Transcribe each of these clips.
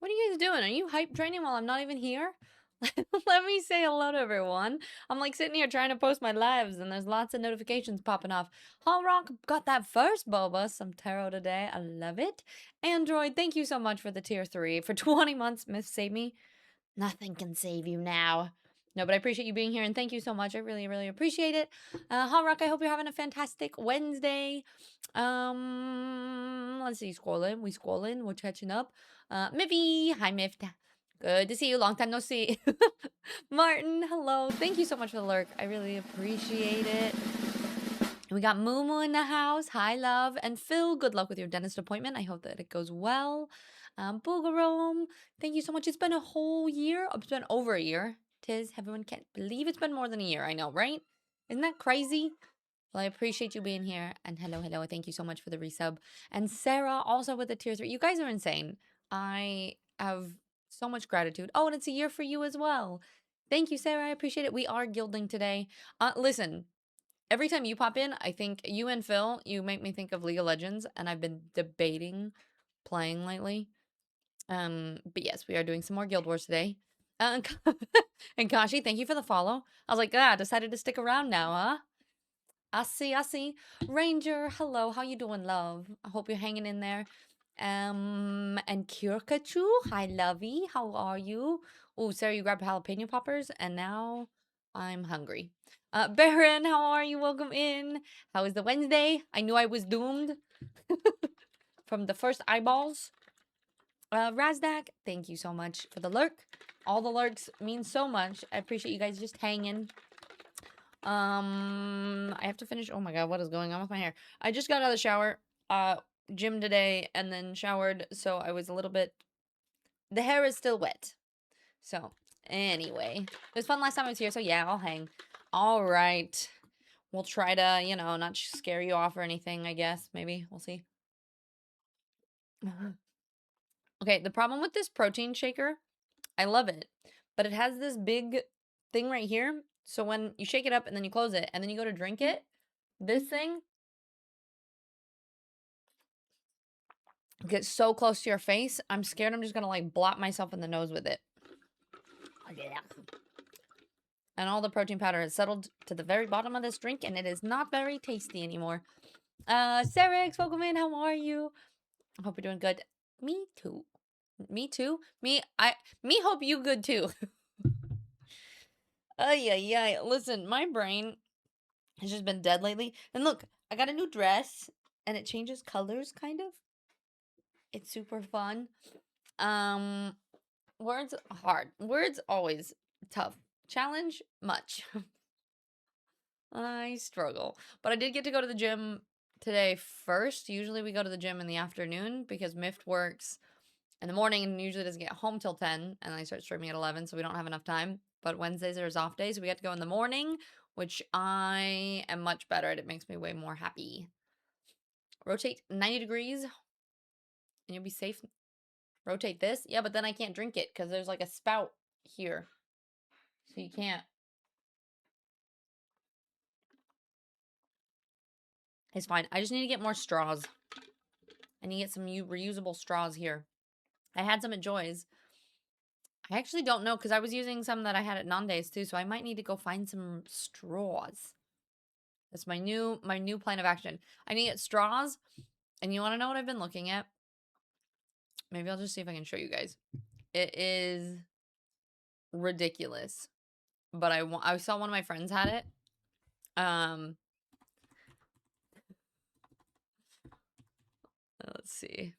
What are you guys doing? Are you hype training while I'm not even here? Let me say hello to everyone. I'm like sitting here trying to post my lives and there's lots of notifications popping off. Hall Rock got that first boba, some tarot today. I love it. Android, thank you so much for the tier 3. For 20 months, Miss Save Me. Nothing can save you now. No, but I appreciate you being here and thank you so much. I really, really appreciate it. Hall Rock, I hope you're having a fantastic Wednesday. Let's see, scrolling. We scrolling. We're catching up. Miffy. Hi, Miff. Good to see you. Long time no see. Martin, hello. Thank you so much for the lurk. I really appreciate it. We got Mumu in the house. Hi, love. And Phil, good luck with your dentist appointment. I hope that it goes well. Boogarome, thank you so much. It's been a whole year. It's been over a year. Tis, everyone can't believe it's been more than a year. I know, right? Isn't that crazy? Well, I appreciate you being here. And hello, hello. Thank you so much for the resub. And Sarah, also with the tier 3. You guys are insane. I have so much gratitude. Oh, and it's a year for you as well. Thank you, Sarah. I appreciate it. We are gilding today. Listen, every time you pop in, I think you and Phil, you make me think of League of Legends, and I've been debating playing lately. But yes, we are doing some more Guild Wars today. And Kashi, thank you for the follow. I was like, decided to stick around now, huh? I see. Ranger, hello. How you doing, love? I hope you're hanging in there. And Kirkachu, hi, lovey. How are you? Oh, Sarah, you grabbed jalapeno poppers, and now I'm hungry. Baron, how are you? Welcome in. How is the Wednesday? I knew I was doomed from the first eyeballs. Razdak, thank you so much for the lurk. All the lurks mean so much. I appreciate you guys just hanging. I have to finish. Oh my god, what is going on with my hair? I just got out of the shower, gym today, and then showered, so I was a little bit. The hair is still wet. So, anyway, it was fun last time I was here, so yeah, I'll hang. All right. We'll try to, not scare you off or anything, I guess. Maybe. We'll see. Okay, the problem with this protein shaker, I love it, but it has this big thing right here. So when you shake it up and then you close it and then you go to drink it, this thing gets so close to your face. I'm scared I'm just gonna like blot myself in the nose with it. And all the protein powder has settled to the very bottom of this drink and it is not very tasty anymore. Sarix, welcome in. How are you? I hope you're doing good. Me too. Me too. Me hope you good too. Yeah. Listen, my brain has just been dead lately. And look, I got a new dress and it changes colors kind of. It's super fun. Words hard. Words always tough. Challenge much. I struggle. But I did get to go to the gym today first. Usually we go to the gym in the afternoon because Mift works in the morning and usually doesn't get home till 10 and I start streaming at 11, so we don't have enough time. But Wednesdays are his off days, so we get to go in the morning, which I am much better at. It makes me way more happy. Rotate 90 degrees and you'll be safe. Rotate this? Yeah, but then I can't drink it because there's like a spout here. So you can't. It's fine. I just need to get more straws. I need to get some reusable straws here. I had some at Joy's. I actually don't know because I was using some that I had at Nande's too, so I might need to go find some straws. That's my new plan of action. I need to get straws, and you want to know what I've been looking at? Maybe I'll just see if I can show you guys. It is ridiculous, but I saw one of my friends had it. Let's see.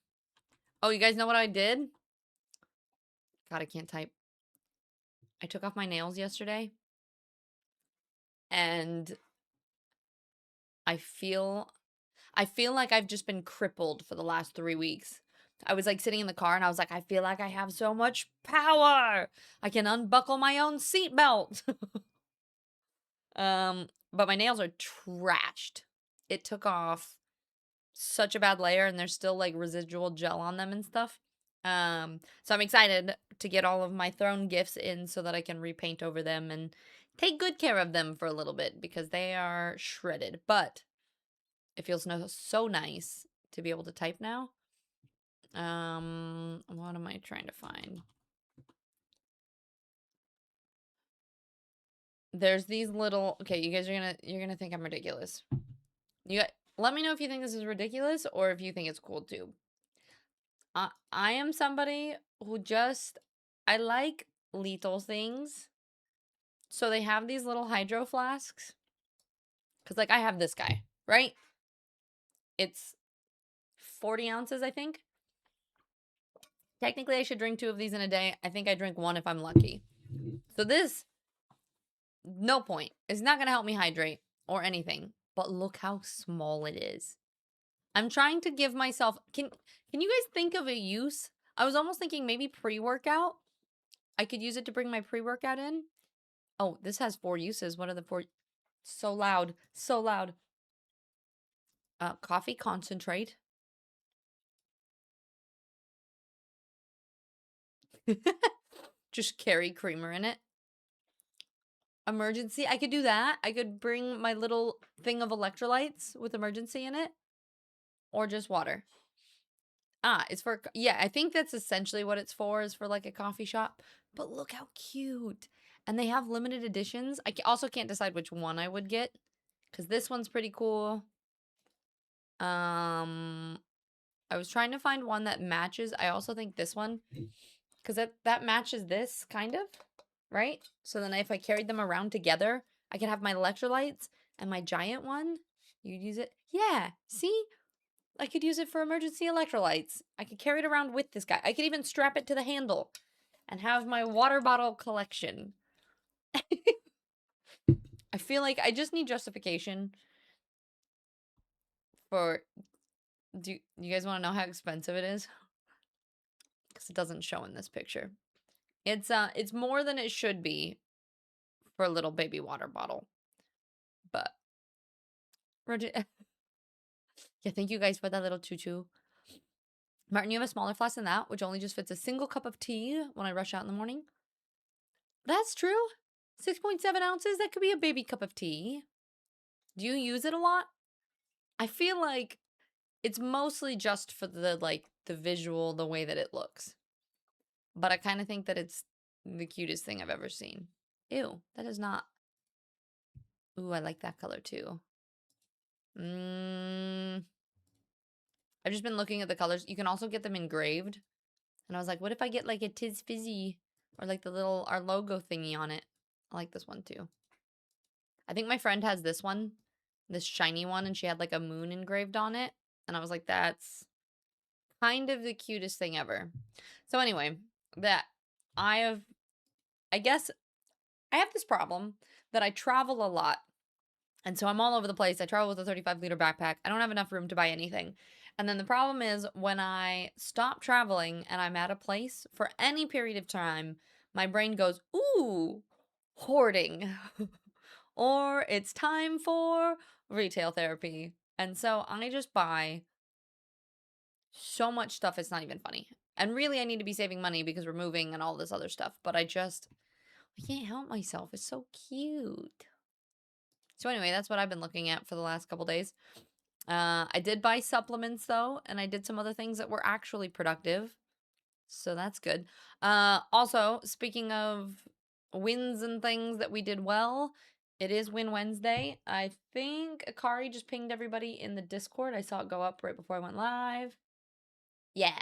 Oh, you guys know what I did? God, I can't type. I took off my nails yesterday, and I feel like I've just been crippled for the last 3 weeks. I was like sitting in the car and I was like, I feel like I have so much power. I can unbuckle my own seatbelt. But my nails are trashed. It took off such a bad layer and there's still like residual gel on them and stuff. So I'm excited to get all of my throne gifts in so that I can repaint over them and take good care of them for a little bit because they are shredded. But it feels so nice to be able to type now. What am I trying to find? There's these little, okay, you guys are you're gonna think I'm ridiculous. Let me know if you think this is ridiculous or if you think it's cool too. I am somebody who I like little things. So they have these little hydro flasks. Because, like, I have this guy, right? It's 40 ounces, I think. Technically, I should drink 2 of these in a day. I think I drink 1 if I'm lucky. So this, no point. It's not going to help me hydrate or anything. But look how small it is. I'm trying to give myself... Can you guys think of a use? I was almost thinking maybe pre-workout. I could use it to bring my pre-workout in. Oh, this has 4 uses. What are the 4? So loud. So loud. Coffee concentrate. Just carry creamer in it. Emergency. I could do that. I could bring my little thing of electrolytes with emergency in it. Or just water. It's for... Yeah, I think that's essentially what it's for, is for like a coffee shop. But look how cute. And they have limited editions. I also can't decide which one I would get. Because this one's pretty cool. I was trying to find one that matches. I also think this one, because that matches this, kind of, right? So then if I carried them around together, I could have my electrolytes and my giant one. You'd use it. Yeah, see? I could use it for emergency electrolytes. I could carry it around with this guy. I could even strap it to the handle and have my water bottle collection. I feel like I just need justification for... Do you guys want to know how expensive it is? Because it doesn't show in this picture. It's more than it should be for a little baby water bottle. But yeah, thank you guys for that little tutu. Martin, you have a smaller flask than that, which only just fits a single cup of tea when I rush out in the morning. That's true. 6.7 ounces, that could be a baby cup of tea. Do you use it a lot? I feel like it's mostly just for the visual, the way that it looks. But I kind of think that it's the cutest thing I've ever seen. Ew, that is not... Ooh, I like that color too. I've just been looking at the colors. You can also get them engraved. And I was like, what if I get like a Tis Fizzy or like our logo thingy on it? I like this one too. I think my friend has this one, this shiny one, and she had like a moon engraved on it. And I was like, that's kind of the cutest thing ever. So anyway, I guess I have this problem that I travel a lot. And so I'm all over the place. I travel with a 35-liter backpack. I don't have enough room to buy anything. And then the problem is when I stop traveling and I'm at a place for any period of time, my brain goes, ooh, hoarding. Or it's time for retail therapy. And so I just buy so much stuff, it's not even funny. And really, I need to be saving money because we're moving and all this other stuff. But I can't help myself. It's so cute. So anyway, that's what I've been looking at for the last couple days. I did buy supplements though, and I did some other things that were actually productive. So that's good. Also, speaking of wins and things that we did well, it is Win Wednesday. I think Akari just pinged everybody in the Discord. I saw it go up right before I went live. Yeah.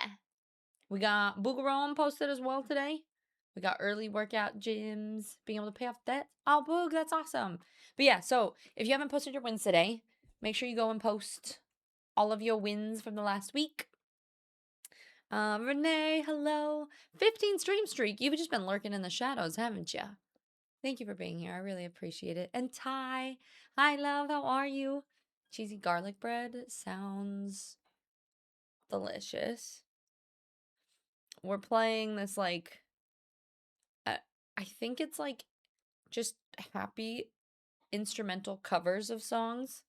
We got Boogaron posted as well today. We got early workout gyms, being able to pay off debt. Oh, Boog, that's awesome. But yeah, so if you haven't posted your wins today, make sure you go and post all of your wins from the last week. Renee, hello. 15 stream streak. You've just been lurking in the shadows, haven't you? Thank you for being here. I really appreciate it. And Ty, hi, love. How are you? Cheesy garlic bread sounds delicious. We're playing this, like, I think it's, like, just happy instrumental covers of songs.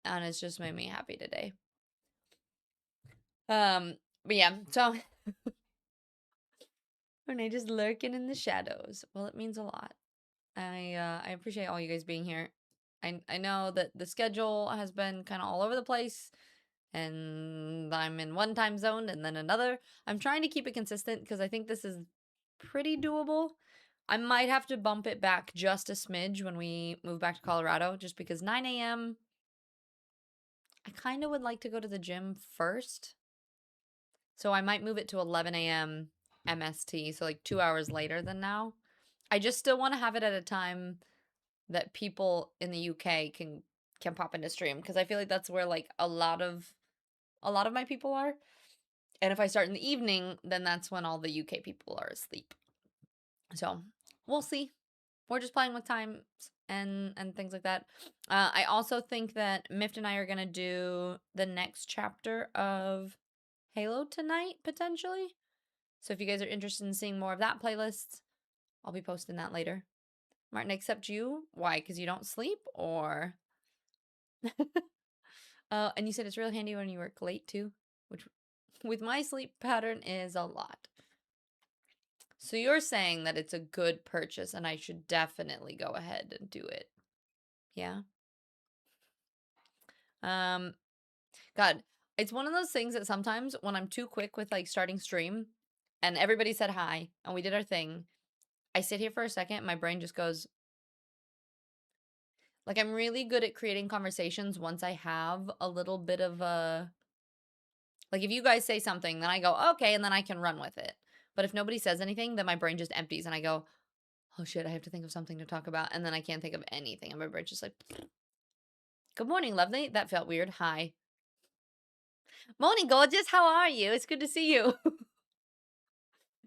And it's just made me happy today. But yeah, so Renee just lurking in the shadows. Well, it means a lot. I appreciate all you guys being here. I know that the schedule has been kind of all over the place, and I'm in one time zone and then another. I'm trying to keep it consistent because I think this is pretty doable. I might have to bump it back just a smidge when we move back to Colorado, just because 9 a.m. I kind of would like to go to the gym first. So I might move it to 11 a.m. MST, so like 2 hours later than now. I just still want to have it at a time that people in the UK can pop into stream, because I feel like that's where like a lot of my people are. And if I start in the evening, then that's when all the UK people are asleep. So we'll see. We're just playing with times and things like that. I also think that Mift and I are gonna do the next chapter of Halo tonight, potentially. So if you guys are interested in seeing more of that playlist, I'll be posting that later. Martin, except you? Why? Because you don't sleep? Or and you said it's real handy when you work late too, which with my sleep pattern is a lot. So you're saying that it's a good purchase and I should definitely go ahead and do it. Yeah. God, it's one of those things that sometimes when I'm too quick with like starting stream and everybody said hi and we did our thing, I sit here for a second, my brain just goes, like, I'm really good at creating conversations once I have a little bit of a, like, if you guys say something, then I go, okay, and then I can run with it. But if nobody says anything, then my brain just empties and I go, oh shit, I have to think of something to talk about. And then I can't think of anything. And my brain's just like, good morning, lovely. That felt weird. Hi. Morning, gorgeous. How are you? It's good to see you.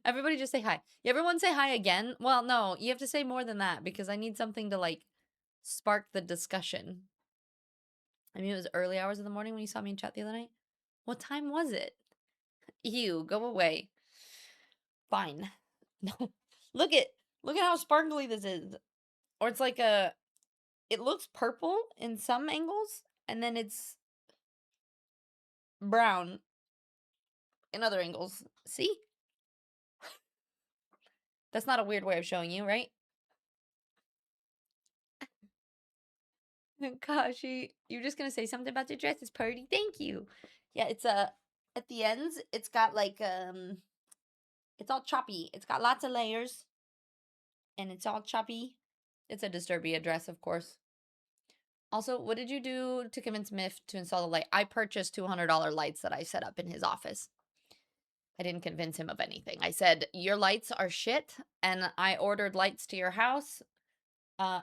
Everybody just say hi. You ever want to say hi again? Well, no, you have to say more than that because I need something to like spark the discussion. I mean, it was early hours of the morning when you saw me in chat the other night. What time was it? Ew, go away. Fine. No. Look at how sparkly this is. Or it's like it looks purple in some angles and then it's brown in other angles. See? That's not a weird way of showing you, right? Gosh, you're just gonna say something about the dress. It's pretty. Thank you. Yeah, it's at the ends. It's got like it's all choppy. It's got lots of layers, and it's all choppy. It's a Disturbia dress, of course. Also, what did you do to convince Miff to install the light? I purchased $200 lights that I set up in his office. I didn't convince him of anything. I said, your lights are shit, and I ordered lights to your house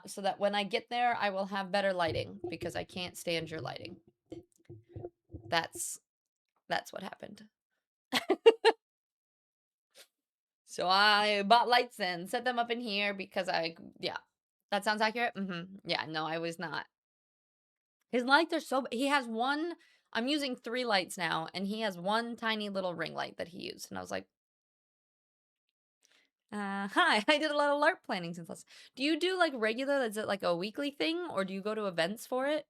so that when I get there, I will have better lighting because I can't stand your lighting. That's what happened. So I bought lights and set them up in here because yeah. That sounds accurate? Yeah, no, I was not. His lights are so, he has one, I'm using 3 lights now, and he has one tiny little ring light that he used. And I was like, hi, I did a lot of LARP planning since last. Do you do like regular, is it like a weekly thing, or do you go to events for it?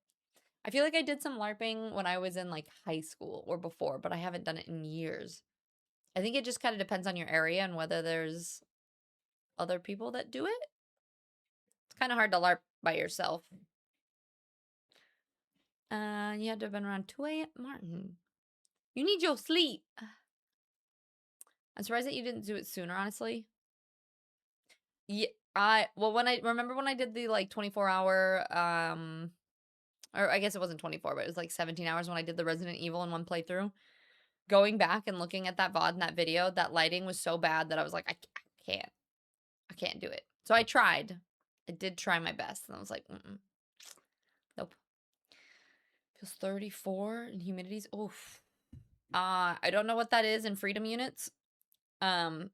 I feel like I did some LARPing when I was in like high school or before, but I haven't done it in years. I think it just kind of depends on your area and whether there's other people that do it. It's kind of hard to LARP by yourself. You had to have been around 2 a.m. Martin, you need your sleep. I'm surprised that you didn't do it sooner, honestly. Yeah, when I did the like 24-hour, or I guess it wasn't 24, but it was like 17 hours when I did the Resident Evil in one playthrough. Going back and looking at that VOD and that video, that lighting was so bad that I was like, I can't do it. So I tried. I did try my best, and I was like, nope. Feels 34 in humidities. Oof. I don't know what that is in freedom units. But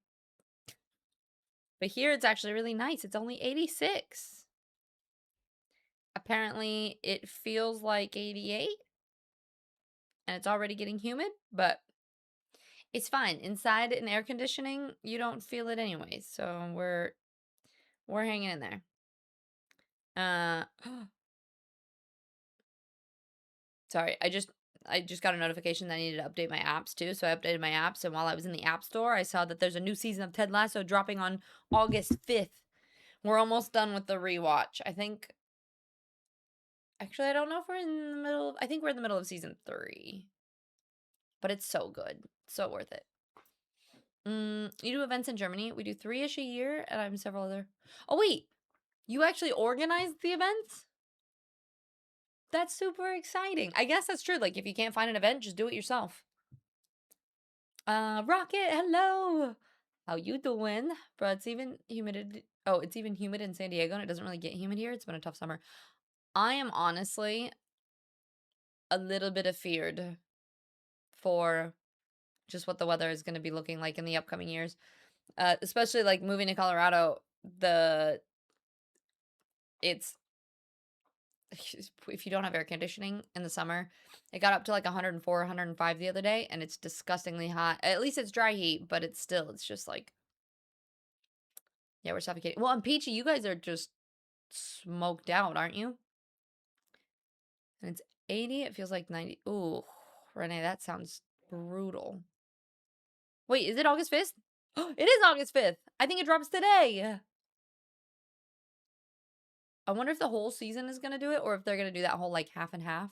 here it's actually really nice. It's only 86. Apparently it feels like 88. And it's already getting humid, but it's fine. Inside in air conditioning, you don't feel it anyways. So we're hanging in there. Sorry, I just got a notification that I needed to update my apps too. So I updated my apps, and while I was in the App Store, I saw that there's a new season of Ted Lasso dropping on August 5th. We're almost done with the rewatch. I think. Actually, I don't know if we're in the middle. I think we're in the middle of season 3. but it's so good. So worth it. You do events in Germany. We do 3-ish a year, and I'm several other. Oh, wait. You actually organize the events? That's super exciting. I guess that's true. Like, if you can't find an event, just do it yourself. Rocket, hello. How you doing? Bro, it's even humid. Oh, it's even humid in San Diego, and it doesn't really get humid here. It's been a tough summer. I am honestly a little bit afeared for just what the weather is going to be looking like in the upcoming years. Especially like moving to Colorado, it's if you don't have air conditioning in the summer, it got up to like 104, 105 the other day, and it's disgustingly hot. At least it's dry heat, but it's just like, yeah, we're suffocating. Well, and Peachy, you guys are just smoked out, aren't you? And it's 80. It feels like 90. Ooh, Renee, that sounds brutal. Wait, is it August 5th? It is August 5th. I think it drops today. I wonder if the whole season is going to do it, or if they're going to do that whole like half and half.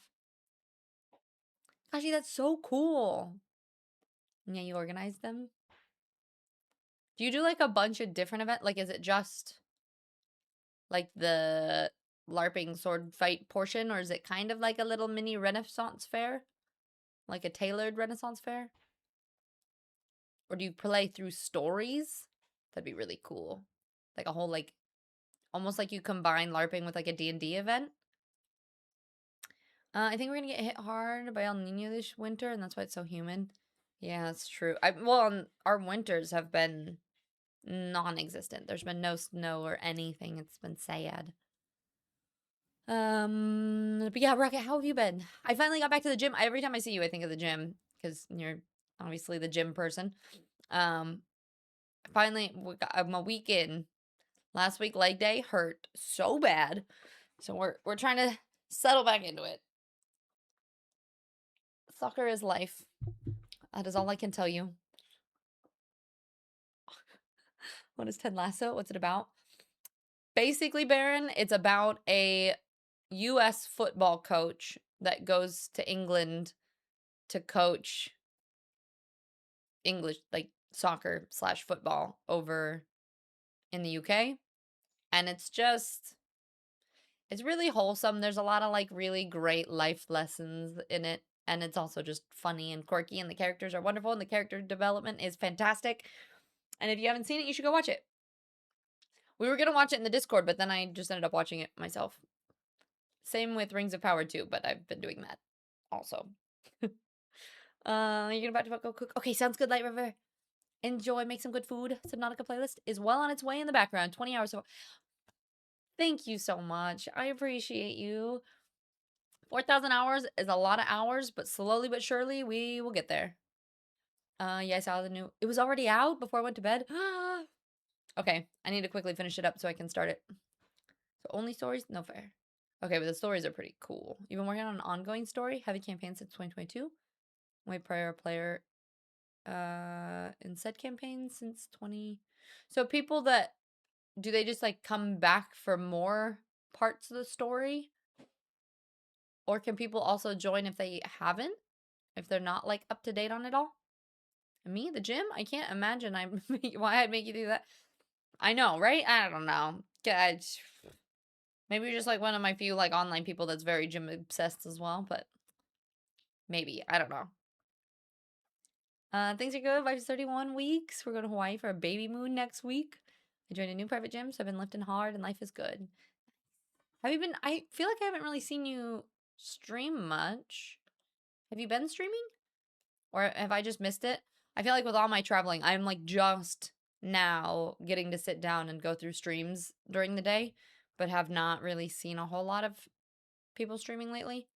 Actually, that's so cool. Yeah, you organize them. Do you do like a bunch of different events? Like, is it just like the LARPing sword fight portion, or is it kind of like a little mini Renaissance fair? Like a tailored Renaissance fair? Or do you play through stories? That'd be really cool. Like a whole like, almost like you combine LARPing with like a D&D event. I think we're gonna get hit hard by El Nino this winter, and that's why it's so humid. Yeah, that's true. Well, our winters have been non-existent. There's been no snow or anything. It's been sad. But yeah, Rocket, how have you been? I finally got back to the gym. Every time I see you, I think of the gym because you're obviously the gym person. Finally, I'm a week in. Last week, leg day hurt so bad, so we're trying to settle back into it. Soccer is life. That is all I can tell you. What is Ted Lasso? What's it about? Basically, Baron, it's about a U.S. football coach that goes to England to coach English, like soccer / football over in the UK. And it's really wholesome. There's a lot of like really great life lessons in it. And it's also just funny and quirky, and the characters are wonderful, and the character development is fantastic. And if you haven't seen it, you should go watch it. We were going to watch it in the Discord, but then I just ended up watching it myself. Same with Rings of Power too, but I've been doing that also. You're about to go cook. Okay, sounds good, Light River. Enjoy, make some good food. Subnautica playlist is well on its way in the background. 20 hours. So thank you so much. I appreciate you. 4,000 hours is a lot of hours, but slowly but surely we will get there. Yeah, I saw the new. It was already out before I went to bed. Okay, I need to quickly finish it up so I can start it. So only stories? No fair. Okay, but the stories are pretty cool. You've been working on an ongoing story, heavy campaign since 2022. My prior player in said campaign since 20. So people that do they just like come back for more parts of the story? Or can people also join if they haven't? If they're not like up to date on it all? Me, the gym? I can't imagine why I'd make you do that. I know, right? I don't know. Maybe you're just like one of my few like online people that's very gym obsessed as well, but maybe. I don't know. Things are good. Vibes 31 weeks. We're going to Hawaii for a baby moon next week. I joined a new private gym, so I've been lifting hard and life is good. Have you been? I feel like I haven't really seen you stream much. Have you been streaming? Or have I just missed it? I feel like with all my traveling, I'm like just now getting to sit down and go through streams during the day, but have not really seen a whole lot of people streaming lately.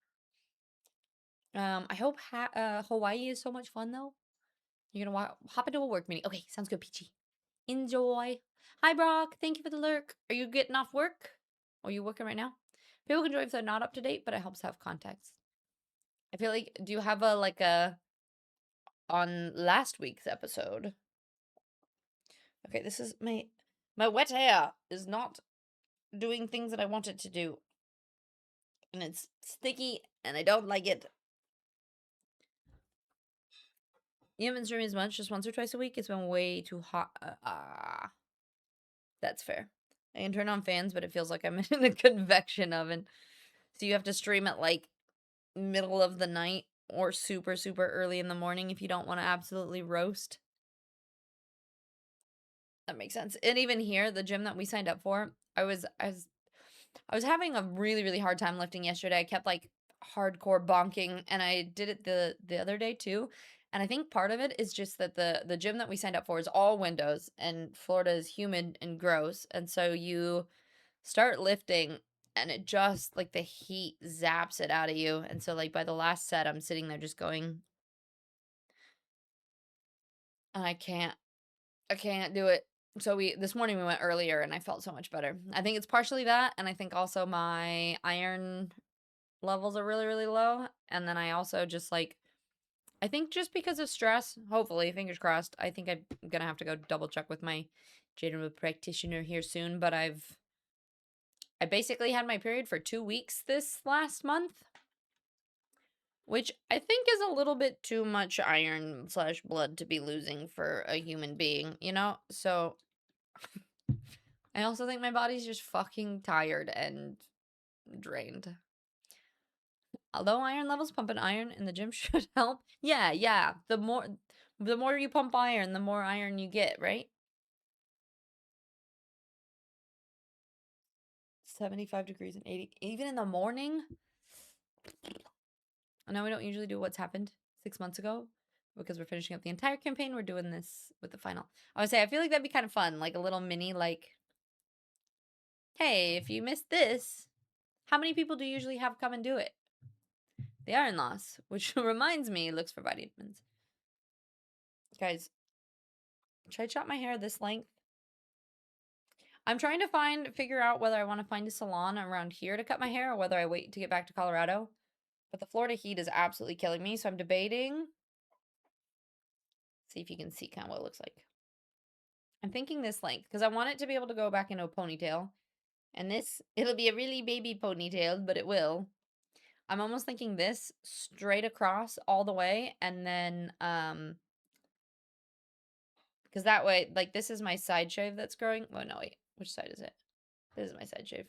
I hope Hawaii is so much fun though. You're gonna hop into a work meeting. Okay, sounds good, Peachy. Enjoy. Hi, Brock. Thank you for the lurk. Are you getting off work? Or are you working right now? People can join if they're not up to date, but it helps have context. I feel like, do you have on last week's episode? Okay, this is my wet hair is not doing things that I want it to do. And it's sticky, and I don't like it. You haven't been streaming as much, just once or twice a week? It's been way too hot. That's fair. I can turn on fans, but it feels like I'm in a convection oven. So you have to stream at like middle of the night or super, super early in the morning if you don't want to absolutely roast. That makes sense. And even here, the gym that we signed up for, I was having a really, really hard time lifting yesterday. I kept like hardcore bonking, and I did it the other day too. And I think part of it is just that the gym that we signed up for is all windows, and Florida is humid and gross. And so you start lifting and it just like the heat zaps it out of you. And so like by the last set, I'm sitting there just going, I can't do it. So this morning we went earlier and I felt so much better. I think it's partially that, and I think also my iron levels are really, really low. And then I also just like, I think just because of stress, hopefully, fingers crossed, I think I'm gonna have to go double check with my general practitioner here soon. But I basically had my period for 2 weeks this last month, which I think is a little bit too much iron slash blood to be losing for a human being, you know? So I also think my body's just fucking tired and drained. Although iron levels pumping iron in the gym should help. Yeah, yeah. The more you pump iron, the more iron you get, right? 75 degrees and 80. Even in the morning? I know we don't usually do what's happened 6 months ago because we're finishing up the entire campaign. We're doing this with the final. I would say I feel like that'd be kind of fun, like a little mini, like, hey, if you missed this, how many people do you usually have come and do it? The iron loss, which reminds me, looks for vitamins. Guys, should I chop my hair this length? I'm trying to figure out whether I want to find a salon around here to cut my hair or whether I wait to get back to Colorado. But the Florida heat is absolutely killing me, so I'm debating. See if you can see kind of what it looks like. I'm thinking this length because I want it to be able to go back into a ponytail. And this, it'll be a really baby ponytail, but it will. I'm almost thinking this straight across all the way, and then because that way, like, this is my side shave that's growing. Oh no, wait, which side is it? This is my side shave.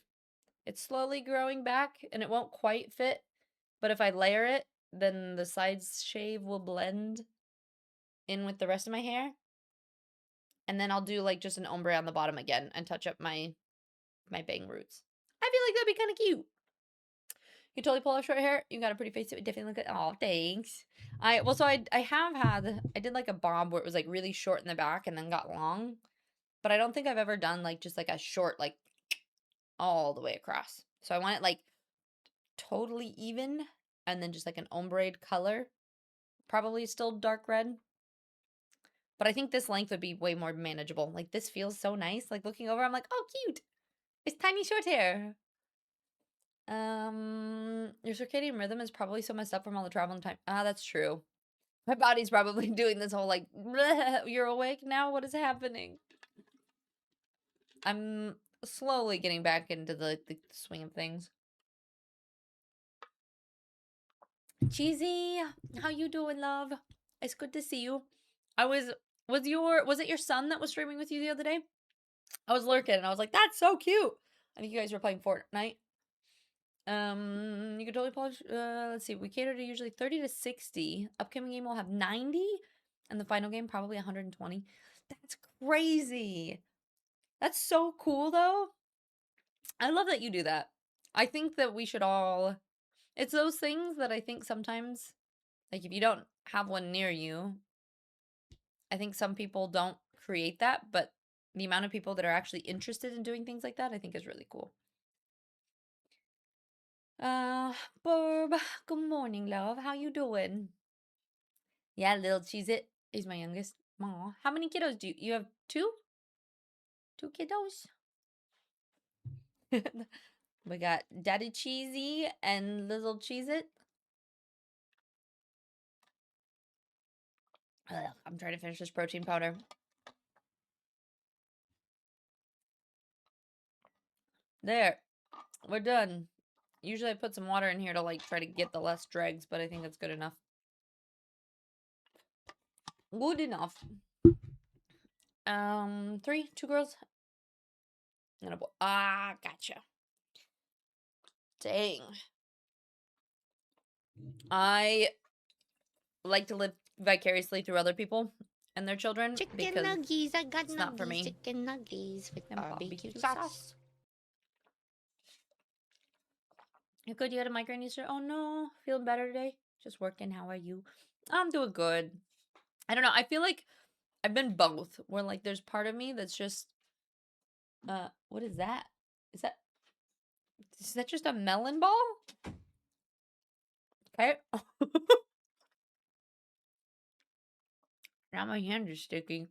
It's slowly growing back, and it won't quite fit, but if I layer it, then the side shave will blend in with the rest of my hair. And then I'll do like just an ombre on the bottom again and touch up my bang roots. I feel like that'd be kind of cute. You totally pull off short hair. You got a pretty face. It would definitely look good. Oh, thanks. I did like a bob where it was like really short in the back and then got long. But I don't think I've ever done like just like a short, like all the way across. So I want it like totally even and then just like an ombre color. Probably still dark red. But I think this length would be way more manageable. Like this feels so nice. Like looking over, I'm like, oh, cute. It's tiny short hair. Your circadian rhythm is probably so messed up from all the travel and time. Ah, that's true. My body's probably doing this whole like, you're awake now? What is happening? I'm slowly getting back into the swing of things. Cheesy, how you doing, love? It's good to see you. Was it your son that was streaming with you the other day? I was lurking and I was like, that's so cute. I think you guys were playing Fortnite. You could totally polish. Let's see. We cater to usually 30 to 60. Upcoming game will have 90, and the final game probably 120. That's crazy. That's so cool, though. I love that you do that. I think that we should all. It's those things that I think sometimes, like if you don't have one near you, I think some people don't create that, but the amount of people that are actually interested in doing things like that, I think is really cool. Burb, good morning, love. How you doing? Yeah, little Cheez-It is my youngest. Aw, how many kiddos do you have? Two? Two kiddos? We got Daddy Cheesy and little Cheez-It. I'm trying to finish this protein powder. There. We're done. Usually I put some water in here to like try to get the less dregs, but I think that's good enough. Good enough. 3, 2 girls and a boy. Ah, gotcha. Dang. I like to live vicariously through other people and their children Chicken because nuggies, I got it's not for nuggies, me. chicken nuggies with And barbecue barbecue sauce. sauce. You good? You had a migraine yesterday? Oh no. Feeling better today? Just working. How are you? I'm doing good. I don't know. I feel like I've been both. Where like there's part of me that's just what is that? Is that just a melon ball? Okay. Now my hand is sticky.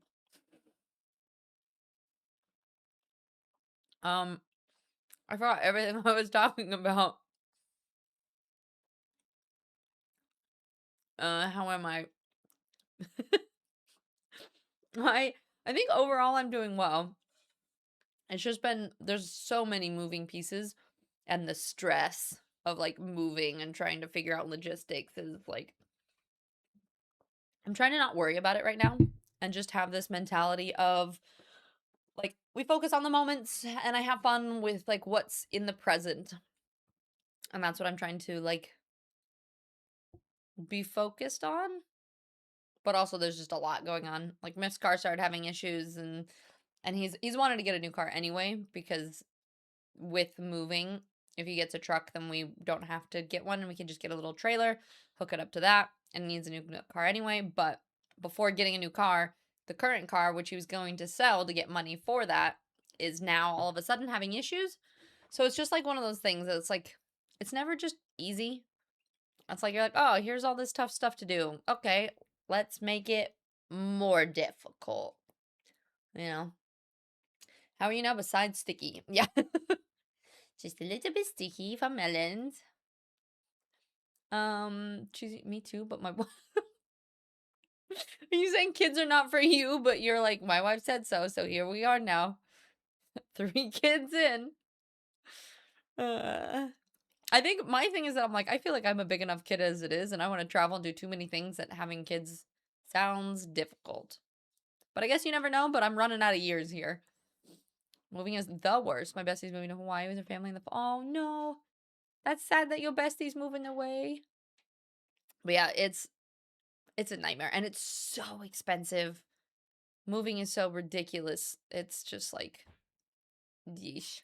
I forgot everything I was talking about. How am I? I think overall I'm doing well. It's just been there's so many moving pieces and the stress of like moving and trying to figure out logistics is like I'm trying to not worry about it right now and just have this mentality of like we focus on the moments and I have fun with like what's in the present. And that's what I'm trying to like be focused on. But also there's just a lot going on. Like Miff's car started having issues and he's wanted to get a new car anyway because with moving, if he gets a truck, then we don't have to get one and we can just get a little trailer, hook it up to that, and needs a new car anyway. But before getting a new car, the current car, which he was going to sell to get money for that, is now all of a sudden having issues. So it's just like one of those things that it's like, it's never just easy. It's like, you're like, oh, here's all this tough stuff to do. Okay, let's make it more difficult. You know? How are you now besides sticky? Yeah. Just a little bit sticky for melons. Choosing me too, but my are you saying kids are not for you, but you're like, my wife said so, so here we are now. 3 kids in. I think my thing is that I'm like, I feel like I'm a big enough kid as it is, and I want to travel and do too many things that having kids sounds difficult. But I guess you never know, but I'm running out of years here. Moving is the worst. My bestie's moving to Hawaii with her family in the fall. Oh no. That's sad that your bestie's moving away. But yeah, it's a nightmare and it's so expensive. Moving is so ridiculous. It's just like yeesh.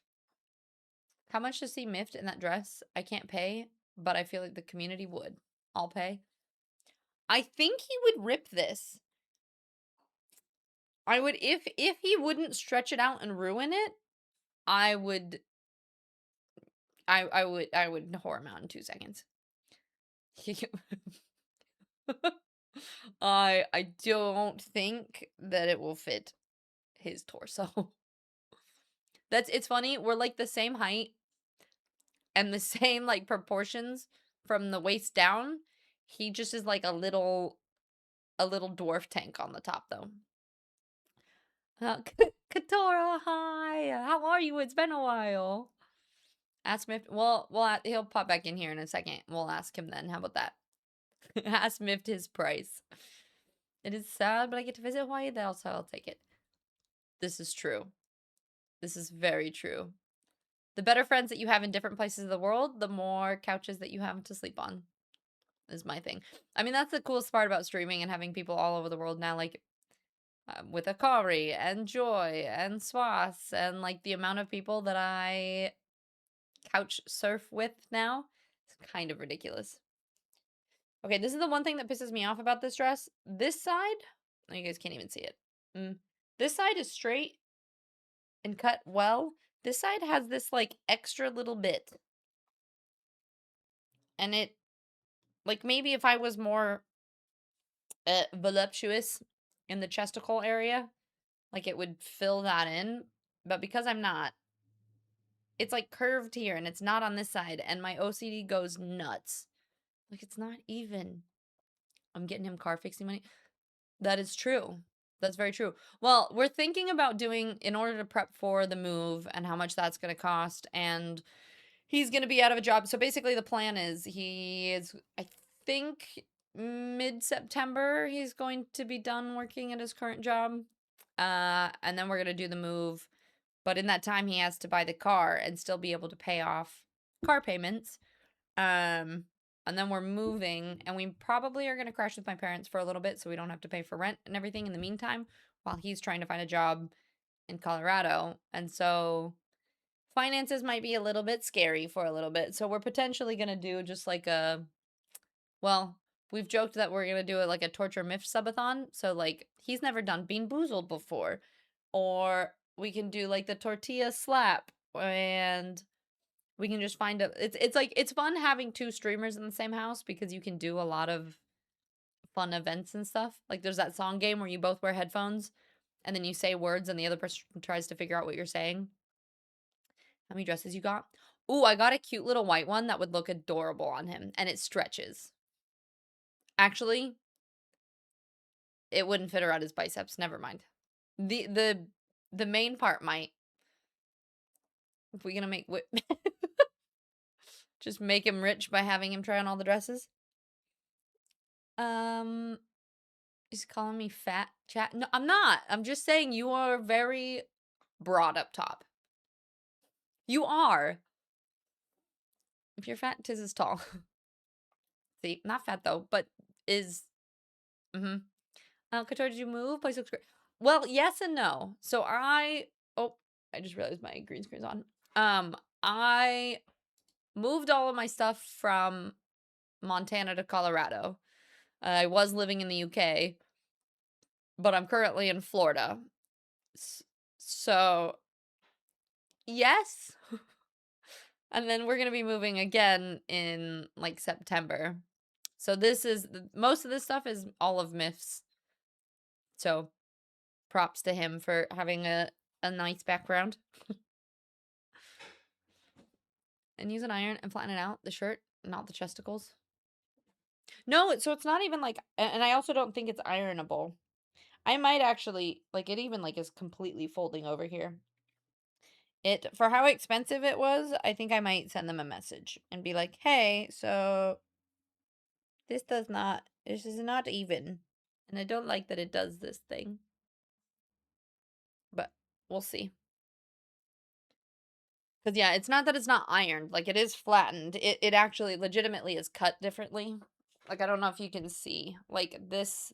How much to see Miffed in that dress? I can't pay, but I feel like the community would. I'll pay. I think he would rip this. I would if he wouldn't stretch it out and ruin it, I would I would whore him out in 2 seconds. I don't think that it will fit his torso. It's funny. We're like the same height and the same like proportions from the waist down. He just is like a little dwarf tank on the top though. Katora, hi. How are you? It's been a while. Ask Miff. Well, he'll pop back in here in a second. We'll ask him then. How about that? Ask Miff his price. It is sad, but I get to visit Hawaii. That also I'll take it. This is true. This is very true. The better friends that you have in different places of the world, the more couches that you have to sleep on. Is my thing. I mean, that's the coolest part about streaming and having people all over the world now, like with Akari and Joy and Swas and like the amount of people that I couch surf with now. It's kind of ridiculous. Okay, this is the one thing that pisses me off about this dress. This side, oh, you guys can't even see it. This side is straight and cut well. This side has this like extra little bit. And it, like maybe if I was more voluptuous in the chesticle area, like it would fill that in. But because I'm not, it's like curved here and it's not on this side. And my OCD goes nuts. Like it's not even. I'm getting him car fixing money. That is true. That's very true. Well, we're thinking about doing, in order to prep for the move and how much that's going to cost. And he's going to be out of a job. So basically the plan is I think mid-September, he's going to be done working at his current job. And then we're going to do the move. But in that time, he has to buy the car and still be able to pay off car payments. And then we're moving, and we probably are going to crash with my parents for a little bit so we don't have to pay for rent and everything in the meantime while he's trying to find a job in Colorado. And so finances might be a little bit scary for a little bit. So we're potentially going to do just like well, we've joked that we're going to do it like a torture myth subathon. So like he's never done Bean Boozled before. Or we can do like the tortilla slap, and we can just find a it's like it's fun having two streamers in the same house because you can do a lot of fun events and stuff. Like there's that song game where you both wear headphones and then you say words and the other person tries to figure out what you're saying. How many dresses you got? Ooh, I got a cute little white one that would look adorable on him, and it stretches. Actually, it wouldn't fit around his biceps. Never mind. The main part might. If we're gonna make just make him rich by having him try on all the dresses. He's calling me fat, chat. No, I'm not. I'm just saying you are very broad up top. You are. If you're fat, Tiz is tall. See, not fat though, but is. Couture, did you move? Place looks great. Well, yes and no. So oh, I just realized my green screen's on. I moved all of my stuff from Montana to Colorado. I was living in the UK, but I'm currently in Florida. So, yes. And then we're going to be moving again in like September. So most of this stuff is all of Myths. So props to him for having a nice background. And use an iron and flatten it out, the shirt, not the chesticles. No, so it's not even like, and I also don't think it's ironable. I might actually, like it even like is completely folding over here. For how expensive it was, I think I might send them a message and be like, hey, so this is not even. And I don't like that it does this thing. But we'll see. Because yeah, it's not that it's not ironed. Like it is flattened. It actually legitimately is cut differently. Like I don't know if you can see. Like this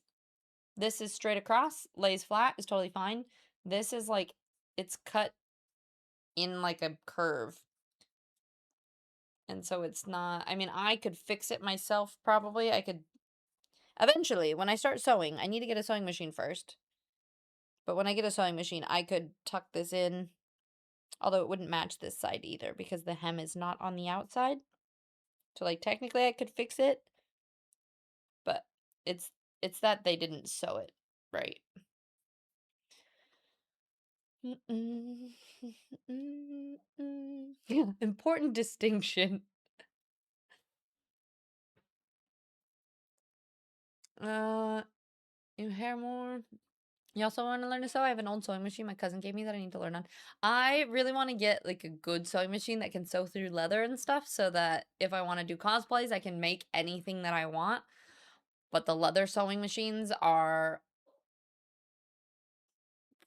is straight across, lays flat, is totally fine. This is like, it's cut in like a curve. And so it's not, I mean, I could fix it myself probably. I could, eventually, when I start sewing, I need to get a sewing machine first. But when I get a sewing machine, I could tuck this in. Although it wouldn't match this side either because the hem is not on the outside. So like technically I could fix it. But it's that they didn't sew it right. Important distinction. You hair more. You also want to learn to sew? I have an old sewing machine my cousin gave me that I need to learn on. I really want to get like a good sewing machine that can sew through leather and stuff so that if I want to do cosplays, I can make anything that I want. But the leather sewing machines are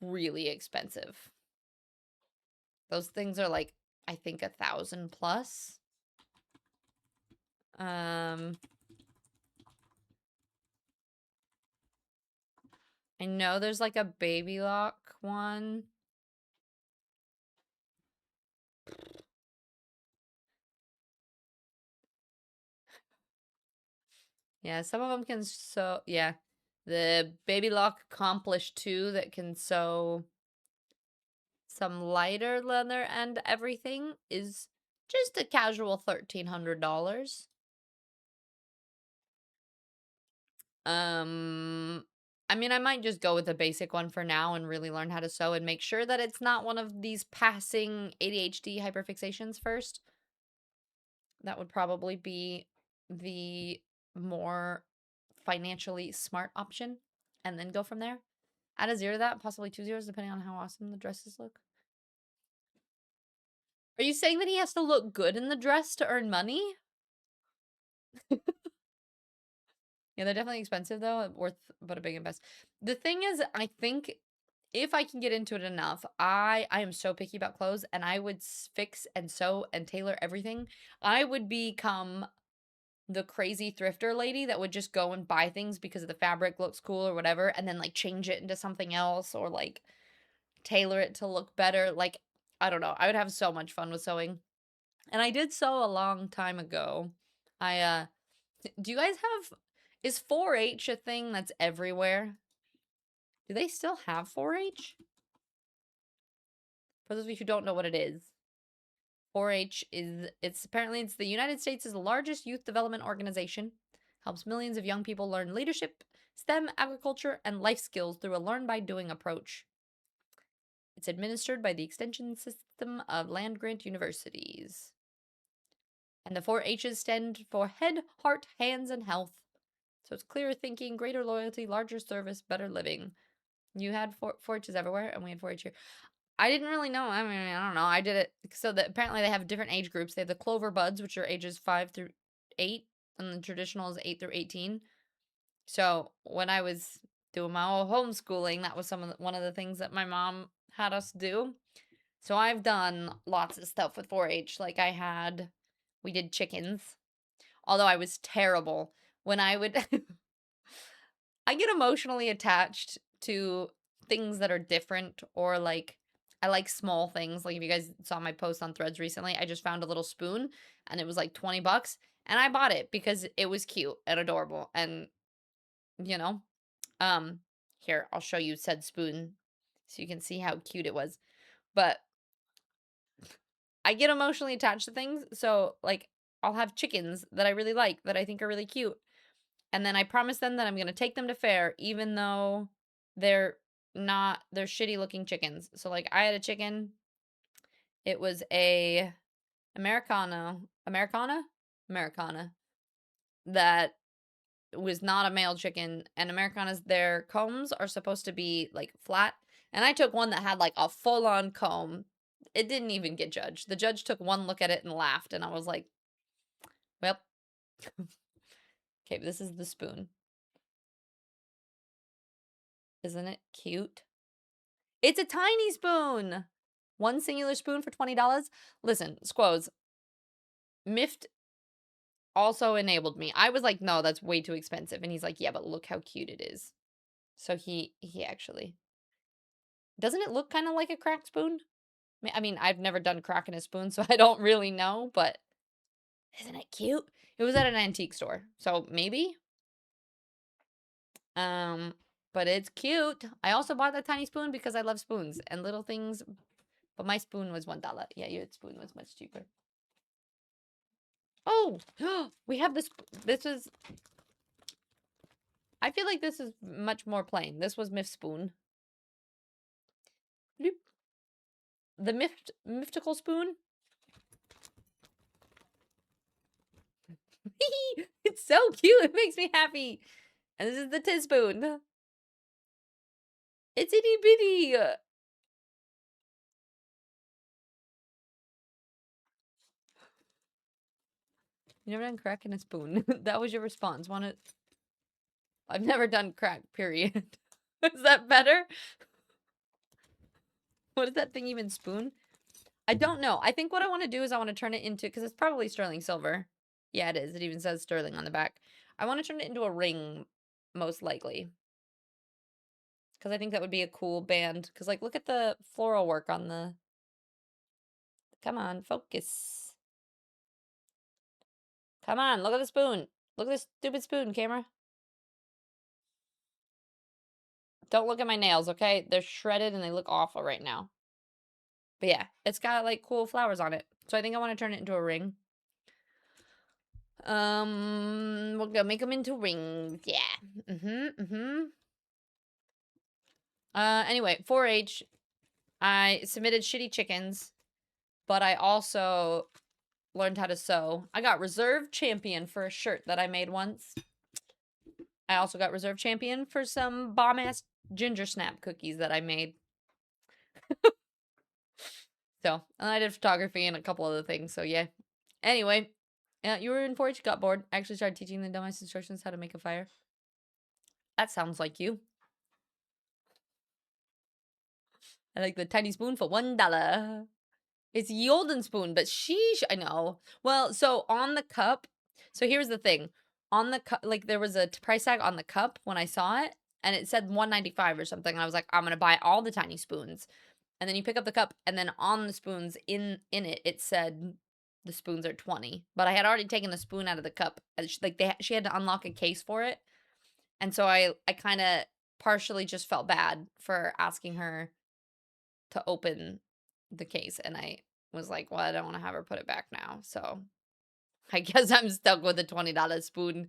really expensive. Those things are like, I think 1,000 plus. I know there's like a baby lock one. Yeah, some of them can sew. Yeah, the baby lock accomplished 2 that can sew some lighter leather and everything is just a casual $1,300. I mean, I might just go with the basic one for now and really learn how to sew and make sure that it's not one of these passing ADHD hyperfixations first. That would probably be the more financially smart option, and then go from there. Add a 0 to that, possibly 2 zeros, depending on how awesome the dresses look. Are you saying that he has to look good in the dress to earn money? Yeah, they're definitely expensive though, worth but a big invest. The thing is, I think if I can get into it enough, I am so picky about clothes, and I would fix and sew and tailor everything. I would become the crazy thrifter lady that would just go and buy things because the fabric looks cool or whatever, and then like change it into something else or like tailor it to look better. Like, I don't know. I would have so much fun with sewing. And I did sew a long time ago. I do you guys have is 4-H a thing that's everywhere? Do they still have 4-H? For those of you who don't know what it is, 4-H is it's apparently it's the United States' largest youth development organization. Helps millions of young people learn leadership, STEM, agriculture, and life skills through a learn by doing approach. It's administered by the Extension System of Land Grant Universities. And the 4-H's stand for head, heart, hands, and health. So it's clearer thinking, greater loyalty, larger service, better living. You had 4-H's everywhere, and we had 4-H here. I didn't really know. I mean, I don't know. I did it so that apparently they have different age groups. They have the Clover Buds, which are ages 5 through 8, and the traditional is 8 through 18. So when I was doing my own homeschooling, that was one of the things that my mom had us do. So I've done lots of stuff with 4-H. Like we did chickens. Although I was terrible when I would I get emotionally attached to things that are different, or like I like small things. Like if you guys saw my post on Threads recently, I just found a little spoon and it was like 20 bucks, and I bought it because it was cute and adorable, and you know, here, I'll show you said spoon so you can see how cute it was. But I get emotionally attached to things, so like I'll have chickens that I really like that I think are really cute. And then I promise them that I'm going to take them to fair, even though they're they're shitty looking chickens. So like I had a chicken, it was a Americana that was not a male chicken. And Americanas, their combs are supposed to be like flat. And I took one that had like a full on comb. It didn't even get judged. The judge took one look at it and laughed. And I was like, well, okay, this is the spoon. Isn't it cute? It's a tiny spoon. One singular spoon for $20. Listen, Squoze, Mift also enabled me. I was like, no, that's way too expensive. And he's like, yeah, but look how cute it is. So he actually. Doesn't it look kind of like a cracked spoon? I mean, I've never done crack in a spoon, so I don't really know, but isn't it cute? It was at an antique store, so maybe. But it's cute. I also bought that tiny spoon because I love spoons and little things, but my spoon was $1. Yeah, your spoon was much cheaper. Oh, we have this. This is. I feel like this is much more plain. This was Miff Spoon. Bloop. The Mystical Spoon. It's so cute. It makes me happy. And this is the Teaspoon. It's itty bitty. You never done crack in a spoon. That was your response. I've never done crack, period. Is that better? What is that thing even, spoon? I don't know. I think what I want to do is I want to turn it into, because it's probably sterling silver. Yeah, it is. It even says sterling on the back. I want to turn it into a ring, most likely. Because I think that would be a cool band. Because, like, look at the floral work on the... Come on, focus. Come on, look at the spoon. Look at this stupid spoon, camera. Don't look at my nails, okay? They're shredded and they look awful right now. But yeah, it's got, like, cool flowers on it. So I think I want to turn it into a ring. We'll go make them into rings. Yeah. Anyway, 4-H, I submitted shitty chickens, but I also learned how to sew. I got reserve champion for a shirt that I made once. I also got reserve champion for some bomb-ass ginger snap cookies that I made. So, and I did photography and a couple other things, so yeah. Anyway, you were in 4-H, got bored. I actually started teaching the dumbass instructions how to make a fire. That sounds like you. I like the tiny spoon for $1. It's Yolden spoon, but sheesh, I know. Well, so on the cup, so here's the thing. On the cup, like there was a price tag on the cup when I saw it, and it said 195 or something. And I was like, I'm gonna buy all the tiny spoons. And then you pick up the cup, and then on the spoons in it, it said the spoons are 20. But I had already taken the spoon out of the cup. And she had to unlock a case for it. And so I kind of partially just felt bad for asking her to open the case, and I was like, well, I don't want to have her put it back now. So I guess I'm stuck with a $20 spoon.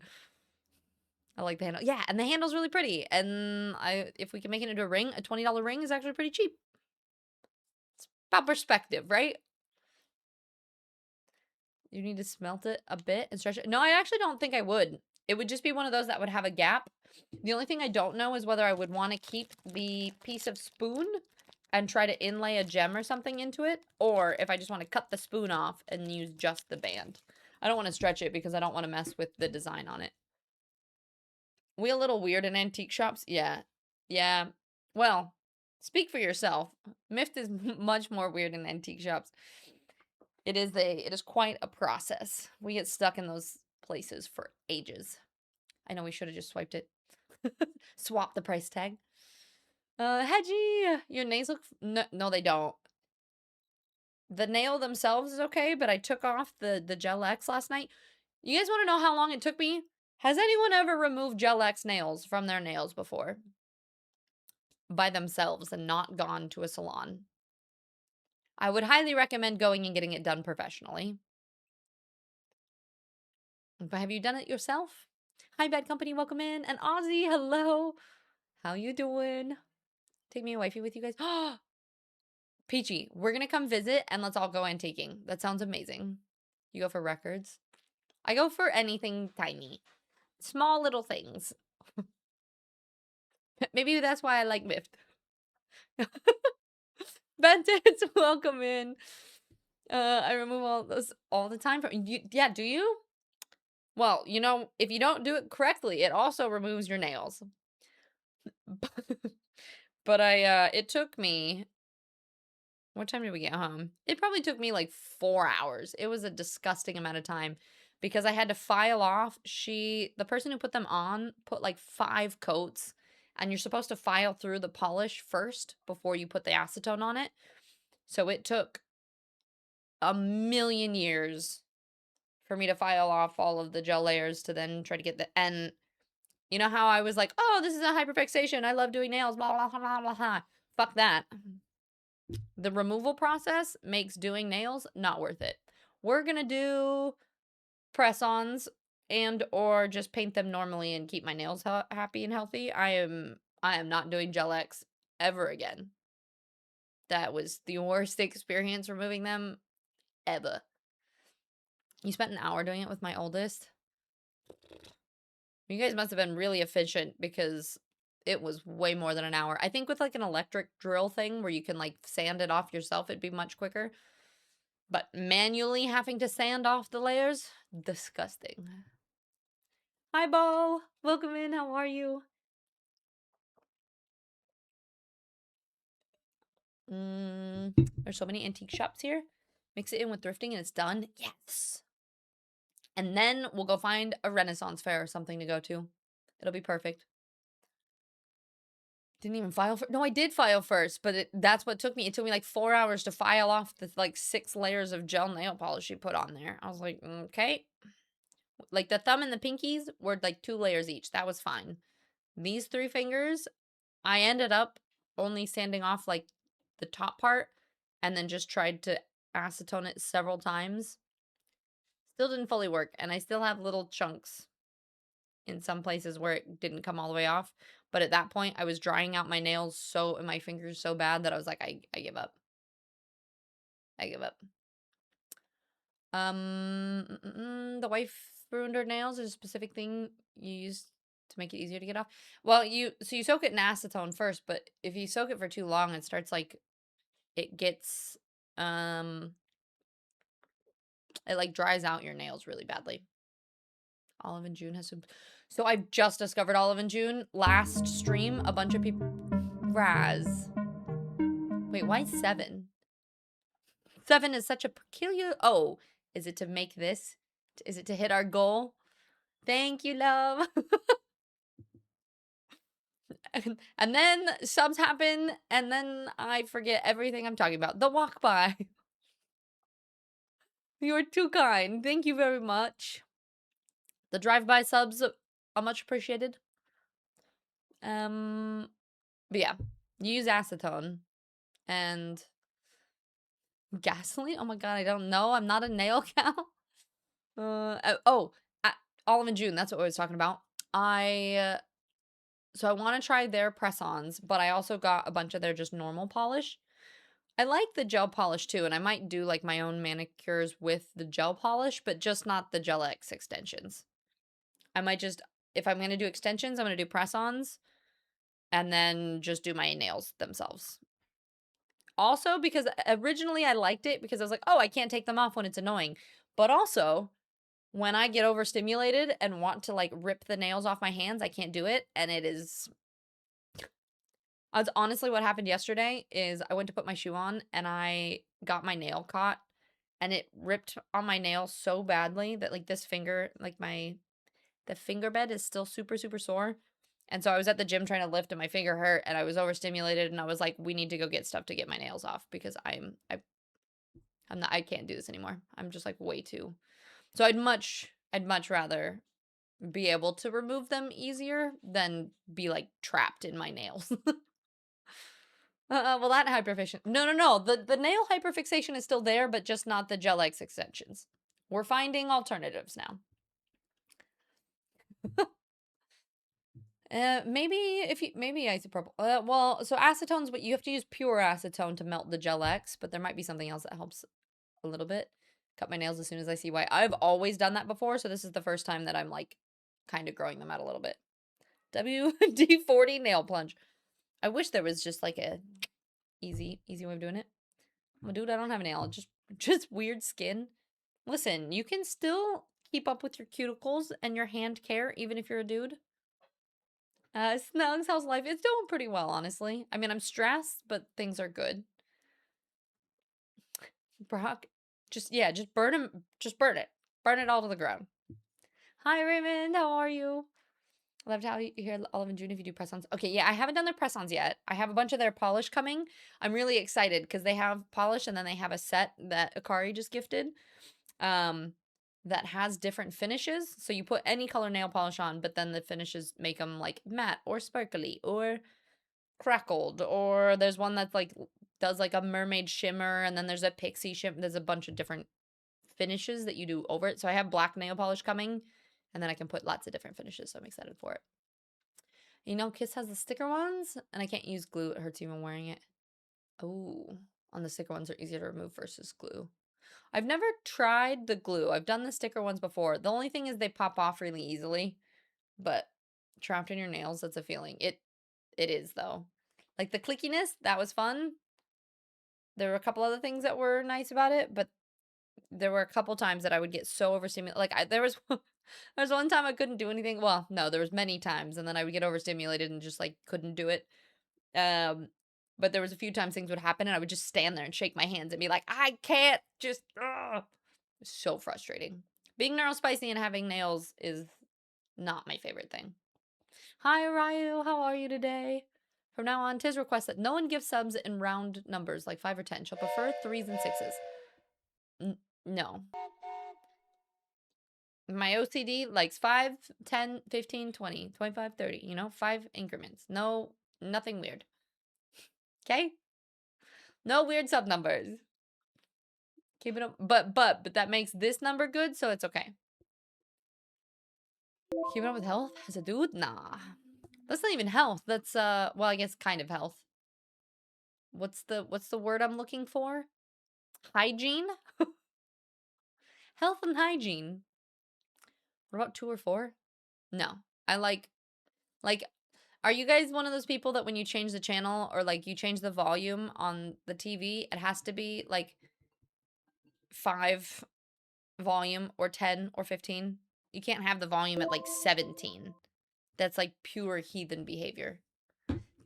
I like the handle. Yeah, and the handle's really pretty. And if we can make it into a ring, a $20 ring is actually pretty cheap. It's about perspective, right? You need to smelt it a bit and stretch it. No, I actually don't think I would. It would just be one of those that would have a gap. The only thing I don't know is whether I would want to keep the piece of spoon and try to inlay a gem or something into it, or if I just want to cut the spoon off and use just the band. I don't want to stretch it because I don't want to mess with the design on it. We a little weird in antique shops? Yeah. Yeah. Well, speak for yourself. Mift is much more weird in antique shops. It is quite a process. We get stuck in those places for ages. I know we should have just swiped it. Swap the price tag. Hedgie, your nails look no, they don't. The nail themselves is okay, but I took off the Gel X last night. You guys want to know how long it took me? Has anyone ever removed Gel X nails from their nails before? By themselves and not gone to a salon? I would highly recommend going and getting it done professionally. But have you done it yourself? Hi, Bad Company, welcome in. And Ozzy, hello. How you doing? Take me a wifey with you guys. Peachy, we're gonna come visit and let's all go antiquing. That sounds amazing. You go for records? I go for anything tiny. Small little things. Maybe that's why I like Mift. Bentons, welcome in. I remove all those all the time from you. Yeah, do you? Well, you know, if you don't do it correctly, it also removes your nails. But it took me, what time did we get home? It probably took me like 4 hours. It was a disgusting amount of time because I had to file off. The person who put them on put like 5 coats, and you're supposed to file through the polish first before you put the acetone on it. So it took a million years for me to file off all of the gel layers to then try to get and you know how I was like, oh, this is a hyperfixation. I love doing nails, blah, blah, blah, blah, blah, blah. Fuck that. The removal process makes doing nails not worth it. We're going to do press-ons and or just paint them normally and keep my nails happy and healthy. I am not doing Gel X ever again. That was the worst experience removing them ever. You spent an hour doing it with my oldest? You guys must have been really efficient because it was way more than an hour. I think with like an electric drill thing where you can like sand it off yourself, it'd be much quicker. But manually having to sand off the layers, disgusting. Hi, Bo. Welcome in. How are you? There's so many antique shops here. Mix it in with thrifting and it's done. Yes. And then we'll go find a Renaissance fair or something to go to. It'll be perfect. Didn't even file for. No, I did file first, but that's what took me. It took me like 4 hours to file off the like 6 layers of gel nail polish she put on there. I was like, okay. Like the thumb and the pinkies were like 2 layers each. That was fine. These 3 fingers, I ended up only sanding off like the top part and then just tried to acetone it several times. Still didn't fully work, and I still have little chunks in some places where it didn't come all the way off. But at that point, I was drying out my nails and my fingers so bad that I was like, I give up. I give up. The wife ruined her nails is a specific thing you use to make it easier to get off. Well, you soak it in acetone first, but if you soak it for too long, it starts like it gets it like dries out your nails really badly. Olive in June has So I've just discovered Olive and June. Last stream, a bunch of people. Raz. Wait, why 7? 7 is such a peculiar. Oh, is it to make this? Is it to hit our goal? Thank you, love. And then subs happen, and then I forget everything I'm talking about. The walk by. You're too kind. Thank you very much. The drive-by subs are much appreciated. But yeah, use acetone and gasoline. Oh my god, I don't know. I'm not a nail cow. Oh, Olive and June. That's what I was talking about. So I want to try their press-ons, but I also got a bunch of their just normal polish. I like the gel polish too, and I might do like my own manicures with the gel polish, but just not the Gel X extensions. I might just, if I'm going to do extensions, I'm going to do press-ons and then just do my nails themselves. Also, because originally I liked it because I was like, oh, I can't take them off when it's annoying. But also, when I get overstimulated and want to like rip the nails off my hands, I can't do it. And it is. That's honestly what happened yesterday is I went to put my shoe on and I got my nail caught and it ripped on my nail so badly that like this finger, like the finger bed is still super, super sore. And so I was at the gym trying to lift and my finger hurt and I was overstimulated and I was like, we need to go get stuff to get my nails off because I can't do this anymore. I'm just like way too. So I'd much rather be able to remove them easier than be like trapped in my nails. Well, that hyperfixation. No. The nail hyperfixation is still there, but just not the Gel X extensions. We're finding alternatives now. Maybe isopropyl. Well, so acetone's, but you have to use pure acetone to melt the Gel X, but there might be something else that helps a little bit. Cut my nails as soon as I see why. I've always done that before, so this is the first time that I'm like kind of growing them out a little bit. WD-40 nail plunge. I wish there was just like a easy way of doing it. Well, dude, I don't have a nail. Just weird skin. Listen, you can still keep up with your cuticles and your hand care even if you're a dude. Snugs, how's life? It's doing pretty well, honestly. I mean, I'm stressed, but things are good. Brock, just burn him. Just burn it. Burn it all to the ground. Hi, Raymond. How are you? I loved how you hear Olive and June if you do press-ons. Okay, yeah, I haven't done their press-ons yet. I have a bunch of their polish coming. I'm really excited because they have polish and then they have a set that Akari just gifted that has different finishes. So you put any color nail polish on, but then the finishes make them like matte or sparkly or crackled. Or there's one that's like does like a mermaid shimmer and then there's a pixie shimmer. There's a bunch of different finishes that you do over it. So I have black nail polish coming and then I can put lots of different finishes. So I'm excited for it. You know, Kiss has the sticker ones, and I can't use glue. It hurts even wearing it. Oh, on the sticker ones are easier to remove versus glue. I've never tried the glue. I've done the sticker ones before. The only thing is they pop off really easily, but trapped in your nails, that's a feeling. It is, though. Like the clickiness, that was fun. There were a couple other things that were nice about it, but there were a couple times that I would get so overstimulated. Like there was one time I couldn't do anything. Well, no, there was many times, and then I would get overstimulated and just like couldn't do it. But there was a few times things would happen, and I would just stand there and shake my hands and be like, I can't just. Ugh. So frustrating. Being neurospicy and having nails is not my favorite thing. Hi, Ryu. How are you today? From now on, Tiz requests that no one give subs in round numbers, like 5 or 10. She'll prefer 3s and 6s. No. My OCD likes 5, 10, 15, 20, 25, 30, 5 increments. No, nothing weird. Okay? No weird sub numbers. Keep it up. But that makes this number good, so it's okay. Keeping up with health as a dude? Nah. That's not even health. That's well, I guess kind of health. What's the word I'm looking for? Hygiene? Health and hygiene. What about 2 or 4? No. I like are you guys one of those people that when you change the channel or like you change the volume on the TV, it has to be like 5 volume or 10 or 15? You can't have the volume at like 17. That's like pure heathen behavior.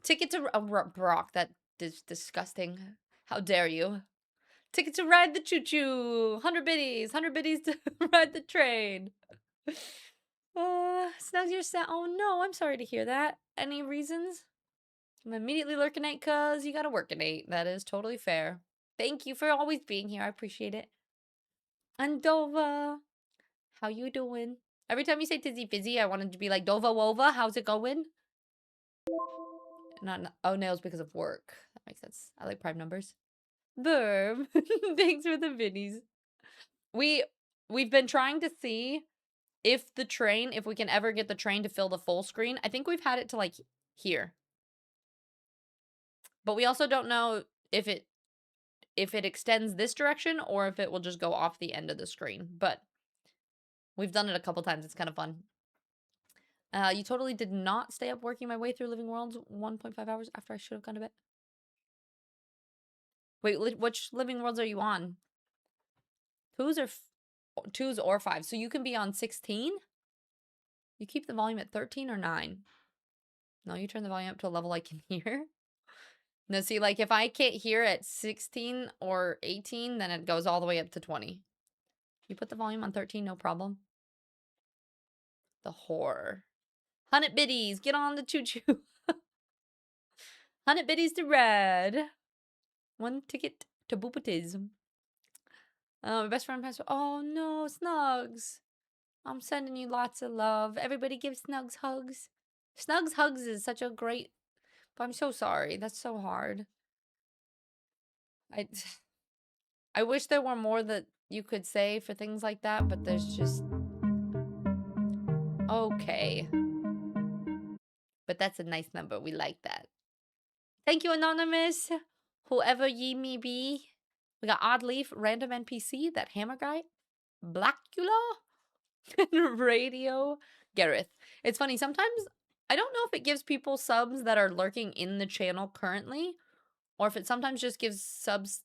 Ticket to Brock. That is disgusting. How dare you? Ticket to ride the choo-choo. 100 biddies. 100 biddies to ride the train. Snugs your sound. Oh no, I'm sorry to hear that. Any reasons? I'm immediately lurking at cause you gotta work at 8. That is totally fair. Thank you for always being here. I appreciate it. And Dova, how you doing? Every time you say Tizzy Fizzy, I wanted to be like, Dova Wova, how's it going? Not oh, nails because of work. That makes sense. I like prime numbers. Burb. Thanks for the biddies. We've been trying to see if we can ever get the train to fill the full screen. I think we've had it to like here. But we also don't know if it extends this direction or if it will just go off the end of the screen. But we've done it a couple times. It's kind of fun. You totally did not stay up working my way through Living Worlds 1.5 hours after I should have gone to bed. Wait, which Living Worlds are you on? Twos or 5. So you can be on 16? You keep the volume at 13 or 9? No, you turn the volume up to a level I can hear. No, see, like if I can't hear at 16 or 18, then it goes all the way up to 20. You put the volume on 13, no problem. The whore. 100 biddies, get on the choo-choo. 100 biddies to ride. 1 ticket to boopatism. My best friend passed. Oh no, Snugs. I'm sending you lots of love. Everybody give Snugs hugs. Snugs hugs is such a great. But I'm so sorry. That's so hard. I wish there were more that you could say for things like that, but there's just okay. But that's a nice number. We like that. Thank you, Anonymous. Whoever ye may be. We got Oddleaf, Random NPC, that Hammer guy, Blackula, and Radio Gareth. It's funny, sometimes I don't know if it gives people subs that are lurking in the channel currently, or if it sometimes just gives subs.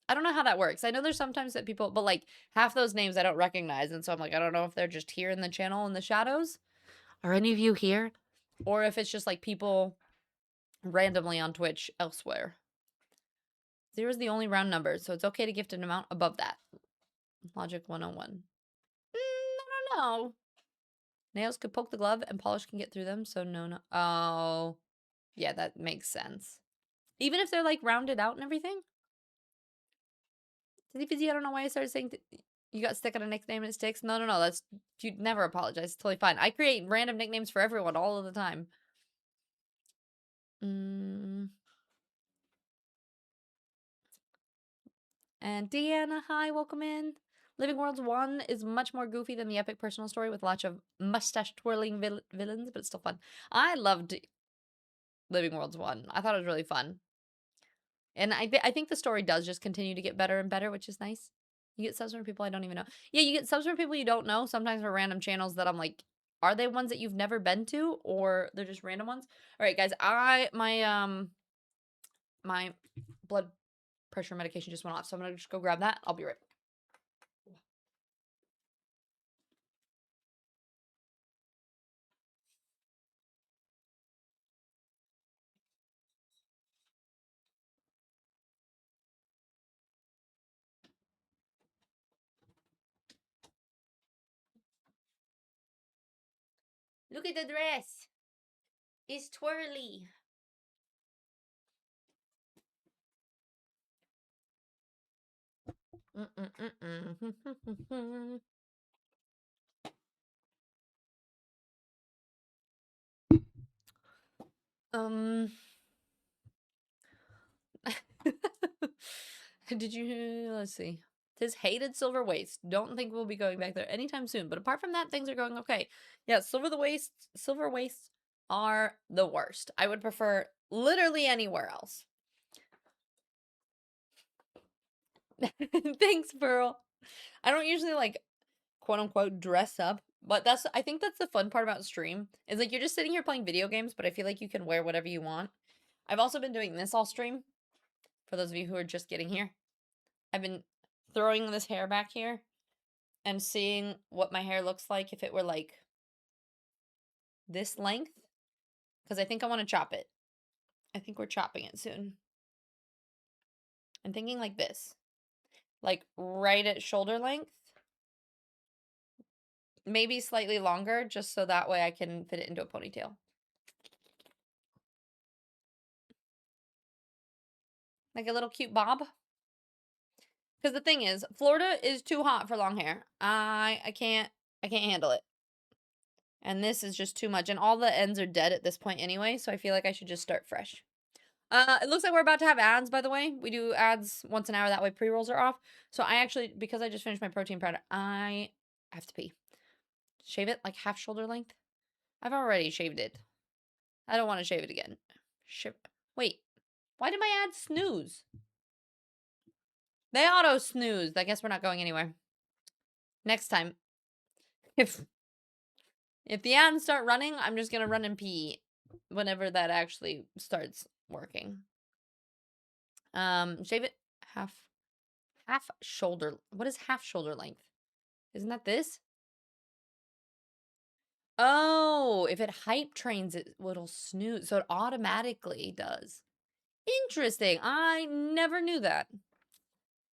I don't know how that works. I know there's sometimes that people, but like half those names I don't recognize. And so I'm like, I don't know if they're just here in the channel in the shadows. Are any of you here? Or if it's just like people randomly on Twitch elsewhere. 0 is the only round number, so it's okay to gift an amount above that. Logic 101. I don't know. Nails could poke the glove and polish can get through them, so no. Oh, yeah, that makes sense. Even if they're like rounded out and everything. Dizzy Fizzy, I don't know why I started saying you got stuck on a nickname and it sticks. No, that's, you never apologize. It's totally fine. I create random nicknames for everyone all of the time. And Deanna, hi, welcome in. Living Worlds 1 is much more goofy than the epic personal story with lots of mustache-twirling villains, but it's still fun. I loved Living Worlds 1. I thought it was really fun. And I think the story does just continue to get better and better, which is nice. You get subs from people I don't even know. Yeah, you get subs from people you don't know, sometimes for random channels that I'm like, are they ones that you've never been to, or they're just random ones? All right, guys, my blood pressure medication just went off, so I'm gonna just go grab that. I'll be right back. Look at the dress. It's twirly. Did you, let's see. Tis hated silver waist. Don't think we'll be going back there anytime soon. But apart from that, things are going okay. Yeah, silver waists are the worst. I would prefer literally anywhere else. Thanks, Pearl. I don't usually like quote unquote dress up, but I think that's the fun part about stream. Is like you're just sitting here playing video games, but I feel like you can wear whatever you want. I've also been doing this all stream. For those of you who are just getting here. I've been throwing this hair back here and seeing what my hair looks like if it were like this length, because I think I want to chop it. I think we're chopping it soon. I'm thinking like this, like right at shoulder length, maybe slightly longer, just so that way I can fit it into a ponytail. Like a little cute bob. Because the thing is, Florida is too hot for long hair. I can't handle it. And this is just too much. And all the ends are dead at this point anyway, so I feel like I should just start fresh. It looks like we're about to have ads, by the way. We do ads once an hour, that way pre-rolls are off. So I actually, because I just finished my protein powder, I have to pee. Shave it like half shoulder length. I've already shaved it. I don't want to shave it again. Wait, why did my ads snooze? They auto snoozed. I guess we're not going anywhere. Next time. If the ads start running, I'm just gonna run and pee whenever that actually starts working. Shave it half shoulder. What is half shoulder length? Isn't that this? Oh, if it hype trains it, it'll snooze. So it automatically does. Interesting. I never knew that.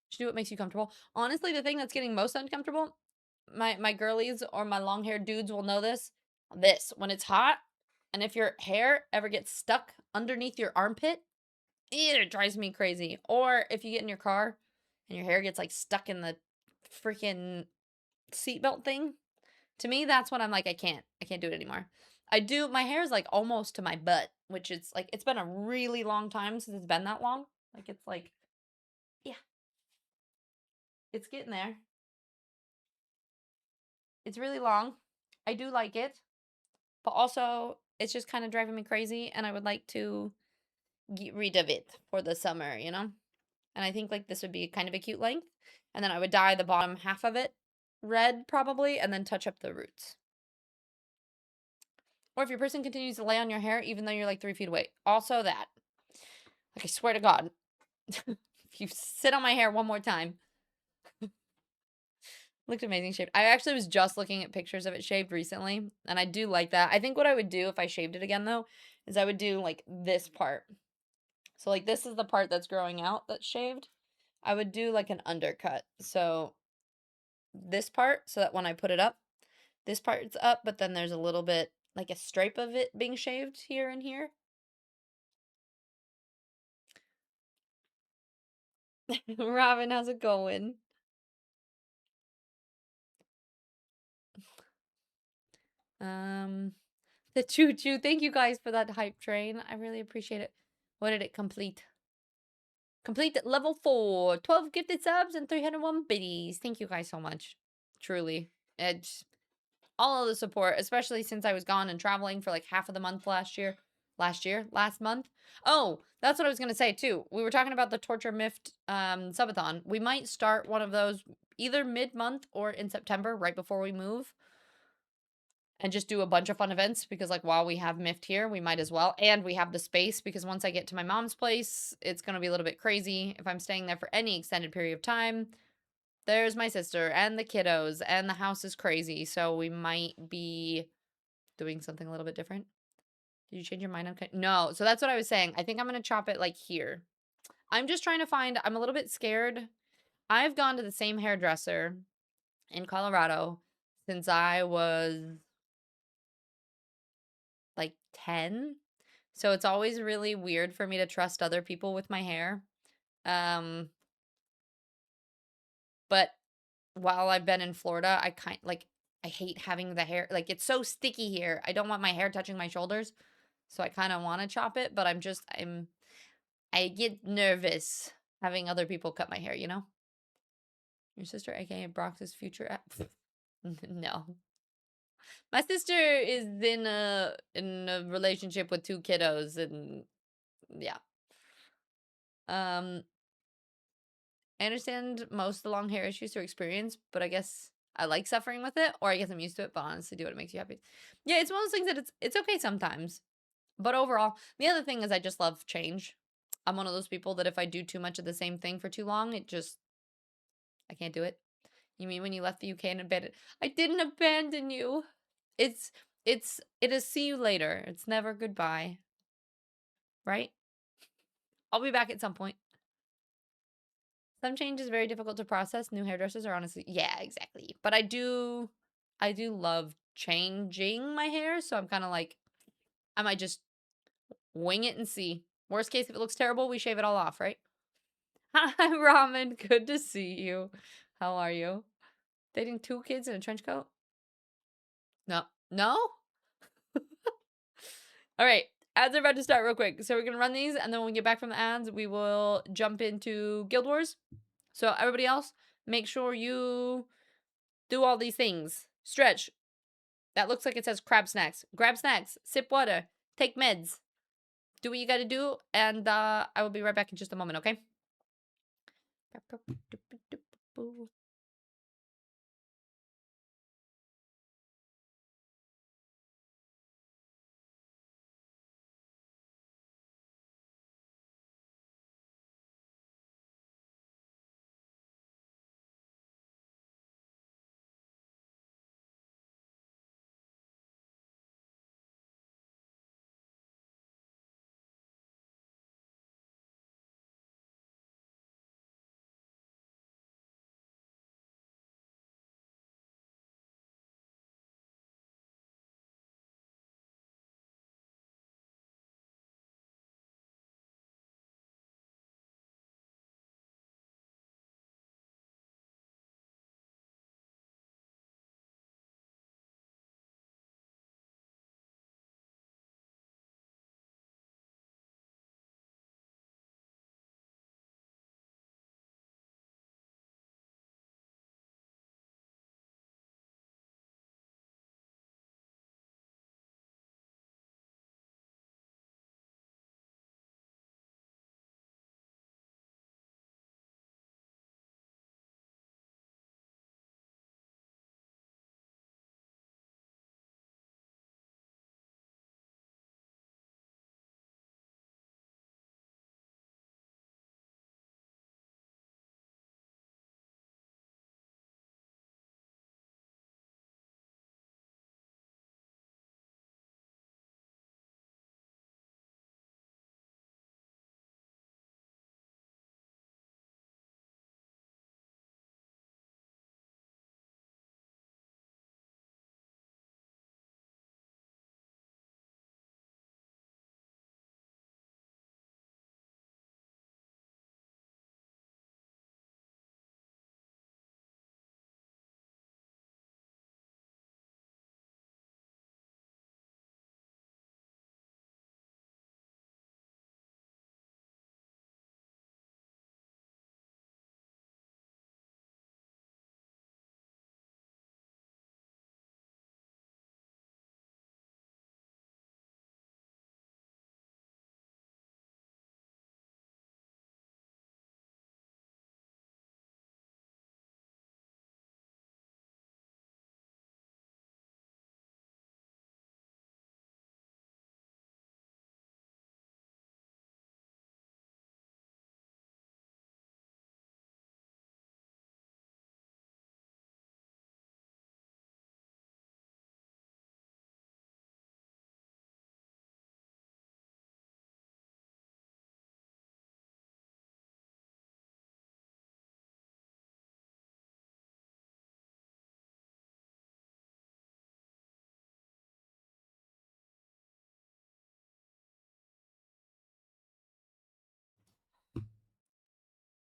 Should do what makes you comfortable. Honestly, the thing that's getting most uncomfortable, my girlies or my long haired dudes will know this. When it's hot, and if your hair ever gets stuck underneath your armpit, it drives me crazy. Or if you get in your car and your hair gets like stuck in the freaking seatbelt thing, to me that's when I'm like, I can't do it anymore. My hair is like almost to my butt, which is like, it's been a really long time since it's been that long. Like, it's like, yeah, it's getting there. It's really long. I do like it, but also it's just kind of driving me crazy, and I would like to get rid of it for the summer, you know? And I think like this would be kind of a cute length, and then I would dye the bottom half of it red probably, and then touch up the roots. Or if your person continues to lay on your hair even though you're like 3 feet away. Also that. Like, I swear to God, if you sit on my hair one more time. Looked amazing shaved. I actually was just looking at pictures of it shaved recently, and I do like that. I think what I would do if I shaved it again, though, is I would do, like, this part. So, like, this is the part that's growing out that's shaved. I would do, like, an undercut. So, this part, so that when I put it up, this part's up, but then there's a little bit, like, a stripe of it being shaved here and here. Robin, how's it going? The choo-choo. Thank you guys for that hype train. I really appreciate it. What did it complete? Complete level 4. 12 gifted subs and 301 biddies. Thank you guys so much. Truly. It's all of the support, especially since I was gone and traveling for like half of the month last month. Oh, that's what I was going to say too. We were talking about the Torture Mift subathon. We might start one of those either mid-month or in September, right before we move. And just do a bunch of fun events, because like while we have Mift here, we might as well. And we have the space, because once I get to my mom's place, it's going to be a little bit crazy if I'm staying there for any extended period of time. There's my sister and the kiddos, and the house is crazy, so we might be doing something a little bit different. Did you change your mind? Okay. No, so that's what I was saying. I think I'm going to chop it like here. I'm just trying to find, I'm a little bit scared. I've gone to the same hairdresser in Colorado since I was like 10. So it's always really weird for me to trust other people with my hair. But while I've been in Florida, I hate having the hair, like, it's so sticky here. I don't want my hair touching my shoulders. So I kind of want to chop it, but I get nervous having other people cut my hair, you know? Your sister, aka Brox's future No. My sister is in a relationship with 2 kiddos, and yeah. I understand most of the long hair issues through experience, but I guess I like suffering with it, or I guess I'm used to it, but honestly, do what makes you happy. Yeah, it's one of those things that it's okay sometimes. But overall, the other thing is I just love change. I'm one of those people that if I do too much of the same thing for too long, I can't do it. You mean when you left the UK and abandoned? I didn't abandon you. It is see you later. It's never goodbye. Right? I'll be back at some point. Some change is very difficult to process. New hairdressers are honestly, yeah, exactly. But I do love changing my hair. So I'm kind of like, I might just wing it and see. Worst case, if it looks terrible, we shave it all off, right? Hi, Ramen. Good to see you. How are you? Dating 2 kids in a trench coat? No. No? All right. Ads are about to start real quick. So we're going to run these. And then when we get back from the ads, we will jump into Guild Wars. So everybody else, make sure you do all these things. Stretch. That looks like it says crab snacks. Grab snacks. Sip water. Take meds. Do what you got to do. And I will be right back in just a moment, okay?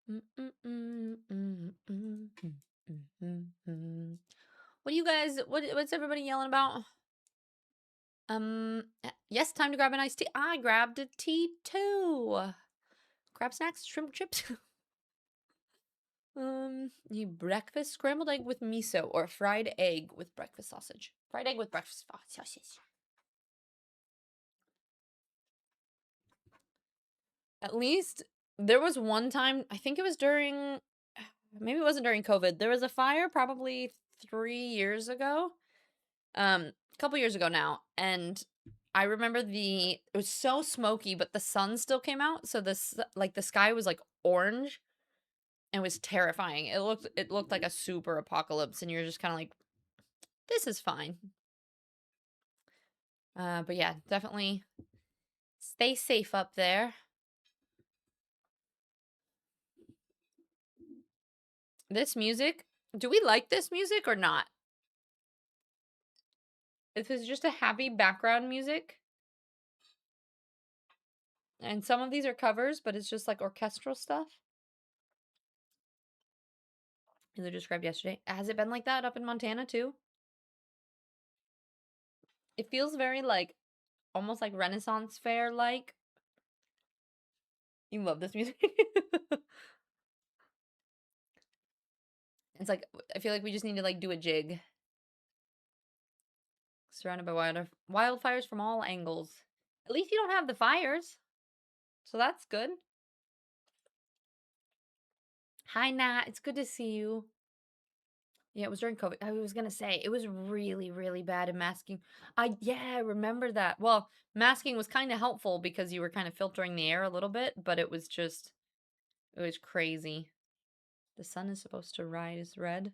What do you guys, what's everybody yelling about? Yes, time to grab an iced tea. I grabbed a tea too. Crab snacks, shrimp chips. You breakfast scrambled egg with miso or fried egg with breakfast sausage. Fried egg with breakfast sausage. At least there was one time, I think it was during, maybe it wasn't during COVID. There was a fire probably 3 years ago. A couple years ago now, and I remember it was so smoky, but the sun still came out, so this like the sky was like orange, It was terrifying. It looked like a super apocalypse, and you're just kind of like, this is fine. But yeah, definitely stay safe up there. This music, do we like this music or not? This is just a happy background music. And some of these are covers, but it's just like orchestral stuff. As I described yesterday. Has it been like that up in Montana too? It feels very like, almost like Renaissance fair like. You love this music. It's like, I feel like we just need to like do a jig. Surrounded by wildfires from all angles. At least you don't have the fires. So that's good. Hi, Nat. It's good to see you. Yeah, it was during COVID. I was gonna say it was really, really bad in masking. I remember that. Well, masking was kind of helpful because you were kind of filtering the air a little bit, but it was crazy. The sun is supposed to rise red.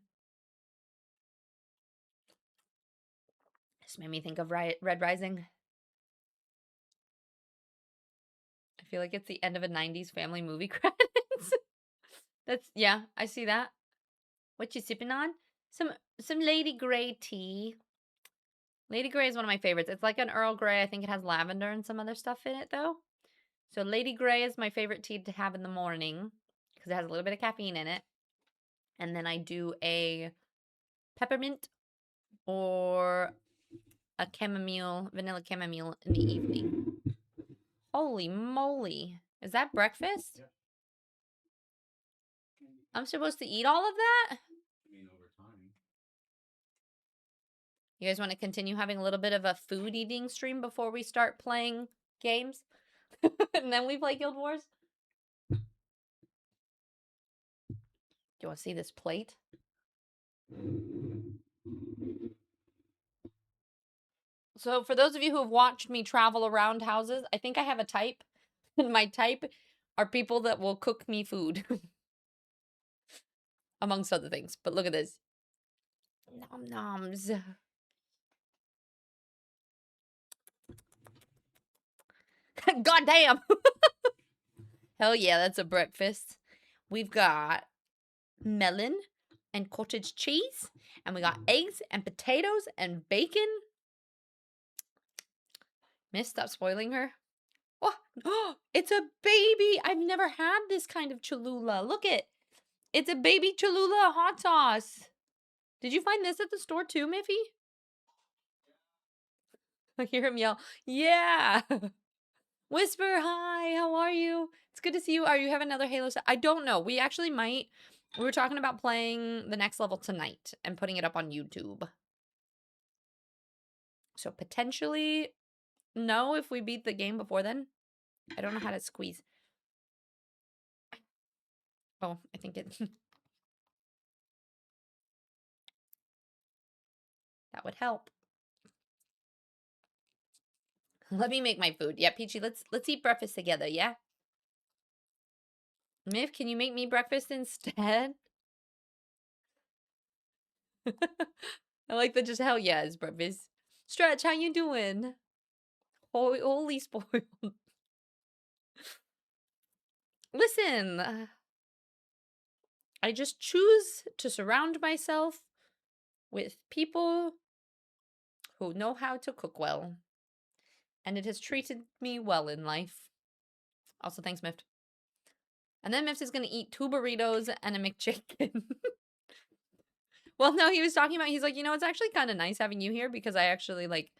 This made me think of Red Rising. I feel like it's the end of a 90s family movie credits. Yeah, I see that. What you sipping on? Some Lady Grey tea. Lady Grey is one of my favorites. It's like an Earl Grey. I think it has lavender and some other stuff in it though. So Lady Grey is my favorite tea to have in the morning because it has a little bit of caffeine in it. And then I do a peppermint or a vanilla chamomile in the evening. Holy moly. Is that breakfast? Yeah. I'm supposed to eat all of that? Over time. You guys want to continue having a little bit of a food eating stream before we start playing games? And then we play Guild Wars? Do you want to see this plate? So for those of you who have watched me travel around houses, I think I have a type. And my type are people that will cook me food. Amongst other things. But look at this. Nom noms. God damn. Hell yeah, that's a breakfast. We've got melon and cottage cheese. And we got eggs and potatoes and bacon. Miss, stop spoiling her. Oh, it's a baby. I've never had this kind of Cholula. Look it. It's a baby Cholula hot sauce. Did you find this at the store too, Miffy? I hear him yell, yeah. Whisper, hi, how are you? It's good to see you. Are you having another Halo set? I don't know. We actually might. We were talking about playing the next level tonight and putting it up on YouTube. So potentially, no, if we beat the game before then. I don't know how to squeeze. Oh, I think it... that would help. Let me make my food. Yeah, Peachy, let's eat breakfast together, yeah? Miff, can you make me breakfast instead? I like the just hell yeah is breakfast. Stretch, how you doing? Holy spoiled. Listen, I just choose to surround myself with people who know how to cook well. And it has treated me well in life. Also, thanks, Mift. And then Mift is going to eat 2 burritos and a McChicken. Well, no, he was talking about, he's like, you know, it's actually kind of nice having you here because I actually, like,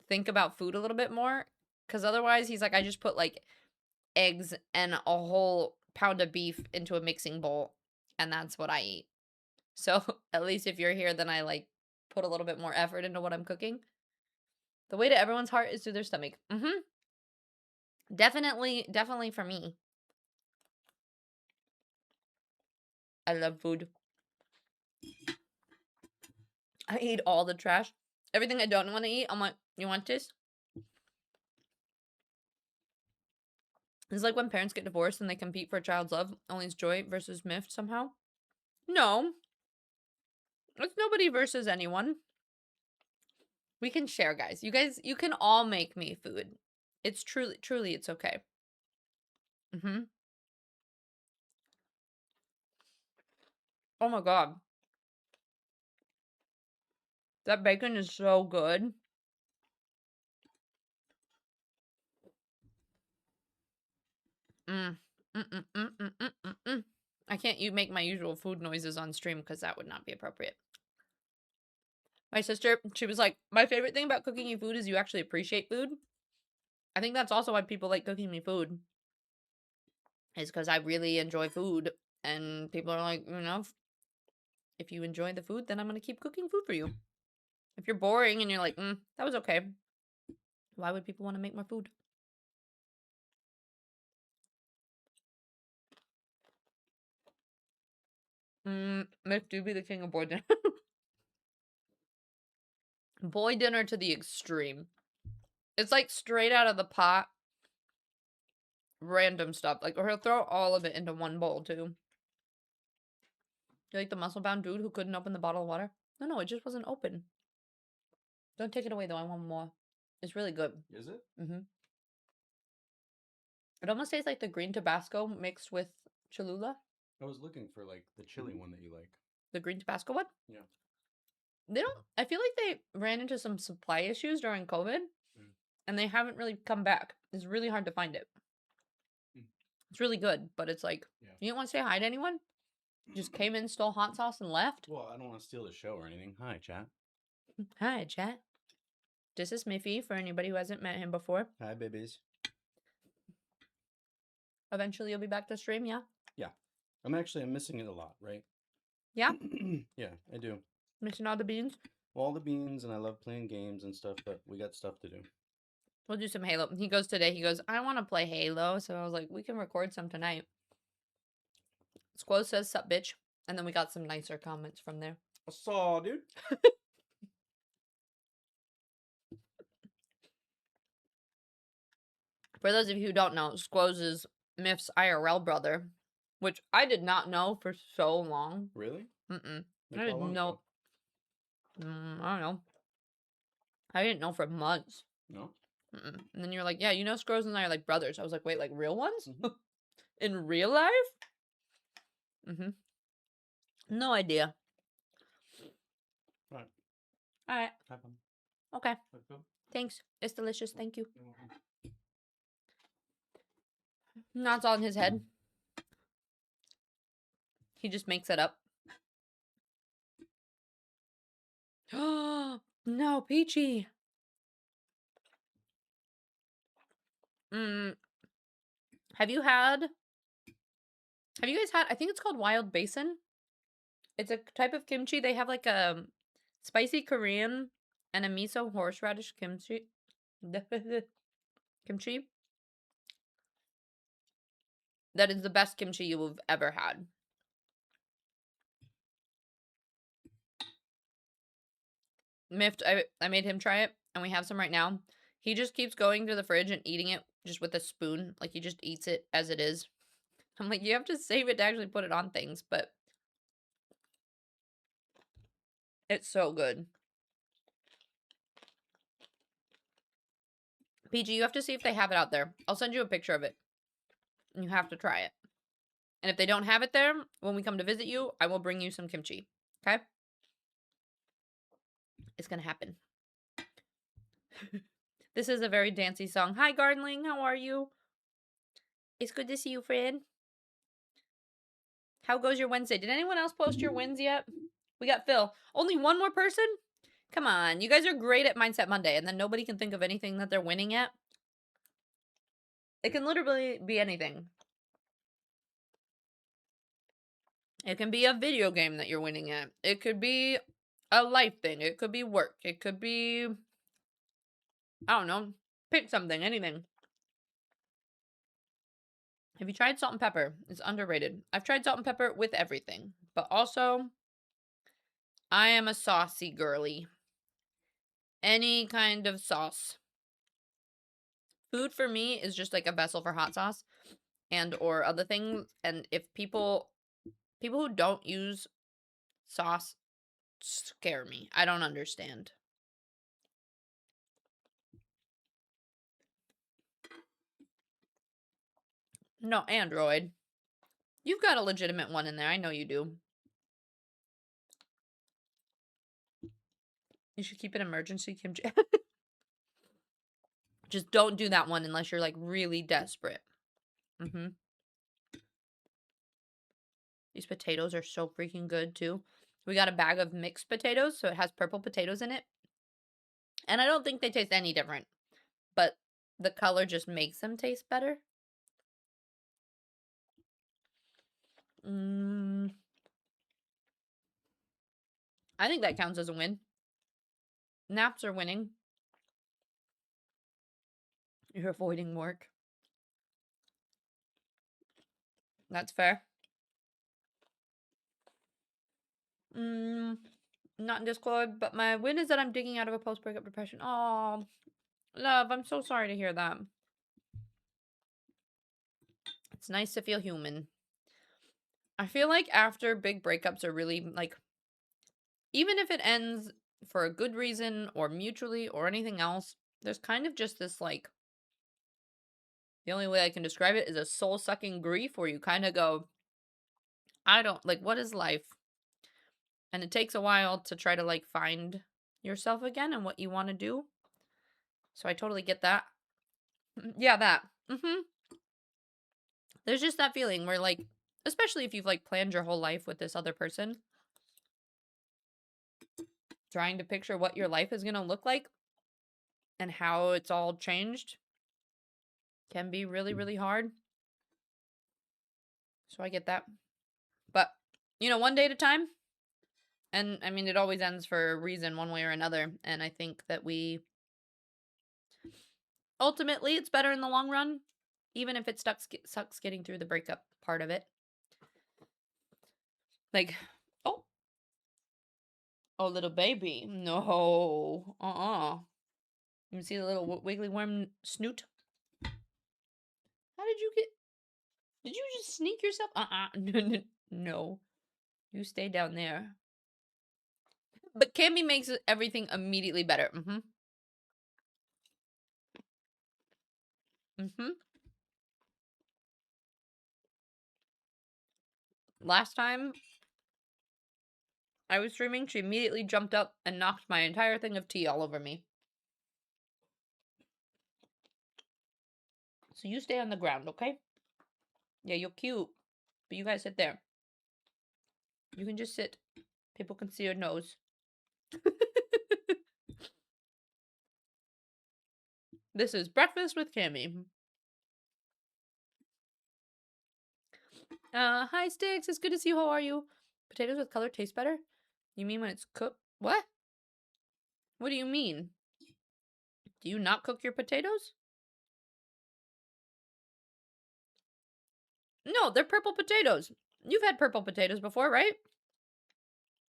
think about food a little bit more. Because otherwise, he's like, I just put, like, eggs and a whole pound of beef into a mixing bowl. And that's what I eat. So, at least if you're here, then I, like, put a little bit more effort into what I'm cooking. The way to everyone's heart is through their stomach. Mm-hmm. Definitely for me. I love food. I eat all the trash. Everything I don't want to eat, I'm like, you want this? It's like when parents get divorced and they compete for a child's love. Only it's Joy versus Miff somehow. No. It's nobody versus anyone. We can share, guys. You can all make me food. It's truly, it's okay. Oh my god. That bacon is so good. I can't make my usual food noises on stream because that would not be appropriate. My sister, she was like, my favorite thing about cooking you food is you actually appreciate food. I think that's also why people like cooking me food. Is because I really enjoy food. And people are like, you know, if you enjoy the food, then I'm going to keep cooking food for you. If you're boring and you're like, that was okay, why would people want to make more food? Mick do be the king of boy dinner. Boy dinner to the extreme. It's like straight out of the pot. Random stuff. Like, or he'll throw all of it into one bowl, too. You like the muscle-bound dude who couldn't open the bottle of water? No, it just wasn't open. Don't take it away, though. I want more. It's really good. Is it? Mm-hmm. It almost tastes like the green Tabasco mixed with Cholula. I was looking for, like, the chili one that you like. The green Tabasco one? Yeah. They don't... I feel like they ran into some supply issues during COVID. And they haven't really come back. It's really hard to find it. It's really good, but it's like, you don't want to say hi to anyone? Just came in, stole hot sauce, and left? Well, I don't want to steal the show or anything. Hi, chat. Hi, chat. This is Miffy, for anybody who hasn't met him before. Hi, babies. Eventually you'll be back to stream, yeah? Yeah. I'm missing it a lot, right? Yeah? Yeah, I do. Missing all the beans? All the beans, and I love playing games and stuff, but we got stuff to do. We'll do some Halo. He goes today, he goes, I want to play Halo. So I was like, we can record some tonight. Squo says, sup, bitch. And then we got some nicer comments from there. I saw, dude. For those of you who don't know, Squo's is Miff's IRL brother, which I did not know for so long. Really? Mm-mm. Like I didn't know. I don't know. I didn't know for months. No? And then you're like, yeah, you know Scrolls and I are like brothers. I was like, wait, like real ones? In real life? No idea. Right. Alright. Have fun. Okay. Let's go. Thanks. It's delicious. Thank you. You're welcome. No, it's all in his head. He just makes it up. Oh, no, Peachy. Have you guys had, I think it's called Wild Basin. It's a type of kimchi. They have like a spicy Korean and a miso horseradish kimchi. Kimchi. That is the best kimchi you have ever had. Miffed, I made him try it, and we have some right now. He just keeps going to the fridge and eating it just with a spoon. Like, he just eats it as it is. I'm like, you have to save it to actually put it on things, but it's so good. PG, you have to see if they have it out there. I'll send you a picture of it. And you have to try it. And if they don't have it there, when we come to visit you, I will bring you some kimchi. Okay? It's gonna happen. This is a very dancey song. Hi, Gardenling. How are you? It's good to see you, friend. How goes your Wednesday? Did anyone else post your wins yet? We got Phil. Only one more person? Come on. You guys are great at Mindset Monday, and then nobody can think of anything that they're winning at. It can literally be anything. It can be a video game that you're winning at. It could be a life thing. It could be work. It could be, I don't know. Pick something, anything. Have you tried salt and pepper? It's underrated. I've tried salt and pepper with everything. But also, I am a saucy girly. Any kind of sauce. Food for me is just like a vessel for hot sauce. and or other things. And if people who don't use sauce scare me. I don't understand. No, Android. You've got a legitimate one in there. I know you do. You should keep an emergency kimchi. Just don't do that one unless you're like really desperate. These potatoes are so freaking good too. We got a bag of mixed potatoes, so it has purple potatoes in it. And I don't think they taste any different, but the color just makes them taste better. I think that counts as a win. Naps are winning. You're avoiding work. That's fair. Not in Discord, but my win is that I'm digging out of a post-breakup depression. Oh, love, I'm so sorry to hear that. It's nice to feel human. I feel like after big breakups are really, like, even if it ends for a good reason or mutually or anything else, there's kind of just this, like, the only way I can describe it is a soul-sucking grief where you kind of go, I don't, like, what is life? And it takes a while to try to, like, find yourself again and what you want to do. So I totally get that. Yeah, that. There's just that feeling where, like, especially if you've, like, planned your whole life with this other person, trying to picture what your life is going to look like and how it's all changed can be really, really hard. So I get that. But, you know, one day at a time. And, I mean, it always ends for a reason one way or another. And I think that ultimately, it's better in the long run, even if it sucks getting through the breakup part of it. Like, oh, little baby. No. You see the little wiggly worm snoot? How did you get... Did you just sneak yourself? No. You stay down there. But Cammy makes everything immediately better. Last time I was streaming, she immediately jumped up and knocked my entire thing of tea all over me. So you stay on the ground, okay? Yeah, you're cute. But you guys sit there. You can just sit. People can see your nose. This is breakfast with Cammy. Hi Sticks, it's good to see you. How are you? Potatoes with color taste better? You mean when it's cooked? What? What do you mean? Do you not cook your potatoes? No, they're purple potatoes. You've had purple potatoes before, right?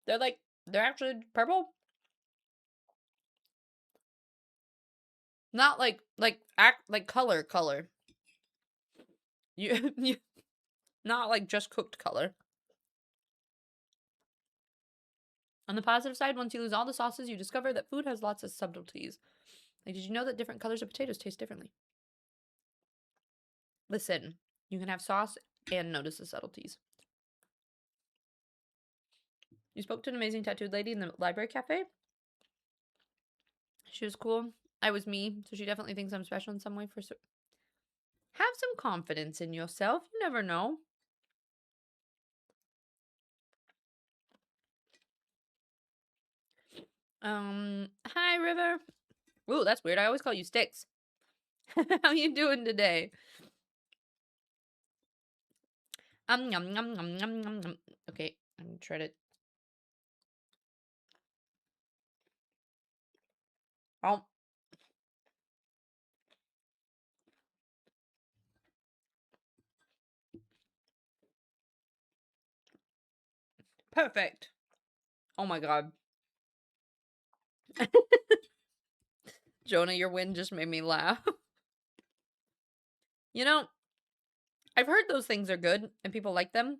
They're actually purple? Not like color. You not like just cooked color. On the positive side, once you lose all the sauces, you discover that food has lots of subtleties. Like, did you know that different colors of potatoes taste differently? Listen, you can have sauce and notice the subtleties. You spoke to an amazing tattooed lady in the library cafe? She was cool. I was me, so she definitely thinks I'm special in some way. Have some confidence in yourself. You never know. Hi, River. Ooh, that's weird. I always call you Sticks. How you doing today? Yum, yum, yum, yum, yum. Okay, I'm gonna try to... Oh. Perfect. Oh my god. Jonah, your win just made me laugh. You know, I've heard those things are good and people like them.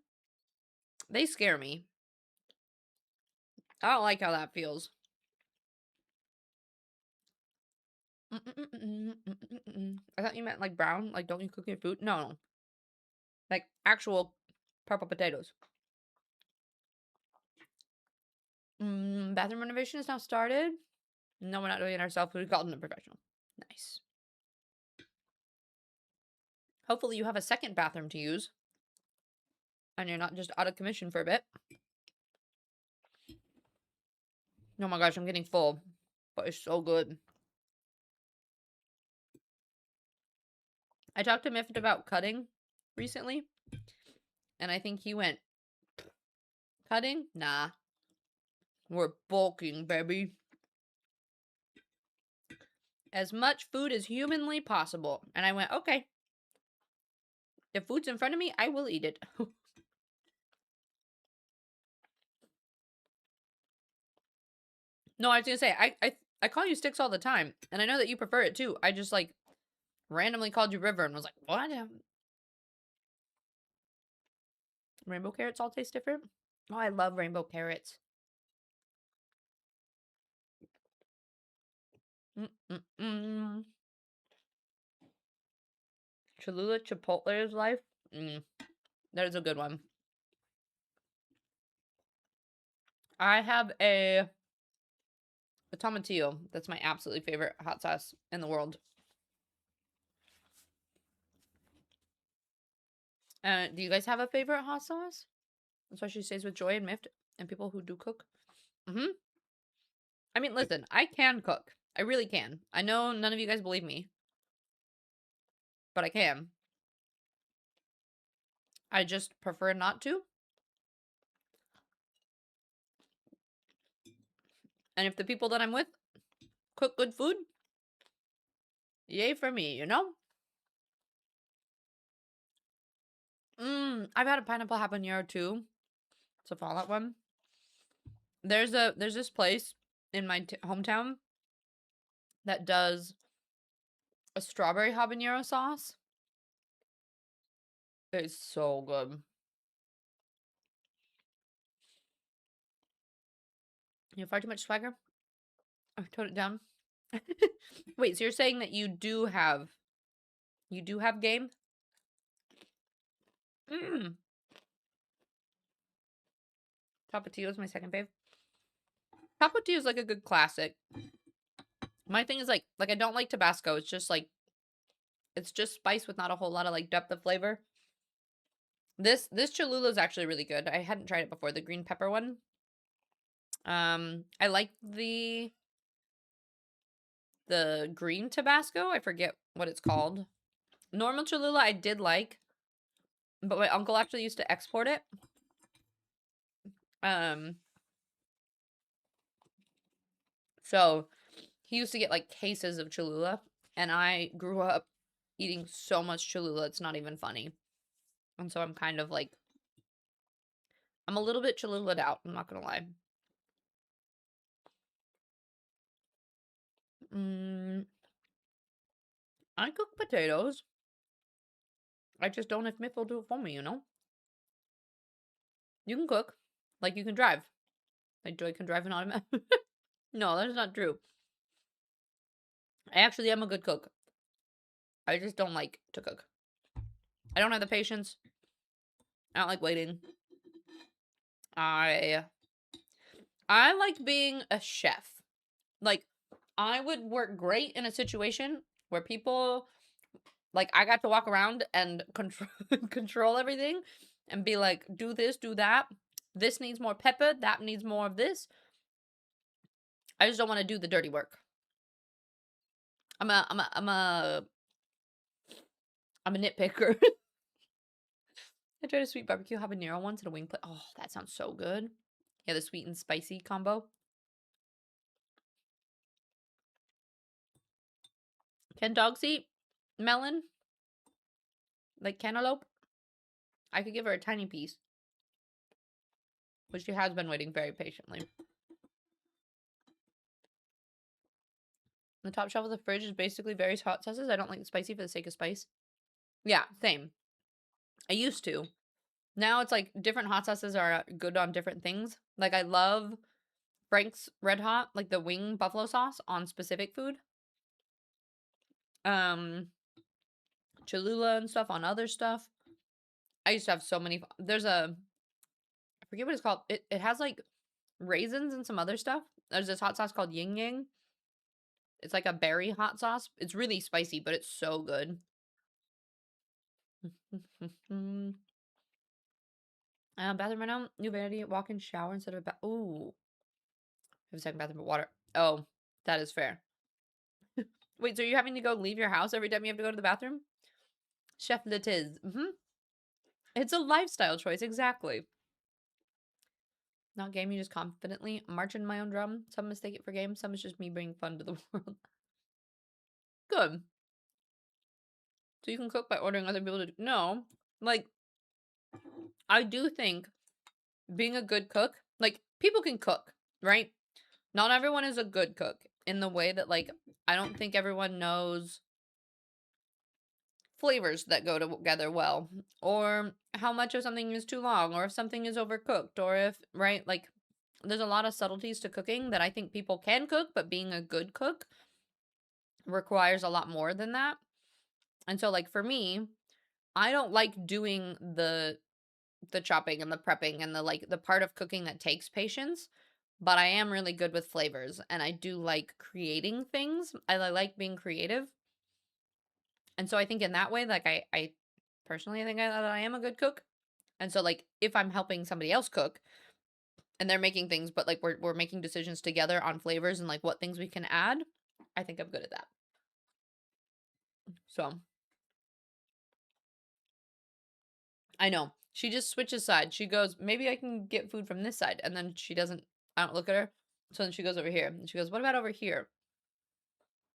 They scare me. I don't like how that feels. I thought you meant like brown. Like, don't you cook your food? No. Like actual purple potatoes. Bathroom renovation is now started. No, we're not doing it ourselves. We called in a professional. Nice. Hopefully you have a second bathroom to use. And you're not just out of commission for a bit. Oh my gosh, I'm getting full. But it's so good. I talked to Miffed about cutting recently. And I think he went, cutting? Nah. We're bulking, baby. As much food as humanly possible. And I went, okay. If food's in front of me, I will eat it. No, I was gonna say, I call you Sticks all the time. And I know that you prefer it too. I just like randomly called you River and was like, what? Rainbow carrots all taste different? Oh, I love rainbow carrots. Cholula Chipotle is life. That is a good one. I have a tomatillo. That's my absolutely favorite hot sauce in the world. Do you guys have a favorite hot sauce? Especially stays with Joy and Mift and people who do cook. I mean, listen, I can cook. I really can. I know none of you guys believe me, but I can. I just prefer not to. And if the people that I'm with cook good food, yay for me, you know? I've had a pineapple habanero too. It's a Fallout one. There's this place in my hometown that does a strawberry habanero sauce. It's so good. You have far too much swagger? I've toned it down. Wait, so you're saying that you do have game? Tapatio is my second fave. Tapatio is like a good classic. My thing is like I don't like Tabasco. It's just like, it's just spice with not a whole lot of like depth of flavor. This Cholula is actually really good. I hadn't tried it before, the green pepper one. I like the green Tabasco. I forget what it's called. Normal Cholula I did like, but my uncle actually used to export it. So he used to get like cases of Cholula, and I grew up eating so much Cholula, it's not even funny. And so I'm kind of like, I'm a little bit Cholula'd out, I'm not gonna lie. I cook potatoes. I just don't if Miff will do it for me, you know? You can cook. Like, you can drive. Like, Joy can drive an automatic. No, that's not true. I actually am a good cook. I just don't like to cook. I don't have the patience. I don't like waiting. I like being a chef. Like, I would work great in a situation where people, like, I got to walk around and control everything and be like, do this, do that. This needs more pepper. That needs more of this. I just don't want to do the dirty work. I'm a nitpicker. I tried a sweet barbecue habanero once at a wing plate. Oh, that sounds so good. Yeah, the sweet and spicy combo. Can dogs eat melon? Like cantaloupe? I could give her a tiny piece. But she has been waiting very patiently. The top shelf of the fridge is basically various hot sauces. I don't like the spicy for the sake of spice. Yeah, same. I used to. Now it's like different hot sauces are good on different things. Like I love Frank's Red Hot, like the wing buffalo sauce on specific food. Cholula and stuff on other stuff. I used to have so many. There's a, I forget what it's called. It has like raisins and some other stuff. There's this hot sauce called Ying Yang. It's like a berry hot sauce. It's really spicy, but it's so good. Bathroom right now. New vanity. Walk in, shower instead of a bath. Ooh. I have a second bathroom, but water. Oh, that is fair. Wait, so you're having to go leave your house every time you have to go to the bathroom? Chef Letiz. It's a lifestyle choice, exactly. Not game, you just confidently marching my own drum. Some mistake it for game, some is just me bringing fun to the world. Good. So you can cook by ordering other people to do. No, like, I do think being a good cook, like, people can cook, right? Not everyone is a good cook in the way that, like, I don't think everyone knows flavors that go together well, or how much of something is too long, or if something is overcooked, or if, right, like, there's a lot of subtleties to cooking that I think people can cook, but being a good cook requires a lot more than that. And so, like, for me, I don't like doing the chopping and the prepping and the, like, the part of cooking that takes patience, but I am really good with flavors, and I do like creating things. I like being creative. And so I think in that way, like, I personally think that I am a good cook. And so, like, if I'm helping somebody else cook and they're making things, but like we're making decisions together on flavors and like what things we can add, I think I'm good at that. So I know. She just switches sides. She goes, maybe I can get food from this side. And then she doesn't, I don't look at her. So then she goes over here. And she goes, what about over here?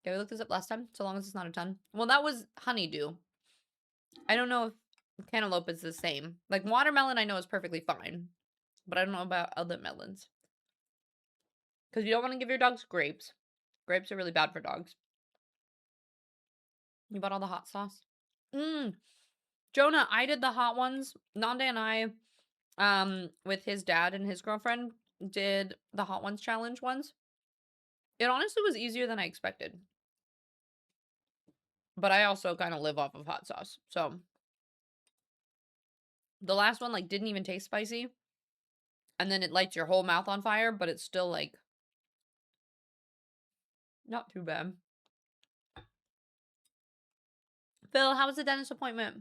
Okay, we looked this up last time, so long as it's not a ton. Well, that was honeydew. I don't know if cantaloupe is the same. Like, watermelon I know is perfectly fine. But I don't know about other melons. Because you don't want to give your dogs grapes. Grapes are really bad for dogs. You bought all the hot sauce? Jonah, I did the hot ones. Nanda and I, with his dad and his girlfriend, did the hot ones challenge ones. It honestly was easier than I expected. But I also kind of live off of hot sauce. So the last one, like, didn't even taste spicy. And then it lights your whole mouth on fire, but it's still, like, not too bad. Phil, how was the dentist appointment?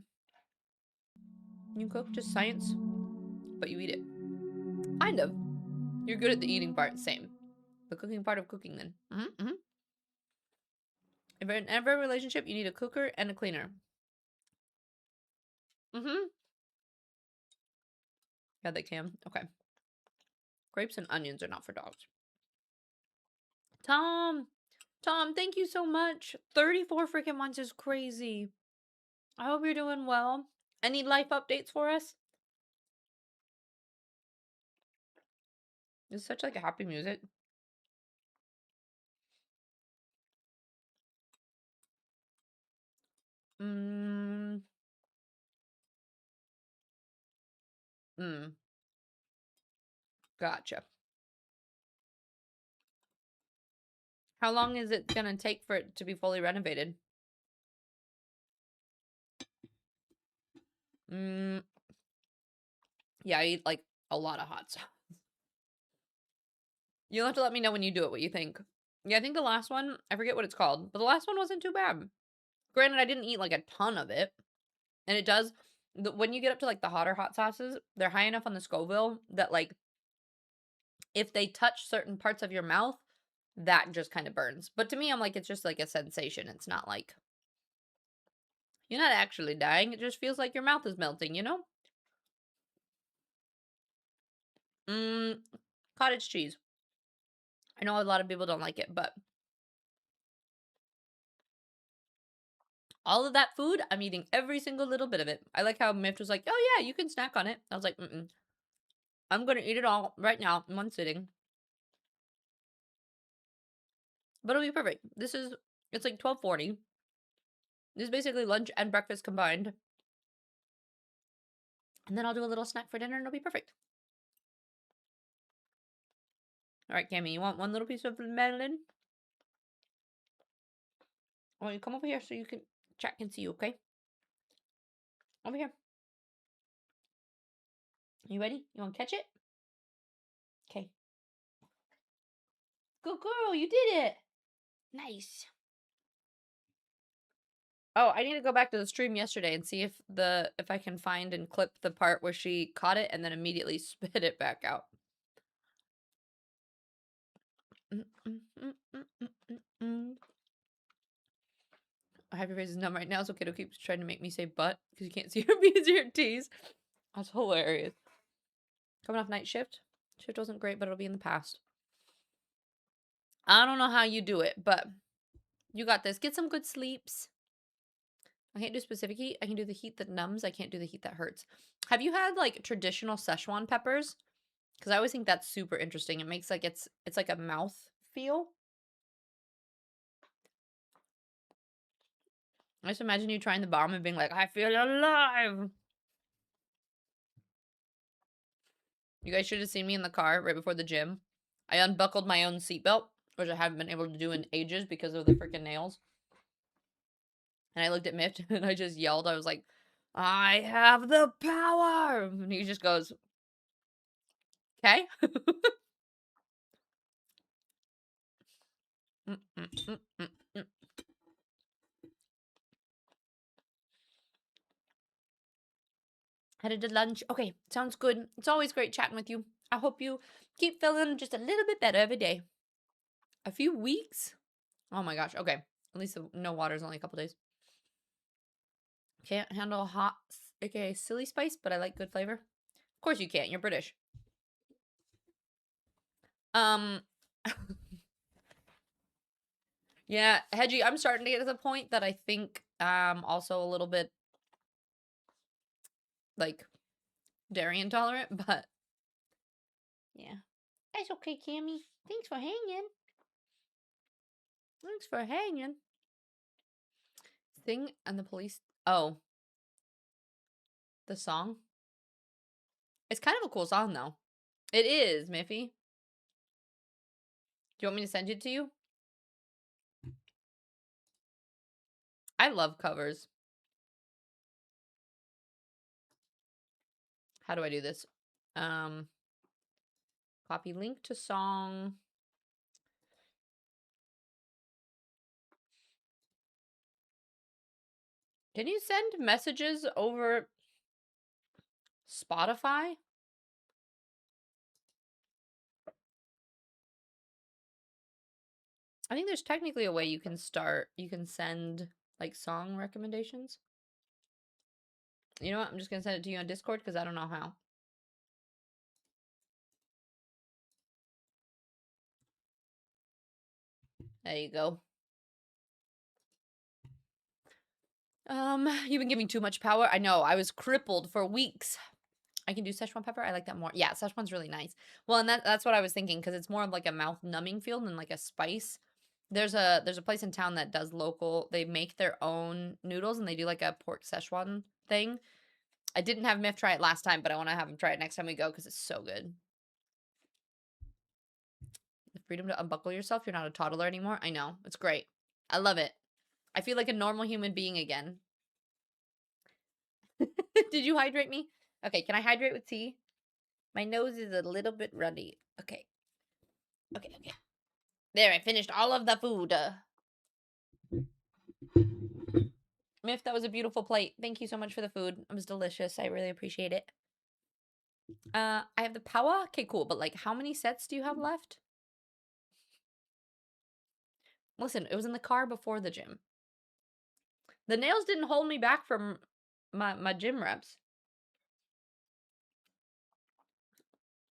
You cook just science, but you eat it. Kind of. You're good at the eating part, same. The cooking part of cooking, then. If in every relationship, you need a cooker and a cleaner. Yeah, they can. Okay. Grapes and onions are not for dogs. Tom, thank you so much. 34 freaking months is crazy. I hope you're doing well. Any life updates for us? It's such like a happy music. Gotcha. How long is it gonna take for it to be fully renovated? Yeah, I eat like a lot of hot sauce. You'll have to let me know when you do it what you think. Yeah, I think the last one, I forget what it's called, but the last one wasn't too bad. Granted, I didn't eat like a ton of it. And it does, when you get up to like the hotter hot sauces, they're high enough on the Scoville that, like, if they touch certain parts of your mouth, that just kind of burns. But to me, I'm like, it's just like a sensation. It's not like, you're not actually dying. It just feels like your mouth is melting, you know? Cottage cheese. I know a lot of people don't like it, but all of that food, I'm eating every single little bit of it. I like how Miff was like, oh yeah, you can snack on it. I was like, I'm going to eat it all right now in one sitting. But it'll be perfect. It's like 12:40. This is basically lunch and breakfast combined. And then I'll do a little snack for dinner and it'll be perfect. All right, Cammy, you want one little piece of melon? I want you to come over here so you can chat can see you, okay? Over here. You ready? You want to catch it? Okay. Good girl, you did it. Nice. Oh, I need to go back to the stream yesterday and see if I can find and clip the part where she caught it and then immediately spit it back out. I have your face is numb right now, so kiddo keeps trying to make me say butt because you can't see her B's or T's. That's hilarious. Coming off night shift. Shift wasn't great, but it'll be in the past. I don't know how you do it, but you got this. Get some good sleeps. I can't do specific heat. I can do the heat that numbs. I can't do the heat that hurts. Have you had like traditional Szechuan peppers? Because I always think that's super interesting. It makes like it's like a mouth feel. I just imagine you trying the bomb and being like, I feel alive. You guys should have seen me in the car right before the gym. I unbuckled my own seatbelt, which I haven't been able to do in ages because of the freaking nails. And I looked at Mitch and I just yelled. I was like, I have the power. And he just goes, okay. Headed to lunch. Okay, sounds good. It's always great chatting with you. I hope you keep feeling just a little bit better every day. A few weeks? Oh my gosh. Okay. At least no water is only a couple days. Can't handle hot, aka silly spice, but I like good flavor. Of course you can't. You're British. Yeah, Hedgie, I'm starting to get to the point that I think also a little bit like dairy intolerant, but yeah. That's okay, Cammy. Thanks for hanging. Thanks for hanging. Thing and the police. Oh. The song? It's kind of a cool song, though. It is, Miffy. Do you want me to send it to you? I love covers. How do I do this? Copy link to song. Can you send messages over Spotify? I think there's technically a way you can send like song recommendations. You know what? I'm just going to send it to you on Discord because I don't know how. There you go. You've been giving too much power. I know. I was crippled for weeks. I can do Szechuan pepper. I like that more. Yeah, Szechuan's really nice. Well, and that's what I was thinking because it's more of like a mouth numbing feel than like a spice. There's a place in town that does local. They make their own noodles and they do like a pork Szechuan thing. I didn't have Miff try it last time, but I want to have him try it next time we go because it's so good. The freedom to unbuckle yourself. You're not a toddler anymore. I know. It's great. I love it. I feel like a normal human being again. Did you hydrate me? Okay, can I hydrate with tea? My nose is a little bit runny. Okay. Okay. There, I finished all of the food. Miff, that was a beautiful plate. Thank you so much for the food. It was delicious. I really appreciate it. I have the power. Okay, cool. But like, how many sets do you have left? Listen, it was in the car before the gym. The nails didn't hold me back from my gym reps.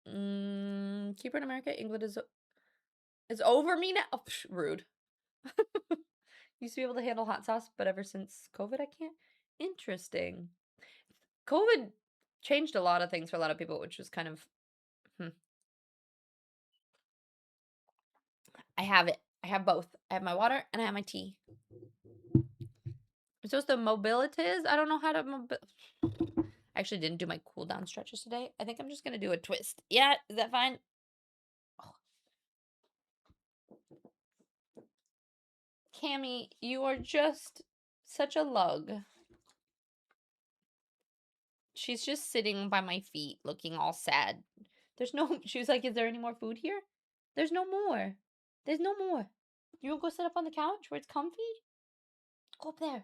Keeper in America, England is over me now. Oh, rude. Used to be able to handle hot sauce, but ever since COVID, I can't. Interesting. COVID changed a lot of things for a lot of people, which was kind of. I have it. I have both. I have my water and I have my tea. So it's the mobilities. I don't know how to I actually didn't do my cooldown stretches today. I think I'm just gonna do a twist. Yeah, is that fine? Oh. Cammy, you are just such a lug. She's just sitting by my feet looking all sad. There's no, she was like, is there any more food here? There's no more. There's no more. You wanna go sit up on the couch where it's comfy? Go up there.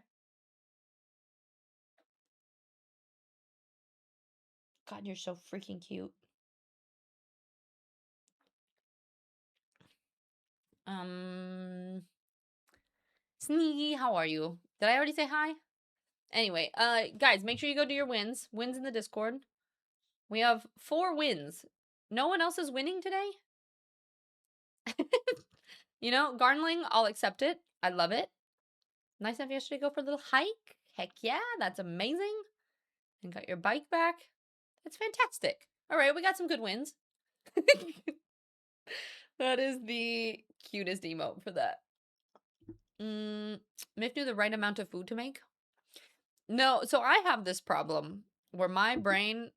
God, you're so freaking cute. Sneaky, how are you? Did I already say hi? Anyway, guys, make sure you go do your wins. Wins in the Discord. We have 4 wins. No one else is winning today? You know, Garnling, I'll accept it. I love it. Nice enough yesterday to go for a little hike. Heck yeah, that's amazing. And got your bike back. That's fantastic. All right, we got some good wins. That is the cutest emote for that. Miff knew the right amount of food to make. No, so I have this problem where my brain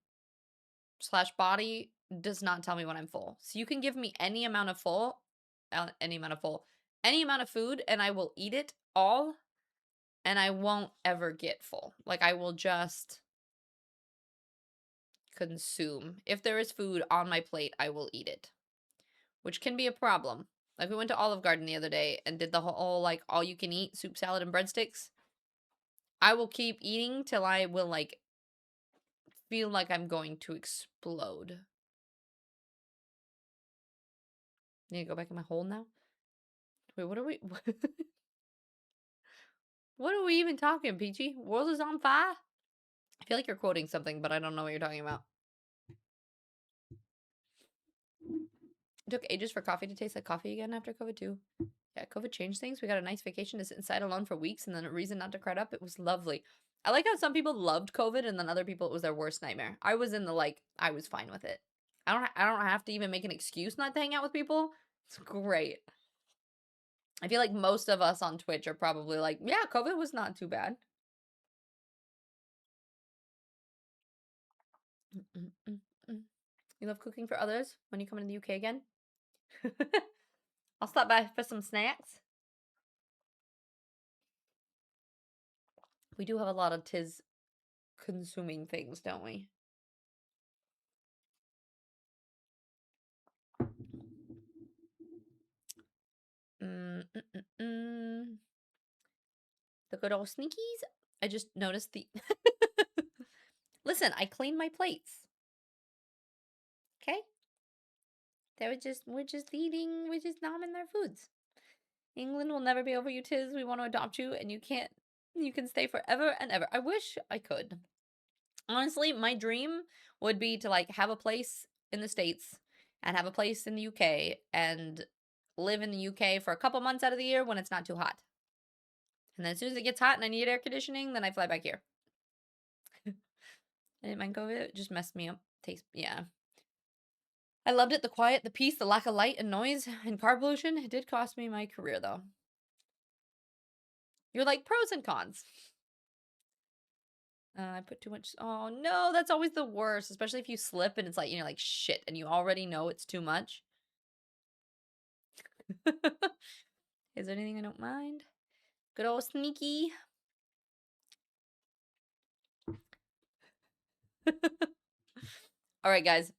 / body does not tell me when I'm full. So you can give me any amount of food, and I will eat it all, and I won't ever get full. Like, I will just consume. If there is food on my plate, I will eat it, which can be a problem. Like, we went to Olive Garden the other day and did the whole, like, all-you-can-eat soup, salad, and breadsticks. I will keep eating till I will, like, feel like I'm going to explode. Need to go back in my hole now? Wait, what are we... What are we even talking, Peachy? World is on fire? I feel like you're quoting something, but I don't know what you're talking about. It took ages for coffee to taste like coffee again after COVID too. Yeah, COVID changed things. We got a nice vacation to sit inside alone for weeks and then a reason not to cry up. It was lovely. I like how some people loved COVID and then other people it was their worst nightmare. I was in the like, I was fine with it. I don't have to even make an excuse not to hang out with people. It's great. I feel like most of us on Twitch are probably like, yeah, COVID was not too bad. You love cooking for others when you come into the UK again? I'll stop by for some snacks. We do have a lot of Tiz consuming things, don't we? The good old sneakies. I just noticed the... Listen, I cleaned my plates. Okay? We're just eating, we're just nomming their foods. England will never be over you, Tiz. We want to adopt you, and you can stay forever and ever. I wish I could. Honestly, my dream would be to, like, have a place in the States and have a place in the UK and live in the UK for a couple months out of the year when it's not too hot. And then as soon as it gets hot and I need air conditioning, then I fly back here. I didn't mind COVID. It just messed me up. Yeah. I loved it. The quiet, the peace, the lack of light and noise and car pollution. It did cost me my career, though. You're like pros and cons. I put too much. Oh, no. That's always the worst. Especially if you slip and it's like, like, shit. And you already know it's too much. Is there anything I don't mind? Good old sneaky. All right, guys.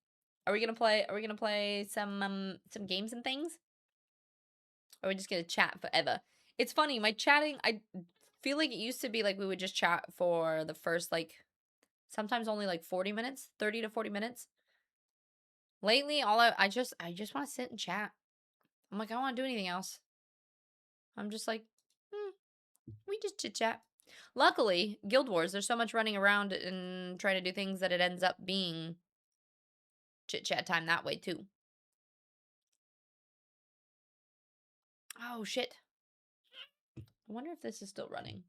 Are we gonna play some games and things? Or are we just gonna chat forever? It's funny, my chatting, I feel like it used to be like we would just chat for the first, like, sometimes only like 40 minutes, 30 to 40 minutes. Lately, I just want to sit and chat. I'm like, I don't want to do anything else. I'm just like, we just chit chat. Luckily, Guild Wars, there's so much running around and trying to do things that it ends up being chit chat time that way too. Oh, shit. I wonder if this is still running.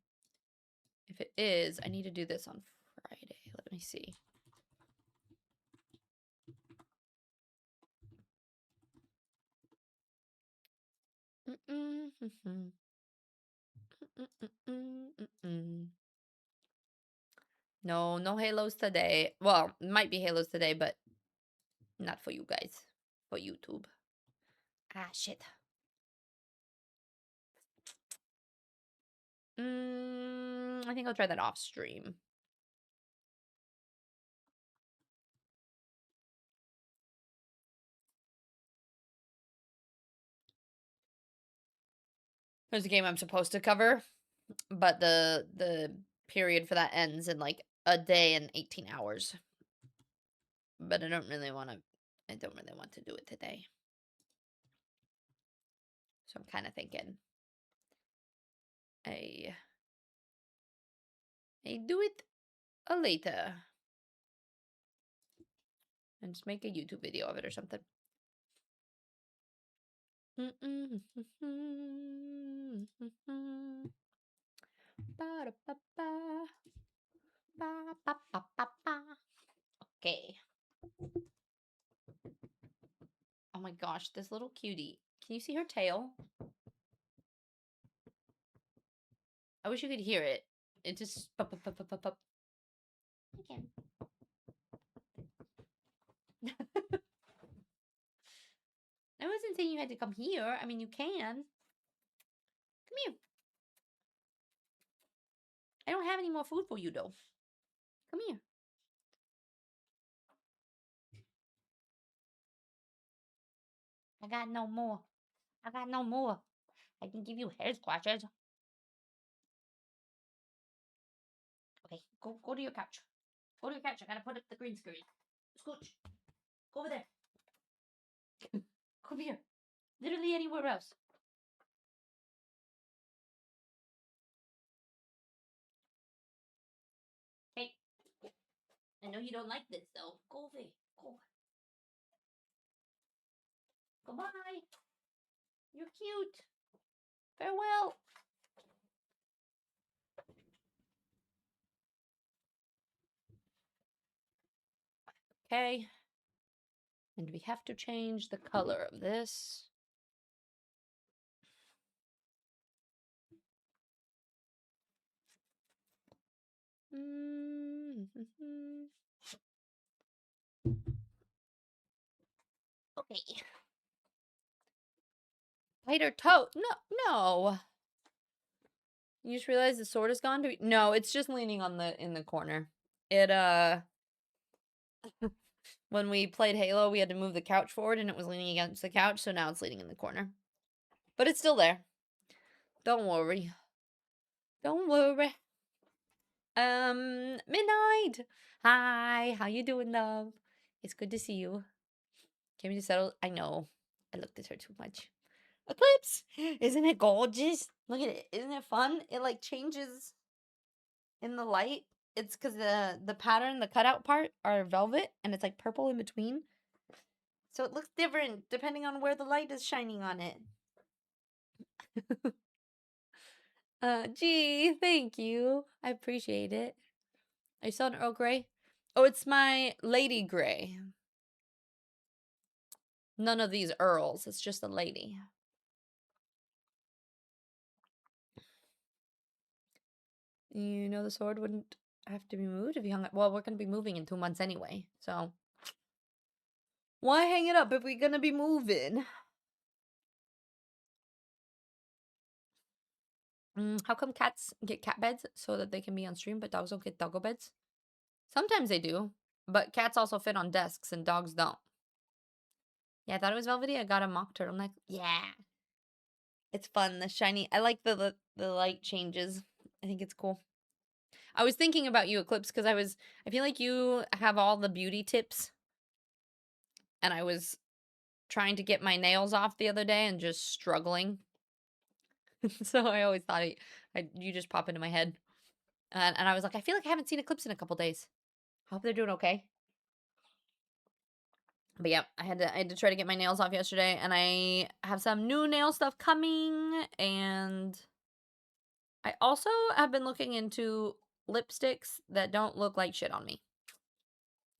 If it is, I need to do this on Friday. Let me see. No, no Halos today. Well, might be Halos today, but not for you guys. For YouTube. Ah, shit. I think I'll try that off stream. There's a game I'm supposed to cover, but the period for that ends in like a day and 18 hours. But I don't really want to do it today. So I'm kind of thinking I do it later. And just make a YouTube video of it or something. Okay. Oh my gosh, this little cutie. Can you see her tail? I wish you could hear it. It just pop, pop, pop, pop, pop, pop. I can. I wasn't saying you had to come here. I mean, you can. Come here. I don't have any more food for you, though. Come here. I got no more. I got no more. I can give you hair scratches. Okay, go to your couch. Go to your couch. I gotta put up the green screen. Scooch. Go over there. Come here. Literally anywhere else. Hey. I know you don't like this, though. Go away. Go. Goodbye. You're cute. Farewell. Okay. And we have to change the color of this. Okay. Tighter toe. No. You just realized the sword is gone? No, it's just leaning in the corner. It, when we played Halo, we had to move the couch forward and it was leaning against the couch, so now it's leaning in the corner. But it's still there. Don't worry. Don't worry. Midnight! Hi, how you doing, love? It's good to see you. Came to settle. I know. I looked at her too much. Eclipse! Isn't it gorgeous? Look at it. Isn't it fun? It like changes in the light. It's because the pattern, the cutout part are velvet and it's like purple in between. So it looks different depending on where the light is shining on it. Gee, thank you. I appreciate it. Are you still an Earl Grey? Oh, it's my Lady Grey. None of these Earls. It's just a lady. You know the sword wouldn't have to be moved if you hung it. Well, we're going to be moving in 2 months anyway, so. Why hang it up if we're going to be moving? How come cats get cat beds so that they can be on stream, but dogs don't get doggo beds? Sometimes they do, but cats also fit on desks and dogs don't. Yeah, I thought it was velvety. I got a mock turtleneck. Yeah. It's fun, the shiny. I like the light changes. I think it's cool. I was thinking about you, Eclipse, because I feel like you have all the beauty tips. And I was trying to get my nails off the other day and just struggling. So I always thought you just pop into my head. And I was like, I feel like I haven't seen Eclipse in a couple days. Hope they're doing okay. But yeah, I had to try to get my nails off yesterday, and I have some new nail stuff coming, and I also have been looking into lipsticks that don't look like shit on me.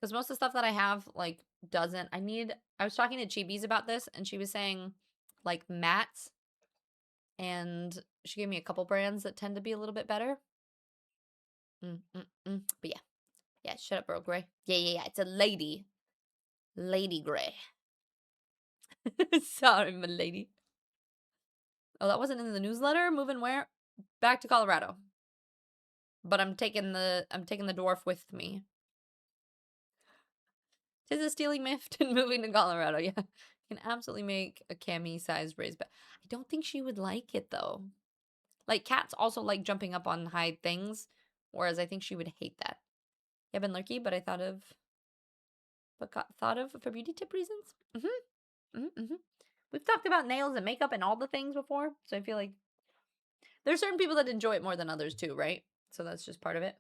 Because most of the stuff that I have, like, doesn't. I was talking to Chibi's about this, and she was saying, like, mattes, and she gave me a couple brands that tend to be a little bit better. But yeah, Yeah, shut up, Earl Grey. Yeah. It's a lady. Lady Grey. Sorry, my lady. Oh, that wasn't in the newsletter? Moving where? Back to Colorado. But I'm taking the dwarf with me. Tis a stealing miffed and moving to Colorado. Yeah. Can absolutely make a cami-sized raised bed. I don't think she would like it though. Like cats also like jumping up on high things, whereas I think she would hate that. Yeah, been lurky, but I thought of for beauty tip reasons. We've talked about nails and makeup and all the things before, so I feel like there's certain people that enjoy it more than others too, right? So that's just part of it.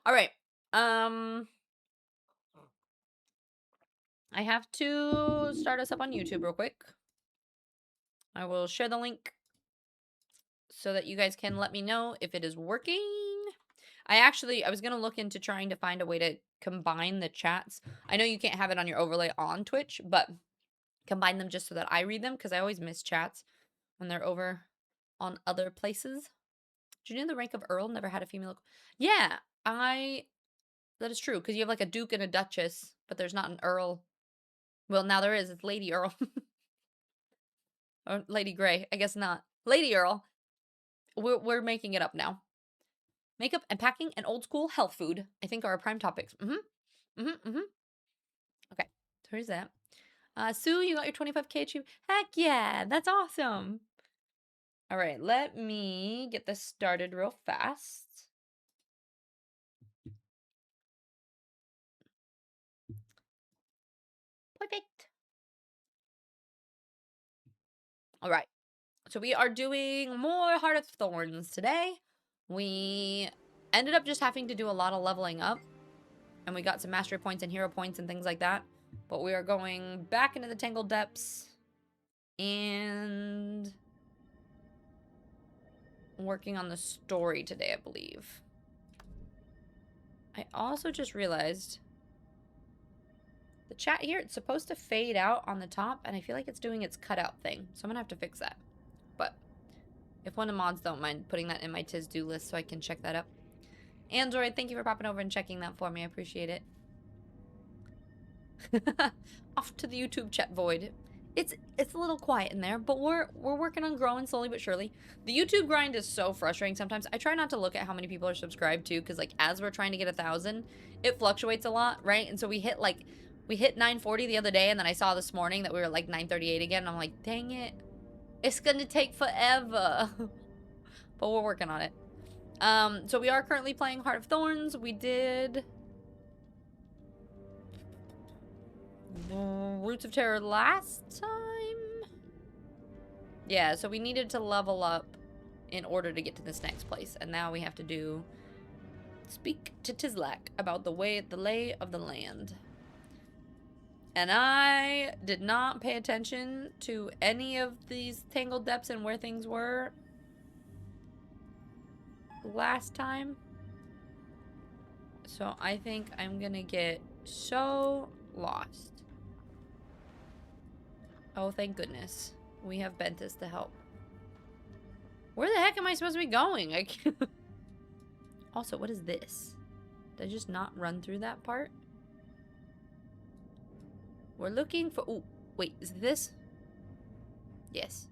All right. I have to start us up on YouTube real quick. I will share the link so that you guys can let me know if it is working. I was going to look into trying to find a way to combine the chats. I know you can't have it on your overlay on Twitch, but combine them just so that I read them because I always miss chats when they're over on other places. Do you know the rank of Earl never had a female? Yeah, that is true because you have like a Duke and a Duchess, but there's not an Earl. Well, now there is. It's Lady Earl. Or Lady Grey. I guess not. Lady Earl. We're making it up now. Makeup and packing and old school health food, I think, are our prime topics. Okay, so here's that. Sue, you got your 25K achieved. Heck yeah, that's awesome. All right, let me get this started real fast. Perfect. All right, so we are doing more Heart of Thorns today. We ended up just having to do a lot of leveling up, and we got some mastery points and hero points and things like that. But we are going back into the Tangled Depths and working on the story today, I believe. I also just realized the chat here, it's supposed to fade out on the top, and I feel like it's doing its cutout thing. So I'm gonna have to fix that. But if one of the mods don't mind putting that in my tis-do list so I can check that up. Android, thank you for popping over and checking that for me. I appreciate it. Off to the YouTube chat void. It's a little quiet in there, but we're working on growing slowly but surely. The YouTube grind is so frustrating sometimes. I try not to look at how many people are subscribed to, because like as we're trying to get 1,000, it fluctuates a lot, right? And so we hit 940 the other day, and then I saw this morning that we were like 938 again, and I'm like, dang it, it's gonna take forever. But we're working on it. So we are currently playing Heart of Thorns. We did Roots of Terror last time. Yeah, so we needed to level up in order to get to this next place, and now we have to speak to Tizlak about the lay of the land. And I did not pay attention to any of these Tangled Depths and where things were last time. So I think I'm gonna get so lost. Oh, thank goodness. We have Bentis to help. Where the heck am I supposed to be going? I can't... Also, what is this? Did I just not run through that part? We're looking for... Oh, wait, is it this? Yes.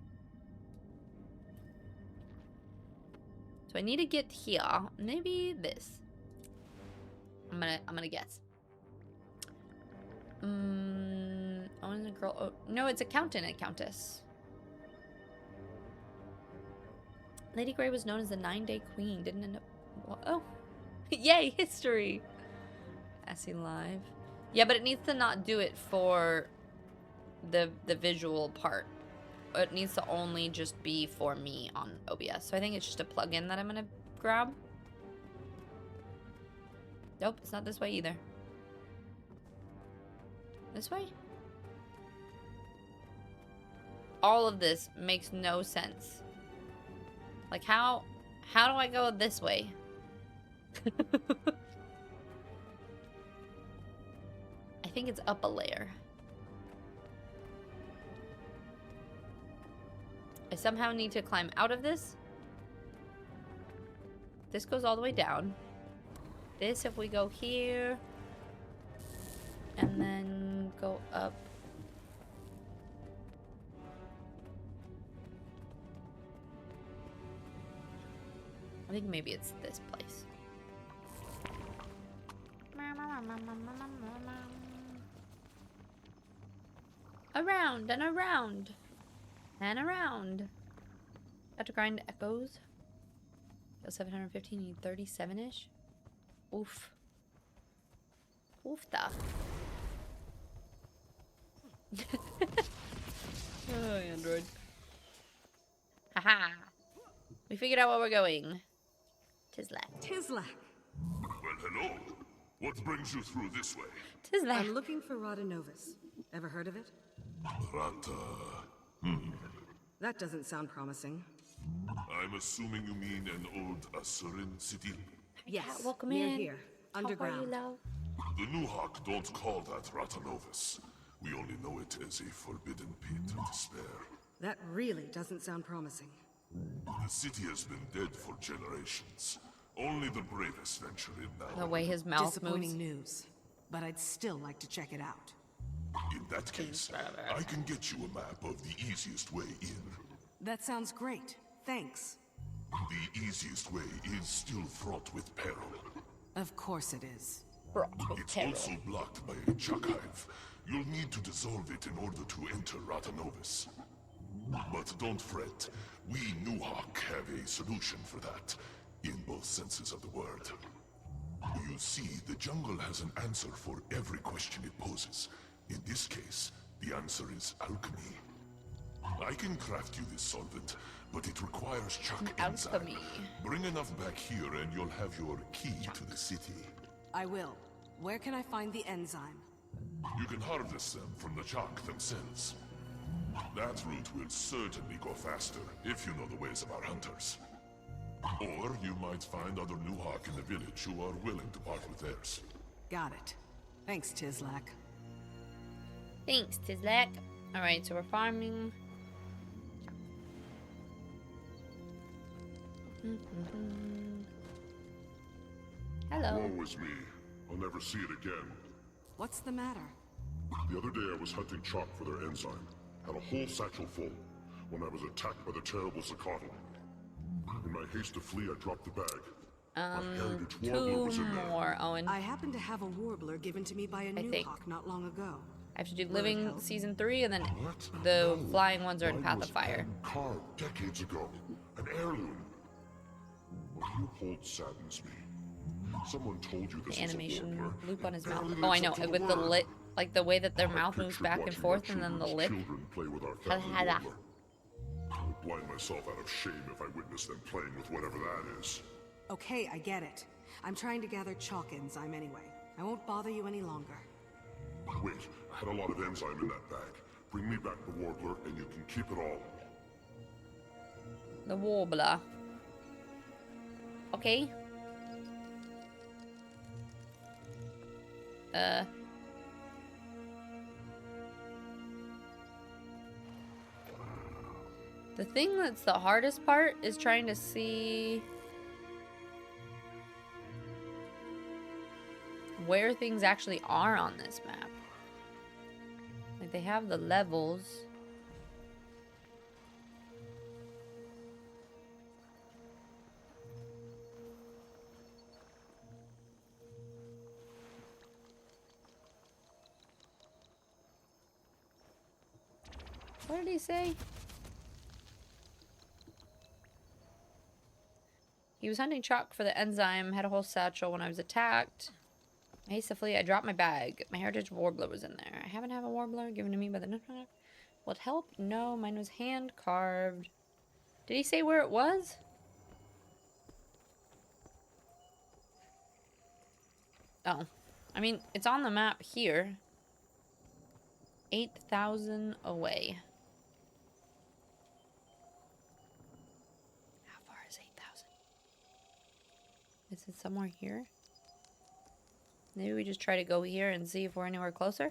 So I need to get here. Maybe this. I'm gonna guess. Owns a girl. Oh, no, it's accountant and countess. Lady Grey was known as the 9-day queen. Didn't end up. Well, oh, yay, history. Assy live. Yeah, but it needs to not do it for the visual part. It needs to only just be for me on OBS. So I think it's just a plugin that I'm gonna grab. Nope, it's not this way either. This way? All of this makes no sense. Like how do I go this way? I think it's up a layer. I somehow need to climb out of this. This goes all the way down. This, if we go here, And then go up. I think maybe it's this place. Around and around and around. Have to grind echoes. 715, need 37-ish. Oof. Oofta. Oh, Android. Haha. We figured out where we're going. Tislak. Tislak. Well, hello. What brings you through this way? Tislak. I'm looking for Radanovus. Ever heard of it? Rata. That doesn't sound promising. I'm assuming you mean an old Asuran city? Yes, welcome near in. here, How are you, underground. love? The Nuhak don't call that Ratanovus. We only know it as a forbidden pit of despair. That really doesn't sound promising. The city has been dead for generations. Only the bravest venture in The now. way his mouth Disappointing moves. news, but I'd still like to check it out. In that case, I can get you a map of the easiest way in. That sounds great. Thanks. The easiest way is still fraught with peril. Of course it is. It's also blocked by a chuck hive. You'll need to dissolve it in order to enter Ratanovus. But don't fret. We Nuhak have a solution for that, in both senses of the word. You see, the jungle has an answer for every question it poses. In this case, the answer is alchemy. I can craft you this solvent, but it requires chuck enzyme. Alchemy. Bring enough back here and you'll have your key to the city. I will. Where can I find the enzyme? You can harvest them from the chalk themselves. That route will certainly go faster, if you know the ways of our hunters. Or you might find other Nuhak in the village who are willing to part with theirs. Got it. Thanks, Tislak. Thanks, Tislak. Alright, so we're farming. Hello. Woe is me. I'll never see it again. What's the matter? The other day I was hunting chalk for their enzyme. Had a whole satchel full, when I was attacked by the terrible Zacatl. In my haste to flee, I dropped the bag. My heritage warbler was Two in there. more, Owen. I happen to have a warbler given to me by a new think. hawk not long ago. I have to do Living help? Season 3, and then What? the No. flying ones are in Mine Path was of Fire. Carved decades ago. An heirloom. What you hold saddens me. Someone told you this The was animation a warbler. loop on his mouth. Barely Oh, I lives know, up to the with the word. lip, like the way that their I mouth moves pictured back and watching forth, my and then the children's lip. children play with our Hada family hada. warbler. I would blind myself out of shame if I witnessed them playing with whatever that is. Okay, I get it. I'm trying to gather chalk enzyme anyway. I won't bother you any longer. Wait, I had a lot of enzyme in that bag. Bring me back the warbler and you can keep it all. The warbler. Okay. The thing that's the hardest part is trying to see where things actually are on this map. Like, they have the levels. What did he say? He was hunting chalk for the enzyme, had a whole satchel when I was attacked. Hastily, I dropped my bag. My heritage warbler was in there. I haven't had a warbler given to me by the Nutcracker. Will it help? No, mine was hand carved. Did he say where it was? Oh. I mean, it's on the map here. 8,000 away. How far is 8,000? Is it somewhere here? Maybe we just try to go here and see if we're anywhere closer.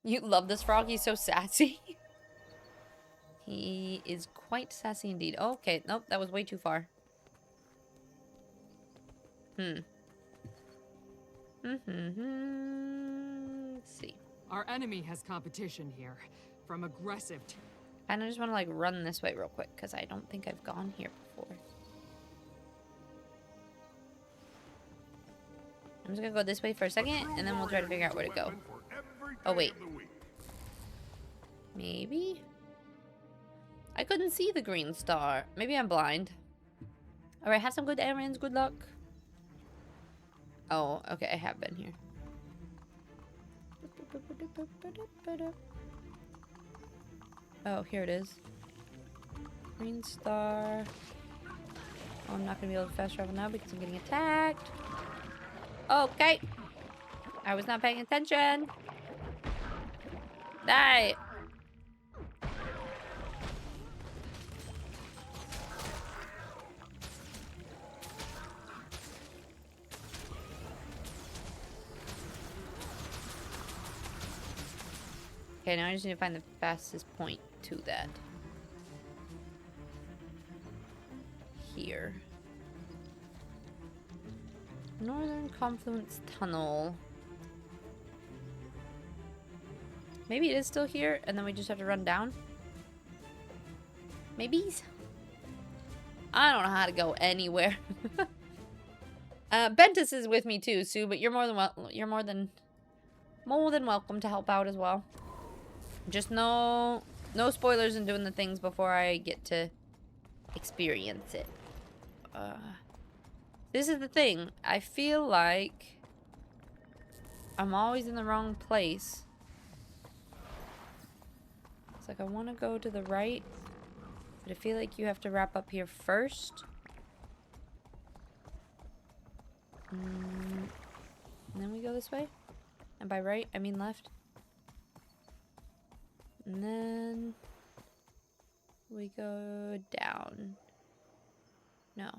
You love this frog. He's so sassy. He is quite sassy indeed. Oh, okay. Nope, that was way too far. Let's see. Our enemy has competition here. From aggressive to... And I just want to like run this way real quick because I don't think I've gone here before. I'm just gonna go this way for a second and then we'll try to figure out where to go. Oh wait. Maybe? I couldn't see the green star. Maybe I'm blind. Alright, have some good errands. Good luck. Oh, okay. I have been here. Oh, here it is. Green star. Oh, I'm not going to be able to fast travel now because I'm getting attacked. Okay. I was not paying attention. Die. Okay, now I just need to find the fastest point to that. Here. Northern Confluence Tunnel. Maybe it is still here, and then we just have to run down? Maybe? I don't know how to go anywhere. Bentus is with me too, Sue, but you're more than welcome to help out as well. Just no spoilers and doing the things before I get to experience it. This is the thing. I feel like I'm always in the wrong place. It's like I want to go to the right, but I feel like you have to wrap up here first. And then we go this way. And by right, I mean left. And then we go down. No.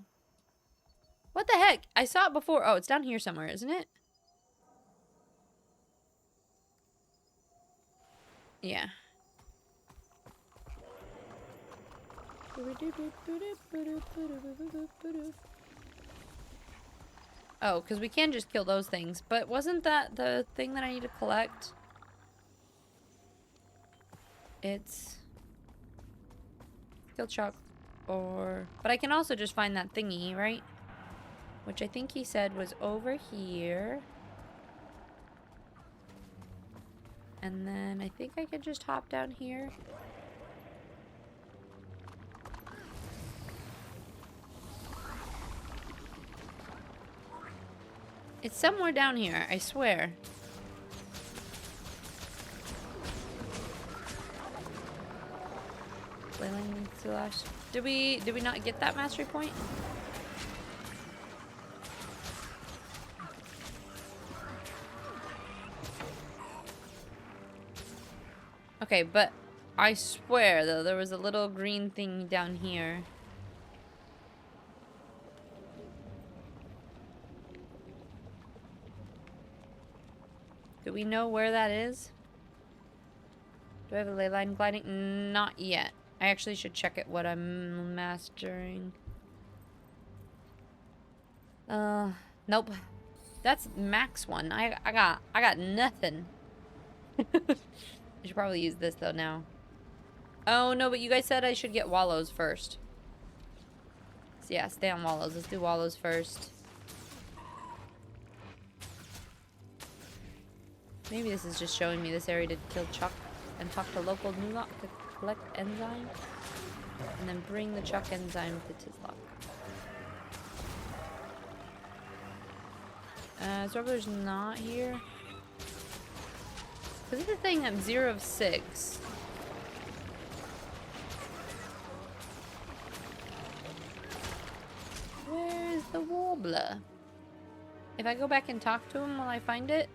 What the heck? I saw it before. Oh, it's down here somewhere, isn't it? Yeah. Oh, because we can just kill those things. But wasn't that the thing that I need to collect? It's kill Chuck or... But I can also just find that thingy, right? Which I think he said was over here. And then I think I could just hop down here. It's somewhere down here, I swear. Did we not get that mastery point? Okay, but I swear though there was a little green thing down here. Do we know where that is? Do I have a ley line gliding? Not yet. I actually should check it what I'm mastering. Nope. That's max one. I got nothing. I should probably use this though now. Oh no, but you guys said I should get Wallows first. So yeah, stay on Wallows. Let's do Wallows first. Maybe this is just showing me this area to kill Chuck and talk to local Nulok to collect enzyme. And then bring the Chuck enzyme to Tizlock. Sorber's not here. This is the thing, I'm 0 of 6. Where is the Warbler? If I go back and talk to him, will I find it?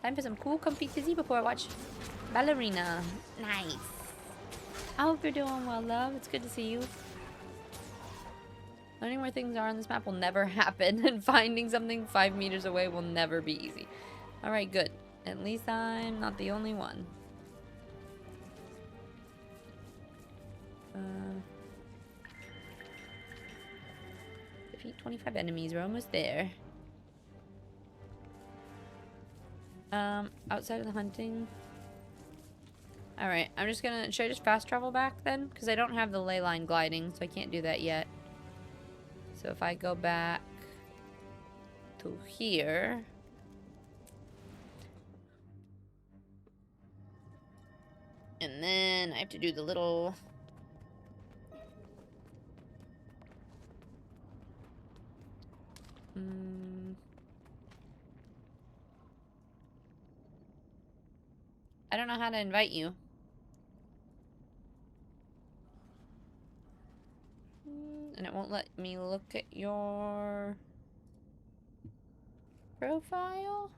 Time for some cool, comfy tizzy before I watch Ballerina. Nice. I hope you're doing well, love. It's good to see you. Learning where things are on this map will never happen, and finding something 5 meters away will never be easy. Alright, good. At least I'm not the only one. Defeat 25 enemies. We're almost there. Outside of the hunting. Alright, I'm just gonna... Should I just fast travel back then? Because I don't have the ley line gliding, so I can't do that yet. So if I go back to here... And then I have to do the little... I don't know how to invite you. And it won't let me look at your profile.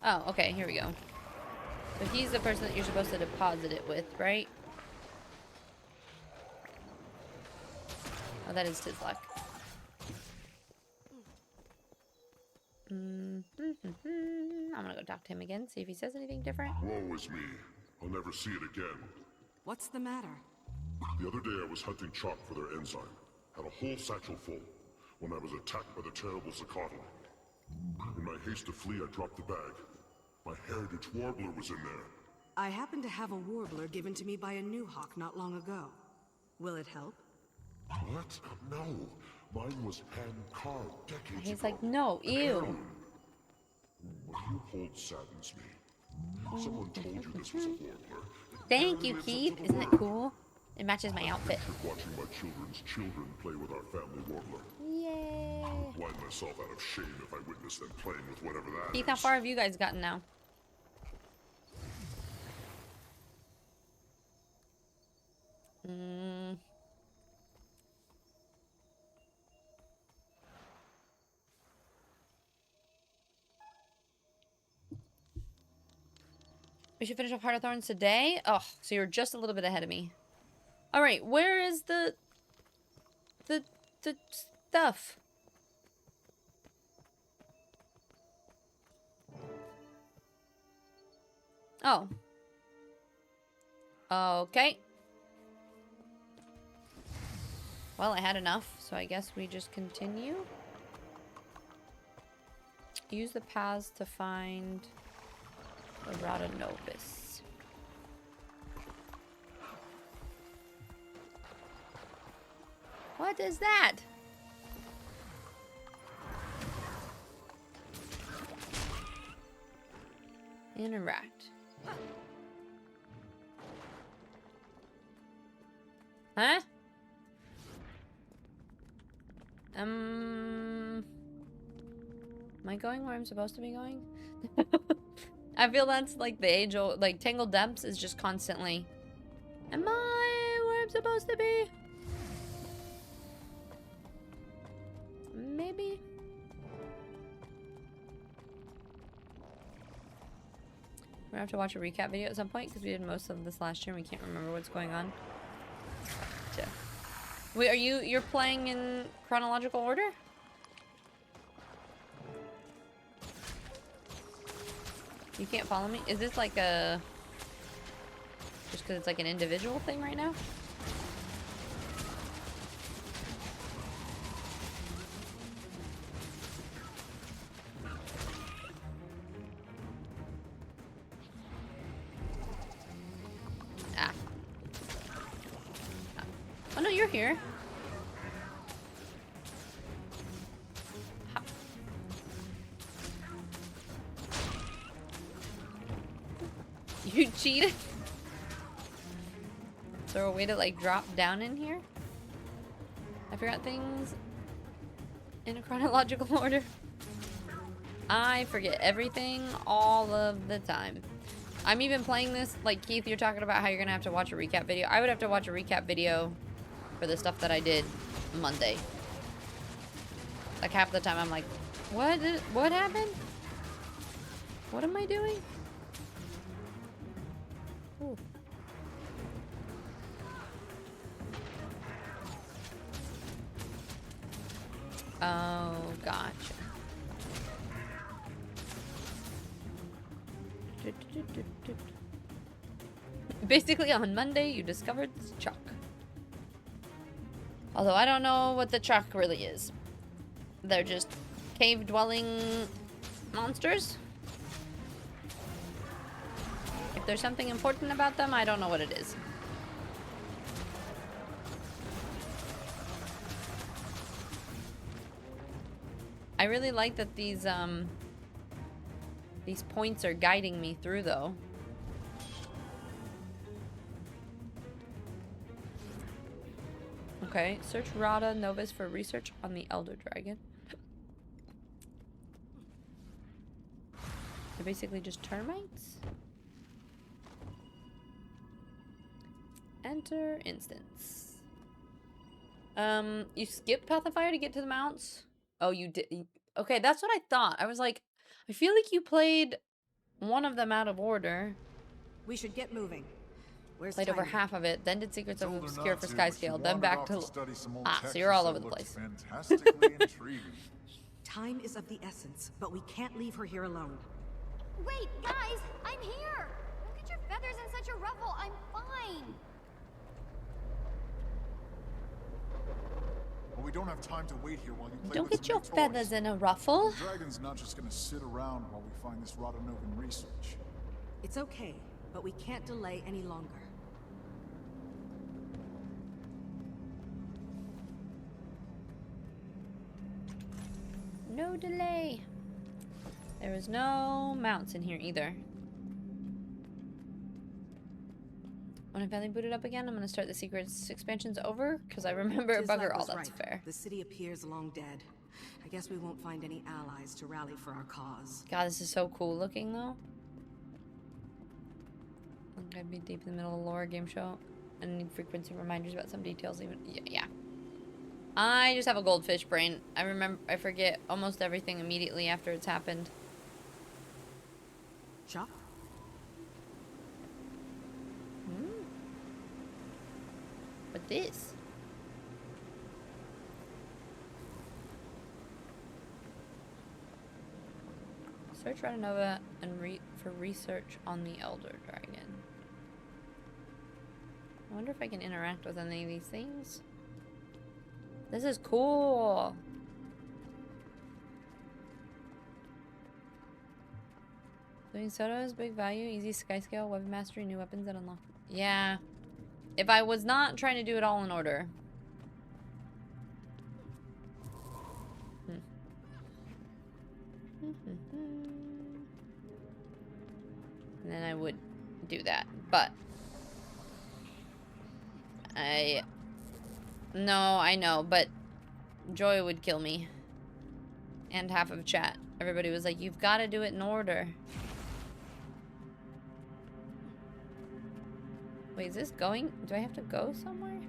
Oh, okay, here we go. So he's the person that you're supposed to deposit it with, right? Oh, that is Tizlok. I'm gonna go talk to him again, see if he says anything different. Woe is me. I'll never see it again. What's the matter? The other day I was hunting chalk for their enzyme. Had a whole satchel full when I was attacked by the terrible Zacatl. In my haste to flee, I dropped the bag. My heritage warbler was in there. I happen to have a warbler given to me by a new hawk not long ago. Will it help? What? No. Mine was hand-carved decades He's ago. like, no, ew. What you hold saddens me. Someone told you this was a warbler. Thank you, Keith. Isn't it cool? It matches my outfit. Watching my children's children play with our family warbler. Yay. I'll blind myself out of shame if I witness them playing with whatever that Keith, is. how far have you guys gotten now? We should finish up Heart of Thorns today? Oh, so you're just a little bit ahead of me. Alright, where is the stuff? Oh. Okay. Well, I had enough, so I guess we just continue. Use the paths to find the Rata Novus. What is that? Interact. Huh? Am I going where I'm supposed to be going? I feel that's like the age old, like Tangled Depths is just constantly, am I where I'm supposed to be? Maybe. We're gonna have to watch a recap video at some point because we did most of this last year and we can't remember what's going on. So. Wait, you're playing in chronological order? You can't follow me? Is this like a... Just because it's like an individual thing right now? Ah. Oh no, you're here. You cheated? Is there a way to like drop down in here? I forgot things in a chronological order. I forget everything all of the time. I'm even playing this, like Keith, you're talking about how you're gonna have to watch a recap video. I would have to watch a recap video for the stuff that I did Monday. Like half the time I'm like, what happened? What am I doing? Ooh. Oh, gotcha. Basically, on Monday, you discovered this chalk. Although I don't know what the chalk really is. They're just cave-dwelling monsters. If there's something important about them, I don't know what it is. I really like that these points are guiding me through, though. Okay, search Rada Novus for research on the Elder Dragon. They're basically just termites. Enter instance. You skipped Path of Fire to get to the mounts? Oh, you did. Okay, that's what I thought. I was like, I feel like you played one of them out of order. We should get moving. Where's Played over Tiny? half of it, then did Secrets of Told her Obscure not for to, but she Skyscale, then wandered back off to... study some old Ah, tech so you're all she over said the looked place. Fantastically intriguing. Time is of the essence, but we can't leave her here alone. Wait, guys, I'm here. Don't get your feathers in such a ruffle. I'm fine. Well, we don't have time to wait here while you play Don't with get some your new feathers toys. in a ruffle. The dragon's not just gonna sit around while we find this Radanovan research. It's okay, but we can't delay any longer. No delay. There is no mounts in here either. When I finally boot it up again, I'm gonna start the secrets expansions over because I remember Tislak bugger all. was That's right. fair. The city appears long dead. I guess we won't find any allies to rally for our cause. God, this is so cool looking though. Like I'd be deep in the middle of a lore game show and need frequency reminders about some details. Even yeah. I just have a goldfish brain. I forget almost everything immediately after it's happened. Chuck? But this. Search Radanova and for research on the Elder Dragon. I wonder if I can interact with any of these things. This is cool. Doing Soto's big value, easy sky scale, weapon mastery, new weapons that unlock. Yeah. If I was not trying to do it all in order. And then I would do that. But no, I know, but Joy would kill me. And half of chat. Everybody was like, you've got to do it in order. Wait, is this going? Do I have to go somewhere?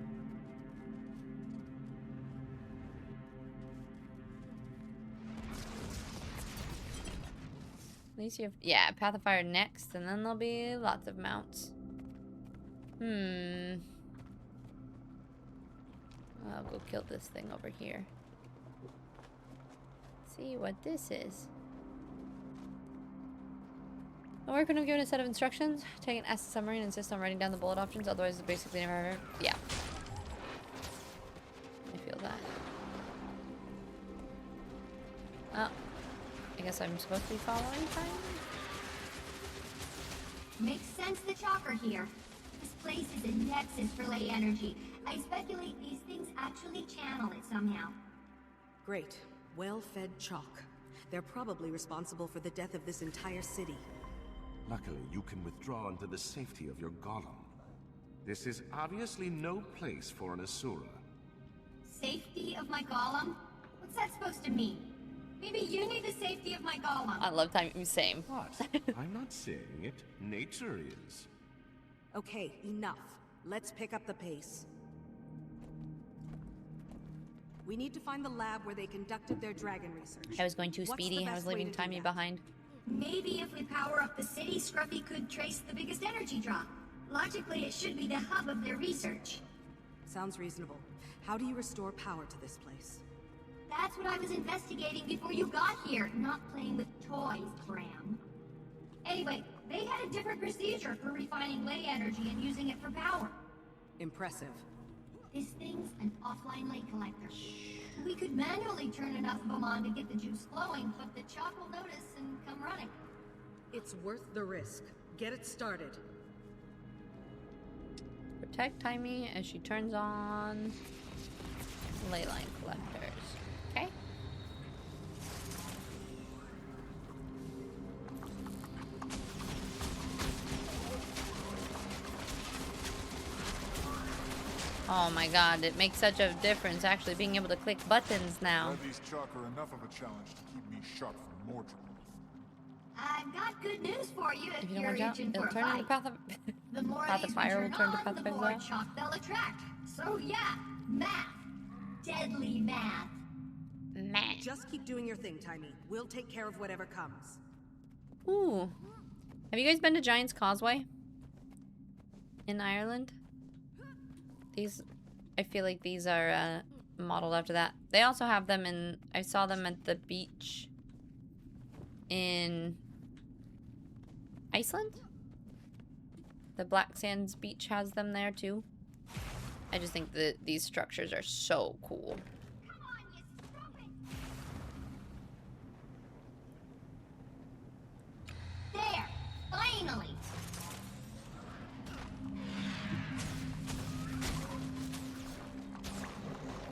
At least you have... Yeah, Path of Fire next, and then there'll be lots of mounts. I'll go kill this thing over here. See what this is. The work when I'm given a set of instructions. Take an S summary and insist on writing down the bullet options, otherwise it's basically never... Yeah. I feel that. Oh. I guess I'm supposed to be following time? Makes sense the chalker here. This place is a nexus for ley energy. I speculate these things actually channel it somehow. Great. Well-fed chalk. They're probably responsible for the death of this entire city. Luckily, you can withdraw into the safety of your golem. This is obviously no place for an Asura. Safety of my golem? What's that supposed to mean? Maybe you need the safety of my golem. I love time. Same. What? I'm not saying it. Nature is. Okay, enough. Let's pick up the pace. We need to find the lab where they conducted their dragon research. I was going too What's the speedy. I best was way leaving to do Timey that? behind. Maybe if we power up the city, Scruffy could trace the biggest energy drop. Logically, it should be the hub of their research. Sounds reasonable. How do you restore power to this place? That's what I was investigating before you got here, not playing with toys, Bram. Anyway, they had a different procedure for refining ley energy and using it for power. Impressive. This thing's an offline ley collector. We could manually turn enough of them on to get the juice flowing, but the chalk will notice and come running. It's worth the risk. Get it started. Protect Timey as she turns on ley line collectors. Okay. Oh my god, it makes such a difference actually being able to click buttons now. These chalk are enough of a challenge to keep me sharp for more trouble. I've got good news for you if If you don't you're watch out, itching it'll for a turn into fight. Path of The more Path of these we Fire will turn turn to on, Path the of more Exile. chalk they'll attract. So yeah, math. Deadly math. Man. Just keep doing your thing, Timey. We'll take care of whatever comes. Ooh. Have you guys been to Giant's Causeway? In Ireland? These, I feel like these are modeled after that. They also have them in, I saw them at the beach in Iceland? The Black Sands beach has them there too. I just think that these structures are so cool. Come on, you stupid. There, finally.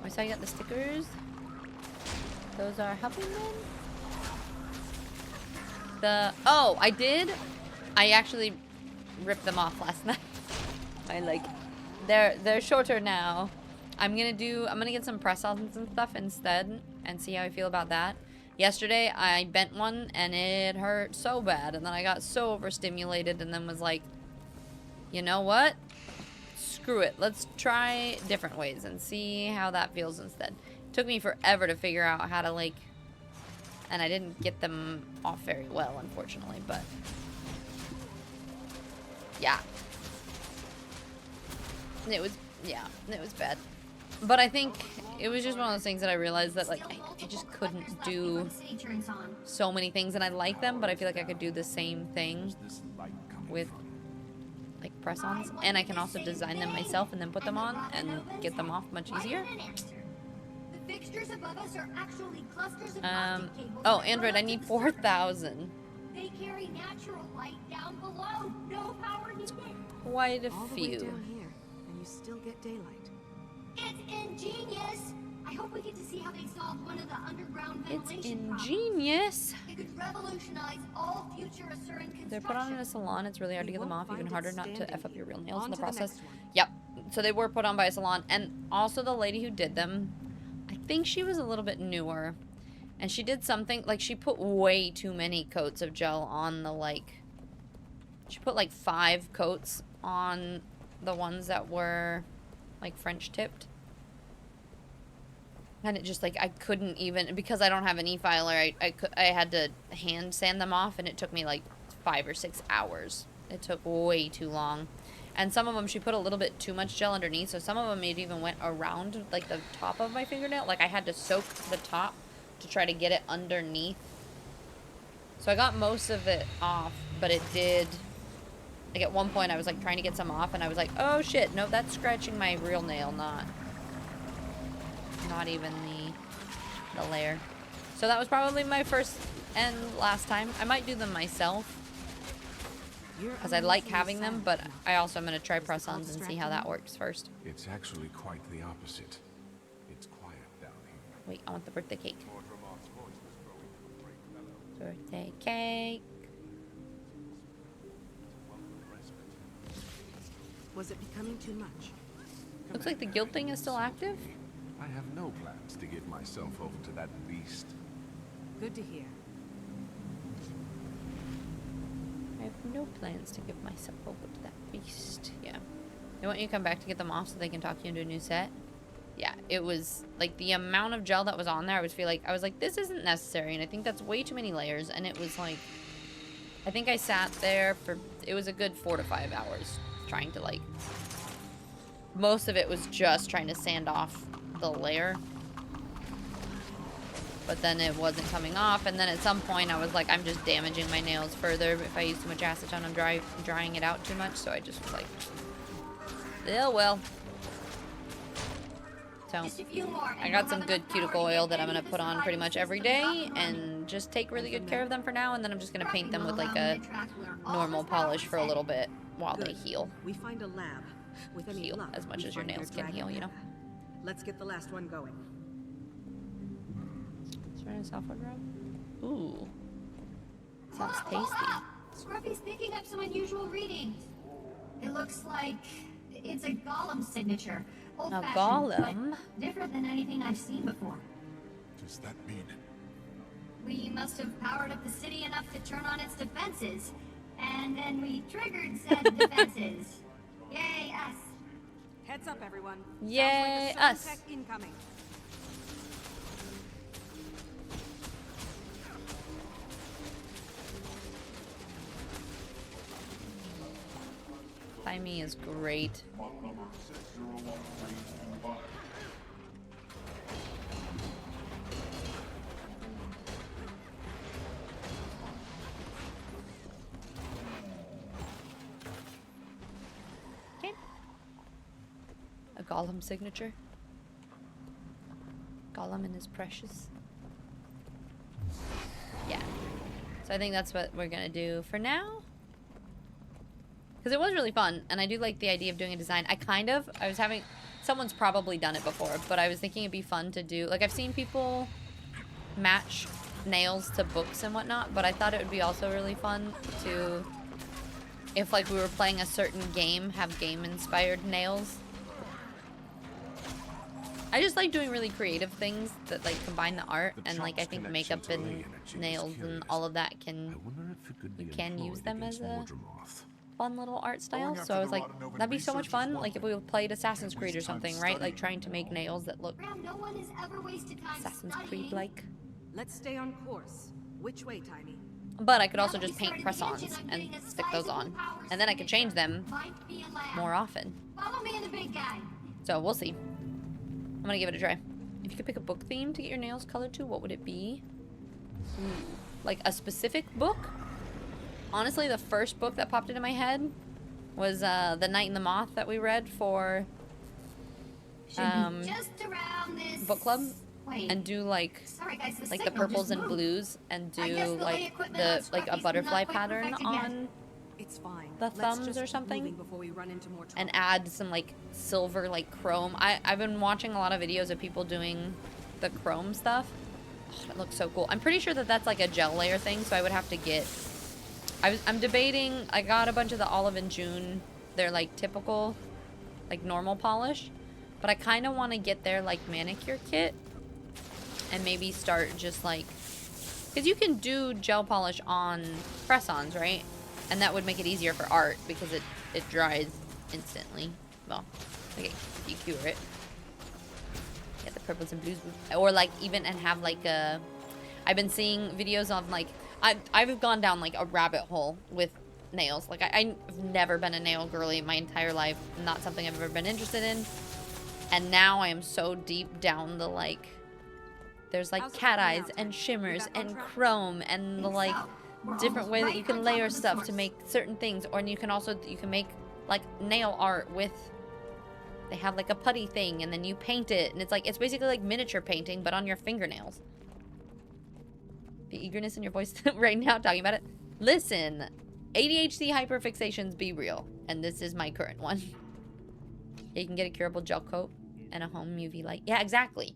I saw you got the stickers. Those are helping men. Oh, I did. I actually ripped them off last night. I like, they're shorter now. I'm gonna get some press-ons and stuff instead and see how I feel about that. Yesterday I bent one and it hurt so bad, and then I got so overstimulated and then was like, you know what? Screw it. Let's try different ways and see how that feels instead. It took me forever to figure out how to like, and I didn't get them off very well, unfortunately, but yeah. It was bad. But I think it was just one of those things that I realized that like I just couldn't do so many things, and I like them, but I feel like I could do the same thing with like press-ons, and I can also design them myself and then put them on and get them off much easier. The fixtures above us are actually clusters of optic cables Oh, that Android, run I up need to the 4,000. They carry natural light down below. No power needed. Quite a All the way few. down here, and you still get daylight. It's ingenious. I hope we get to see how they solve one of the underground It's ventilation ingenious. problems. It could revolutionize all future Asuran construction. They're put on in a salon. It's really hard to We get them won't off. Even find harder it not to standing F up your real here. nails in On the to the process. next one. Yep. So they were put on by a salon. And also the lady who did them, I think she was a little bit newer. And she did something, like she put way too many coats of gel on the like, she put like 5 coats on the ones that were like French tipped. And it just like, I couldn't even, because I don't have an e-filer, I had to hand sand them off, and it took me like 5 or 6 hours. It took way too long. And some of them, she put a little bit too much gel underneath, so some of them it even went around like the top of my fingernail. Like I had to soak the top to try to get it underneath. So I got most of it off, but it did, like at one point I was like trying to get some off, and I was like, oh shit, no, that's scratching my real nail, not even the layer. So that was probably my first and last time. I might do them myself because I like having them, but I also am going to try press-ons and see how that works first. It's actually quite the opposite. It's quiet down here. Wait, I want the birthday cake. Birthday cake. Was it becoming too much? Looks like the guild thing is still active. I have no plans to give myself over to that beast. Good to hear. I have no plans to give myself over to that beast. Yeah. They want you to come back to get them off so they can talk you into a new set. Yeah, it was like the amount of gel that was on there, I was like, this isn't necessary, and I think that's way too many layers. And it was like, I think I sat there for, it was a good 4 to 5 hours trying to like, most of it was just trying to sand off the layer. but then it wasn't coming off, and then at some point I was like, I'm just damaging my nails further if I use too much acetone. I'm drying it out too much, so I just was like, oh well. So I got some good cuticle oil that I'm gonna put on pretty much every day and just take really good care of them for now, and then I'm just gonna paint them with like a normal polish for a little bit while they heal. We find a lab. With any Heal luck, as much we as your find their nails can dragon heal, you know? lab. Let's get the last one going. Is there a softwood rub? Ooh. Sounds tasty. Scruffy's picking up some unusual readings. It looks like it's a golem signature. A golem? But different than anything I've seen before. Does that mean? We must have powered up the city enough to turn on its defenses. And then we triggered said defenses. Yay, us. Heads up, everyone. Yay, Sounds like a us. tech incoming. By me is great. Okay. A golem signature. Golem and his precious. Yeah. So I think that's what we're gonna do for now. Because it was really fun, and I do like the idea of doing a design. I was having, someone's probably done it before, but I was thinking it'd be fun to do, like I've seen people match nails to books and whatnot, but I thought it would be also really fun to, if like we were playing a certain game, have game-inspired nails. I just like doing really creative things that like combine the art, and like I think makeup and nails and all of that can, you can use them as a fun little art style. So I was like, that'd be so much fun, like if we played Assassin's Creed or something, right? Like trying to make nails that look No one has ever wasted time Assassin's studying. Creed-like. Let's stay on course. Which way, Tiny? But I could also just paint press-ons and stick those on, and then I could change them more often. Follow me and the big guy. So we'll see. I'm gonna give it a try. If you could pick a book theme to get your nails colored to, what would it be? Ooh, like a specific book? Honestly, the first book that popped into my head was The Night and the Moth that we read for Just around this book club, way. and do like Sorry, guys, the the signal purples just and moved. blues, and I guess do the like lay equipment the on like a Scruffy's butterfly not quite pattern perfected yet. on It's fine. the Let's thumbs just or keep something, moving before we run into more trouble. and add some like silver like chrome. I've been watching a lot of videos of people doing the chrome stuff. Oh, it looks so cool. I'm pretty sure that that's like a gel layer thing, so I would have to get, I'm debating, I got a bunch of the Olive and June, they're like typical, like normal polish, but I kind of want to get their like manicure kit and maybe start just like, because you can do gel polish on press-ons, right? And that would make it easier for art because it dries instantly. Well, like if you cure it. Get the purples and blues, or like even and have like a, I've been seeing videos of like, I've gone down like a rabbit hole with nails. Like I've never been a nail girly my entire life. Not something I've ever been interested in. And now I am so deep down the like, there's like cat eyes and shimmers and chrome and the like different way that you can layer stuff to make certain things. Or you can also, you can make like nail art with, they have like a putty thing and then you paint it. And it's like, it's basically like miniature painting, but on your fingernails. The eagerness in your voice right now talking about it. Listen, ADHD hyperfixations be real. And this is my current one. You can get a curable gel coat and a home UV light. Yeah, exactly.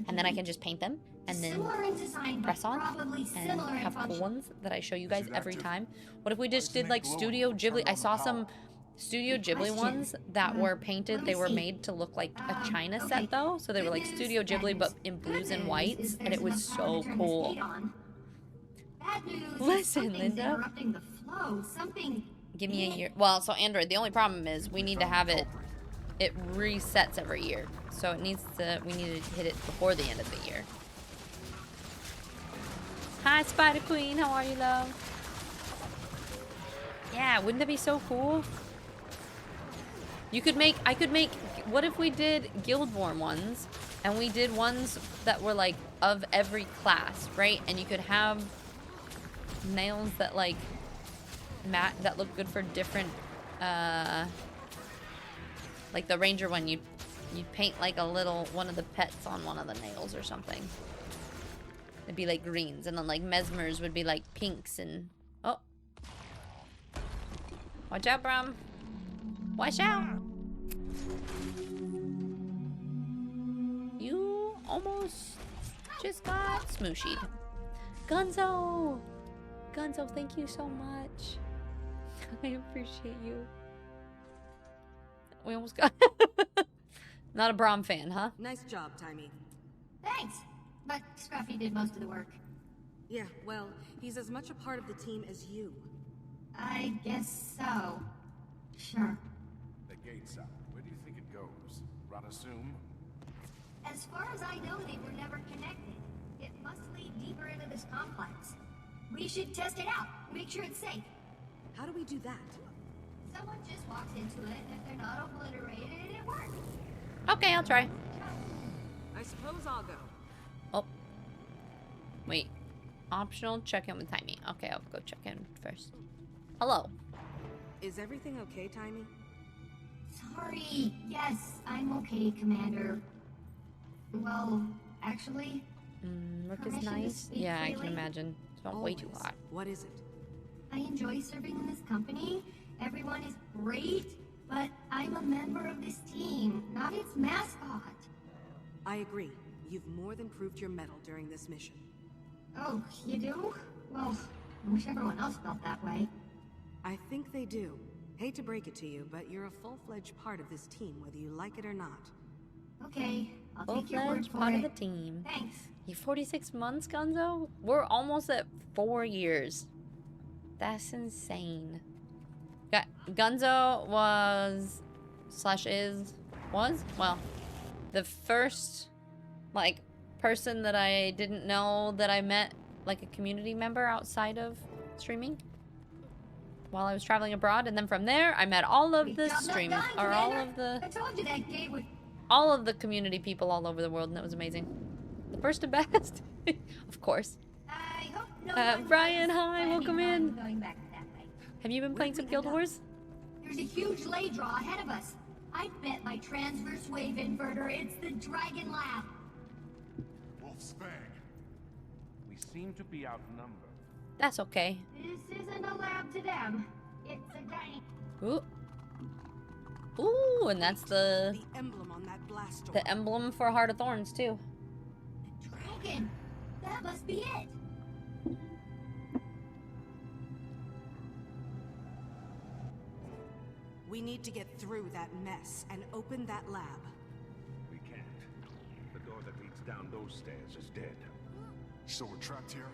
And then I can just paint them and then press on and have cool ones that I show you guys every time. What if we just did like Studio Ghibli? I saw some Studio Ghibli ones that were painted. They were made to look like a China set though. So they were like Studio Ghibli but in blues and whites. And it was so cool. Listen, Linda. Give me a year. Well, so Android, the only problem is we need to have it, it resets every year. So it needs to, we need to hit it before the end of the year. Hi, Spider Queen. How are you, love? Yeah, wouldn't that be so cool? You could make, I could make, what if we did Guild War ones And we did ones that were like of every class, right? And you could have nails that like that look good for different like the ranger one, you'd paint like a little one of the pets on one of the nails or something. It'd be like greens, and then like Mesmer's would be like pinks. And oh, watch out, Brom. Watch out. You almost just got smooshied. Gunzo! Gunzo, thank you so much. I appreciate you. We almost got... Not a Brom fan, huh? Nice job, Timey. Thanks. But Scruffy did most of the work. Yeah, well, he's as much a part of the team as you. I guess so. Sure. The gate's up. Where do you think it goes? Radasum? As far as I know, they were never connected. It must lead deeper into this complex. We should test it out. Make sure it's safe. How do we do that? Someone just walks into it, and if they're not obliterated, it works. Okay, I'll try. I suppose I'll go. Oh. Wait. Optional check in with Timey. Okay, I'll go check in first. Hello. Is everything okay, Timey? Sorry. Yes, I'm okay, Commander. Well, actually... Work is permission to nice. speak Yeah, I can freely? imagine. It's not way too hot. What is it? I enjoy serving in this company. Everyone is great, but I'm a member of this team, not its mascot. I agree. You've more than proved your mettle during this mission. Oh, you do? Well, I wish everyone else felt that way. I think they do. Hate to break it to you, but you're a full-fledged part of this team, whether you like it or not. Okay, I'll take your word Full-fledged for part it. of the team. Thanks. You 46 months, Gunzo? We're almost at 4 years. That's insane. Gunzo was well, the first like person that I didn't know that I met, like a community member outside of streaming while I was traveling abroad, and then from there I met all of the Job not stream done, or all Commander. of the I told you that gate would... all of the community people all over the world, and that was amazing. The first and best. Of course. I hope no one Brian, was hi, planning welcome on in. Going back that way. Have you been playing some Guild Wars? There's a huge lay draw ahead of us. I bet my transverse wave inverter. It's the Dragon Lab. Wolf's Fang. We seem to be outnumbered. That's okay. This isn't a lab to them. It's a dining. Ooh. Ooh, and that's the The emblem on that blast door. the emblem for Heart of Thorns too. Dragon. That must be it. We need to get through that mess and open that lab. We can't. The door that leads down those stairs is dead. So we're trapped here?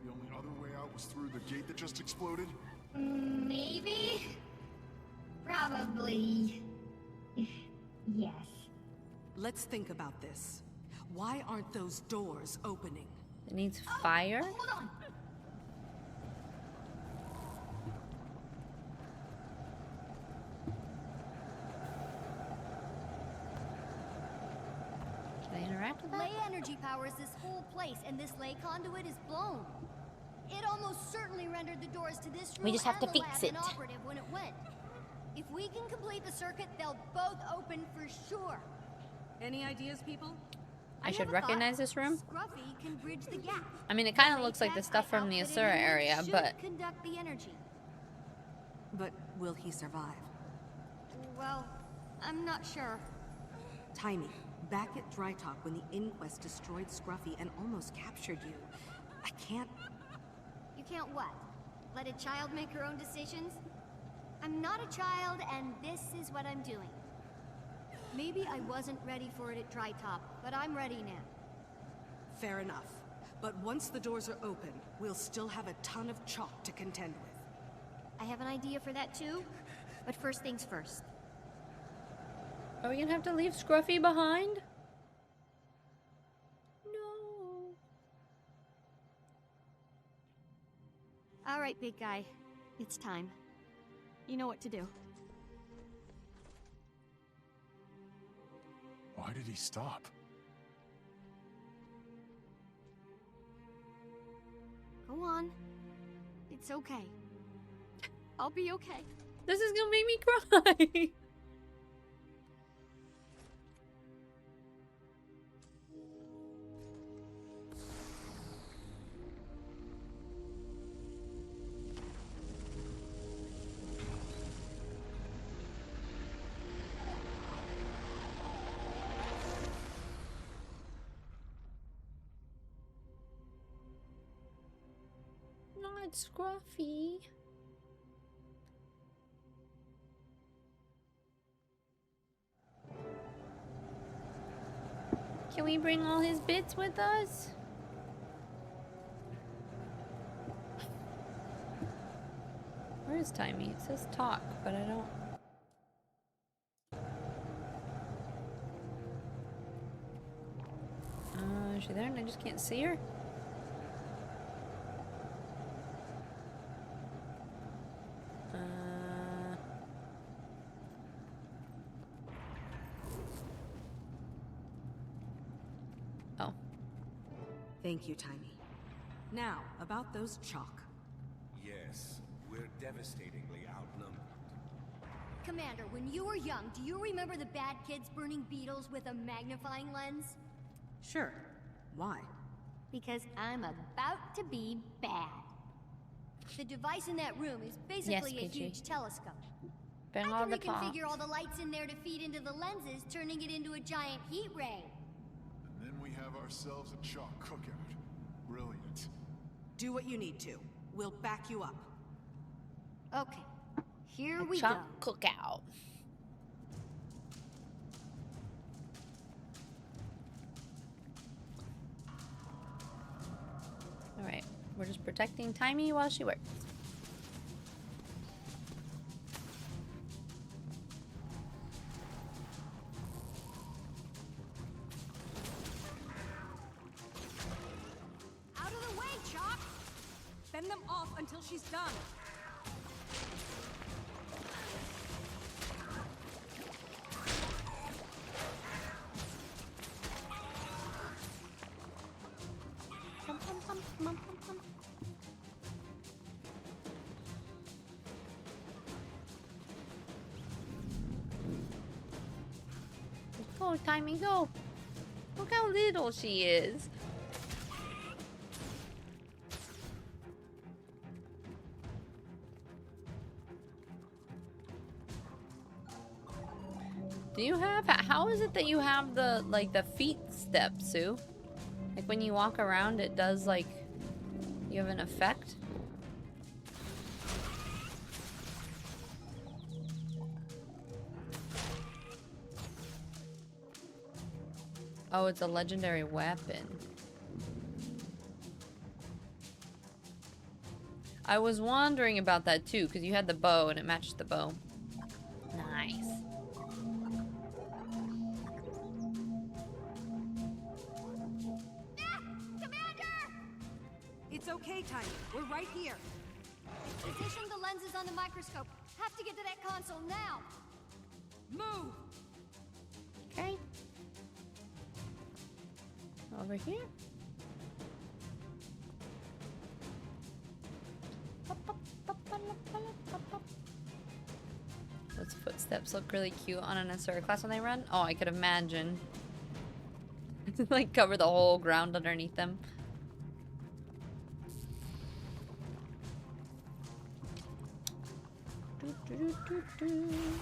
The only other way out was through the gate that just exploded? Maybe. Probably. Yes. Let's think about this. Why aren't those doors opening? It needs fire. Hold on. Can I interact with that? Ley energy powers this whole place, and this ley conduit is blown. It almost certainly rendered the doors to this room We just have and to the fix lab it. inoperative when it went. If we can complete the circuit, they'll both open for sure. Any ideas, people? I should have a recognize thought. this room. Scruffy can bridge the gap. I mean, it kind of Ley looks like the tech stuff I from the outfitted Asura him with area, should but conduct the energy. But will he survive? Well, I'm not sure. Timey, back at Dry Talk when the Inquest destroyed Scruffy and almost captured you. I can't... You can't what? Let a child make her own decisions? I'm not a child, and this is what I'm doing. Maybe I wasn't ready for it at Dry Top, but I'm ready now. Fair enough. But once the doors are open, we'll still have a ton of chalk to contend with. I have an idea for that too, but first things first. are we gonna have to leave Scruffy behind? No. All right, big guy. It's time. You know what to do. Why did he stop? Go on. It's okay. I'll be okay. This is gonna make me cry. Not Scruffy. Can we bring all his bits with us? Where is Timey? It says talk, but I don't. Is she there and I just can't see her? Oh. Thank you, Timey. Now, about those chalk. Yes, we're devastatingly outnumbered. Commander, when you were young, do you remember the bad kids burning beetles with a magnifying lens? Sure. Why? Because I'm about to be bad. The device in that room is basically a Gigi. huge telescope. Bring I all can the reconfigure pops. all the lights in there to feed into the lenses, turning it into a giant heat ray. And then we have ourselves a chalk cookout. Brilliant. Do what you need to. We'll back you up. Okay, here we go. Chop cookout. Alright, we're just protecting Timey while she works. Out of the way, Chalk! Fend them off until she's done. Pum, pum, pum, pum, pum, pum. Go, Timey, go! Look how little she is. Do you have, how is it that you have the, like, the feet step, Sue? Like, when you walk around, it does, like, you have an effect? Oh, it's a legendary weapon. I was wondering about that, too, because you had the bow, and it matched the bow. Nice. It's okay, Timey. We're right here. Position the lenses on the microscope. Have to get to that console now. Move! Okay. Over here. Those footsteps look really cute on an SR class when they run. Oh, I could imagine. Like cover the whole ground underneath them. Boop, boop, boop.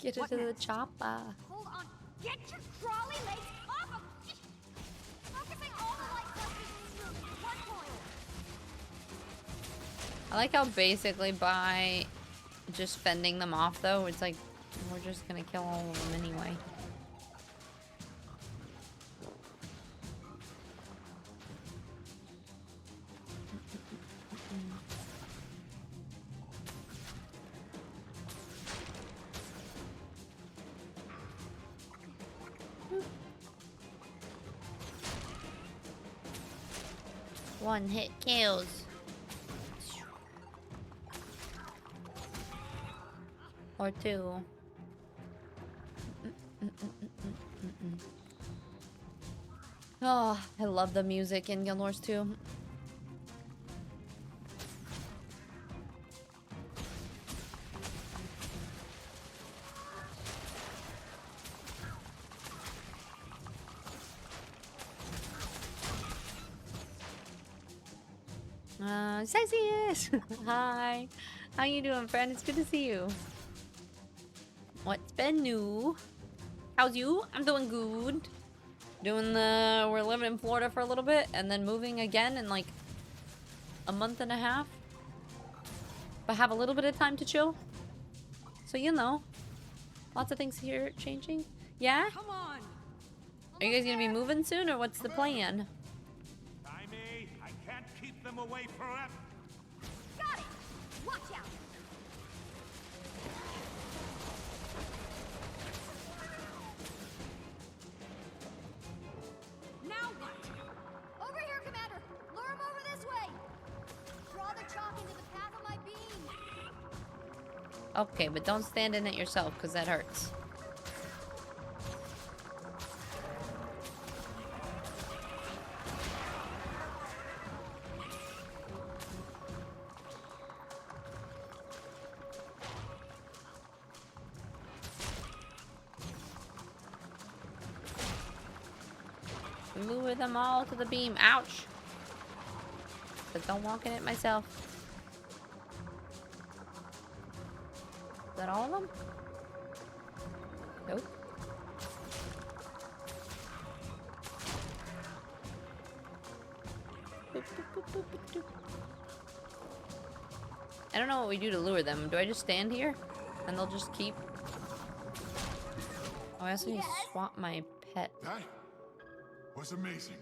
Get What into the next? chopper. Hold on. Get your crawly legs off of... Focusing all the light clusters in this room. One point. I like how basically by just fending them off though, it's like we're just gonna kill all of them anyway. One hit kills. Or two. Oh, I love the music in Guild Wars 2. Sexiest! Hi. How you doing, friend? It's good to see you. What's been new? How's you? I'm doing good. We're living in Florida for a little bit and then moving again in like a month and a half. But have a little bit of time to chill. So you know. Lots of things here changing. Yeah? Come on. Are you guys gonna be moving soon or what's the plan? Timey, I can't keep them away forever. Got it! Watch out! Now what? Over here, Commander! Lure him over this way! Draw the chalk into the path of my beam! Okay, but don't stand in it yourself because that hurts. Lure them all to the beam. Ouch! But don't walk in it myself. Is that all of them? Nope. Boop, boop, boop, boop, boop, boop. I don't know what we do to lure them. Do I just stand here? And they'll just keep... Oh, I also need to swap my pet. That was amazing.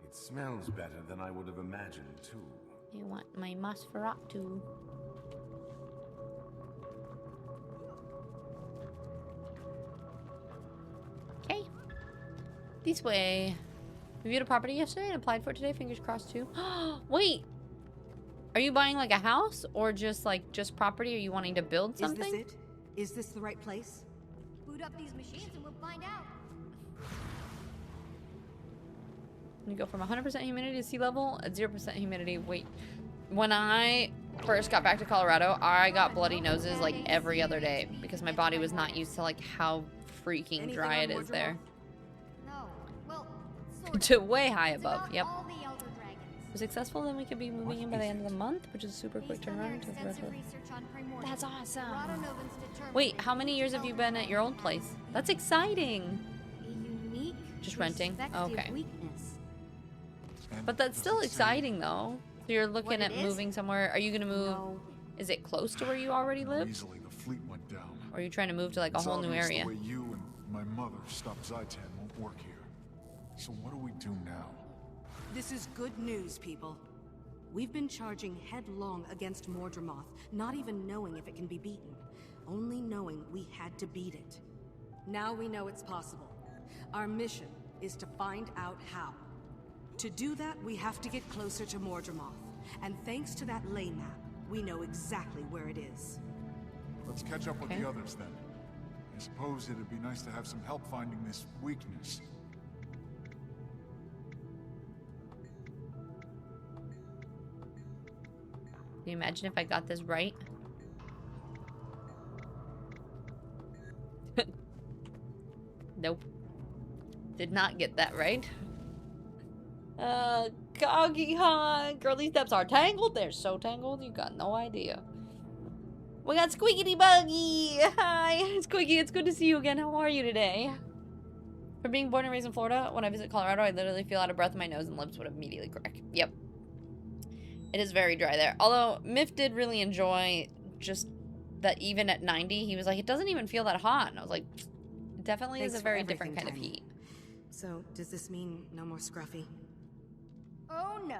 It smells better than I would have imagined, too. You want my Nosferatu? Okay. This way. We viewed a property yesterday and applied for it today. Fingers crossed too. Wait! Are you buying like a house or just property? Are you wanting to build something? Is this it? Is this the right place? Boot up these machines and we'll find out. You go from 100% humidity to sea level at 0% humidity. Wait, when I first got back to Colorado, I got bloody noses like every other day because my body was not used to like how freaking dry it is there. No. Well, sort of. To way high It's above. about Yep. all the Elder Dragons. If successful, then we could be moving in by the end of the month, which is a super quick Based on their turnaround. extensive research on primordial, That's awesome. Rotonovans determined Wait, how many years have you been at your old place? That's exciting. a unique Just renting? perspective Okay. weakness. But that's still exciting though. So you're looking What at it is? moving somewhere. Are you gonna move? No. Is it close to where you already live? Easily the fleet went down. Or are you trying to move to like a It's whole new obvious area? The way you and my mother stopped Zytan won't work here. So what do we do now? This is good news, people. We've been charging headlong against Mordremoth, not even knowing if it can be beaten. Only knowing we had to beat it. Now we know it's possible. Our mission is to find out how. To do that, we have to get closer to Mordremoth. And thanks to that ley map, we know exactly where it is. Let's catch up with Okay. the others then. I suppose it'd be nice to have some help finding this weakness. Can you imagine if I got this right? Nope. Did not get that right. Coggy hon. Girl, these steps are tangled. They're so tangled, you got no idea. We got Squeaky Buggy. Hi, Squeaky. It's good to see you again. How are you today? For being born and raised in Florida, when I visit Colorado, I literally feel out of breath. My nose and lips would immediately crack. Yep. It is very dry there. Although, Miff did really enjoy just that even at 90, he was like, it doesn't even feel that hot. And I was like, it definitely Thanks is a for very different everything, kind of Tiny. heat. So, does this mean no more Scruffy? Oh no.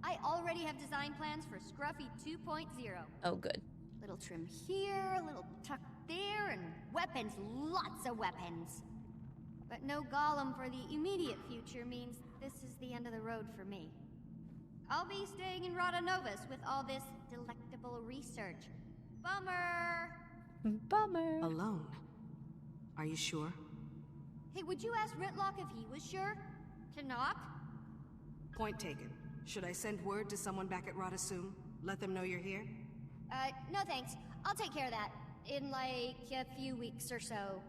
I already have design plans for Scruffy 2.0. Oh, good. Little trim here, a little tuck there, and weapons, lots of weapons. But no Golem for the immediate future means this is the end of the road for me. I'll be staying in Rada Novus with all this delectable research. Bummer! Bummer. Alone? Are you sure? Hey, would you ask Ritlock if he was sure? To knock? Point taken. Should I send word to someone back at Radasum? Let them know you're here? No thanks. I'll take care of that. In like a few weeks or so.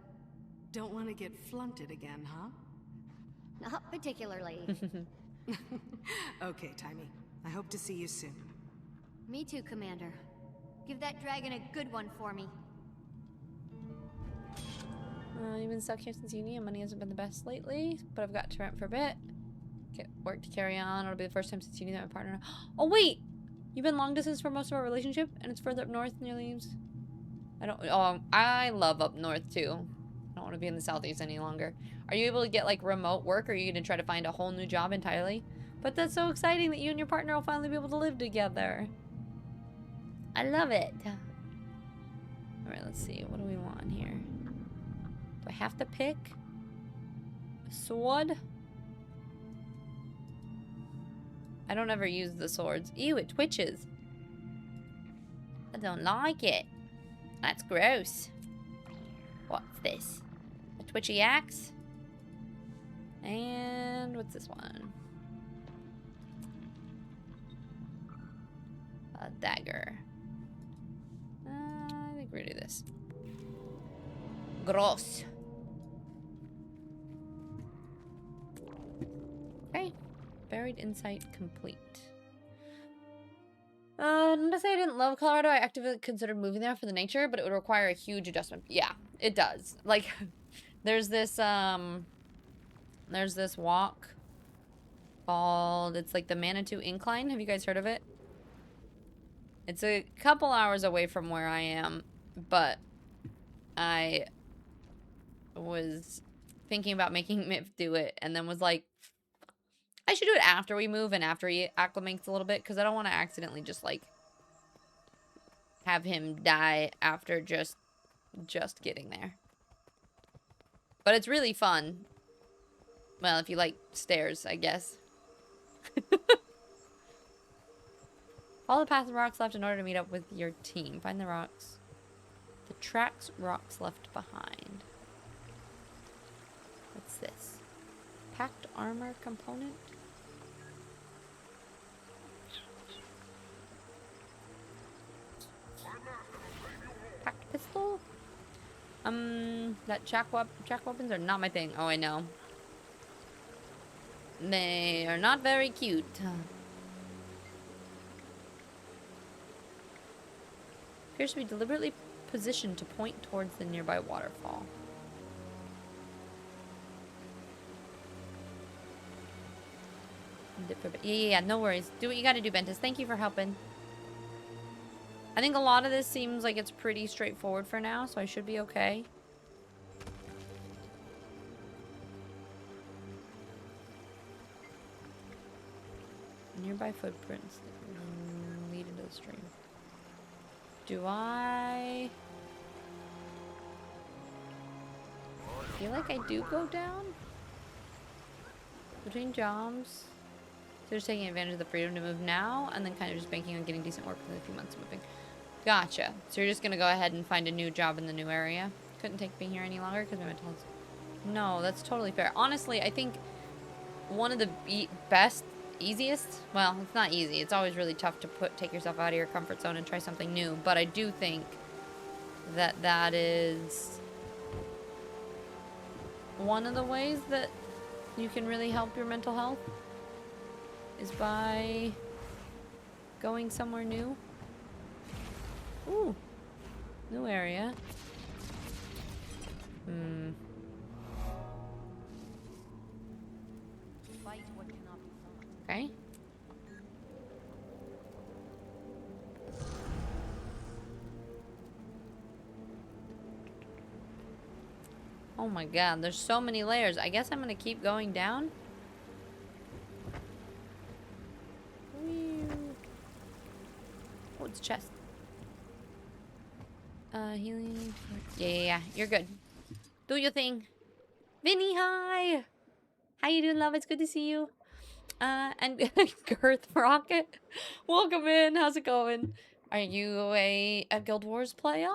Don't want to get flunted again, huh? Not particularly. Okay, Timey. I hope to see you soon. Me too, Commander. Give that dragon a good one for me. You've been stuck here since uni and money hasn't been the best lately, but I've got to rent for a bit. Get work to carry on. It'll be the first time since uni that my partner... Oh, wait! You've been long distance for most of our relationship, and it's further up north near leaves. I love up north, too. I don't want to be in the southeast any longer. Are you able to get, like, remote work, or are you going to try to find a whole new job entirely? But that's so exciting that you and your partner will finally be able to live together. I love it. Alright, let's see. What do we want here? Do I have to pick a sword? I don't ever use the swords. Ew, it twitches. I don't like it. That's gross. What's this? A twitchy axe? And what's this one? A dagger. I think we're gonna do this. Gross. Okay. Buried insight complete. Not to say I didn't love Colorado. I actively considered moving there for the nature, but it would require a huge adjustment. Yeah, it does. Like, there's this walk called, it's like the Manitou Incline. Have you guys heard of it? It's a couple hours away from where I am, but I was thinking about making Miff do it, and then was like, I should do it after we move and after he acclimates a little bit, because I don't want to accidentally just, like, have him die after just getting there. But it's really fun. Well, if you like stairs, I guess. Follow the path of rocks left in order to meet up with your team. Find the rocks. The tracks rocks left behind. What's this? Packed armor component? Packed pistol? That track weapons are not my thing. Oh, I know. They are not very cute. Appears to be deliberately positioned to point towards the nearby waterfall. Yeah, no worries. Do what you gotta do, Bentis. Thank you for helping. I think a lot of this seems like it's pretty straightforward for now, so I should be okay. Nearby footprints that lead into the stream. Do I feel like I do go down? Between jobs. So just taking advantage of the freedom to move now, and then kind of just banking on getting decent work within a few months of moving. Gotcha. So you're just going to go ahead and find a new job in the new area. Couldn't take being here any longer because my mental health... No, that's totally fair. Honestly, I think one of the easiest... Well, it's not easy. It's always really tough to take yourself out of your comfort zone and try something new. But I do think that that is one of the ways that you can really help your mental health. Is by going somewhere new. Ooh. New area. Okay. Oh my god, there's so many layers. I guess I'm gonna keep going down. Oh, it's chest. Healing. Yeah. You're good. Do your thing. Vinny, hi! How you doing, love? It's good to see you. And Girth Rocket, welcome in. How's it going? Are you a Guild Wars player?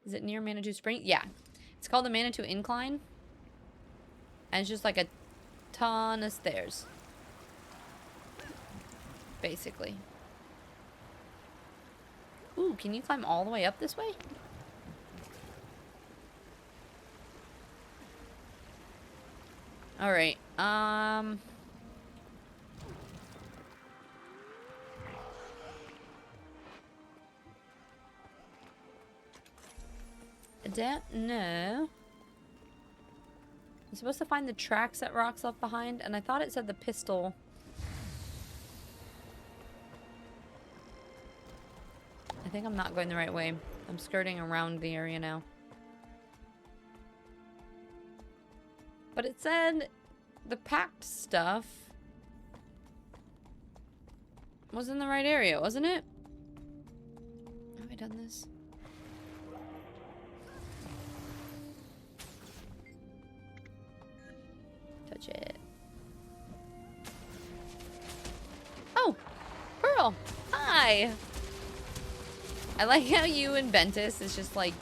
Is it near Manitou Spring? Yeah. It's called the Manitou Incline. And it's just like a ton of stairs. Basically. Ooh, can you climb all the way up this way? Alright, I don't know. I'm supposed to find the tracks that Rox left behind, and I thought it said the pistol. I think I'm not going the right way. I'm skirting around the area now. But it said the packed stuff was in the right area, wasn't it? Have I done this? Touch it. Oh! Pearl! Hi! I like how you and Ventus is just like,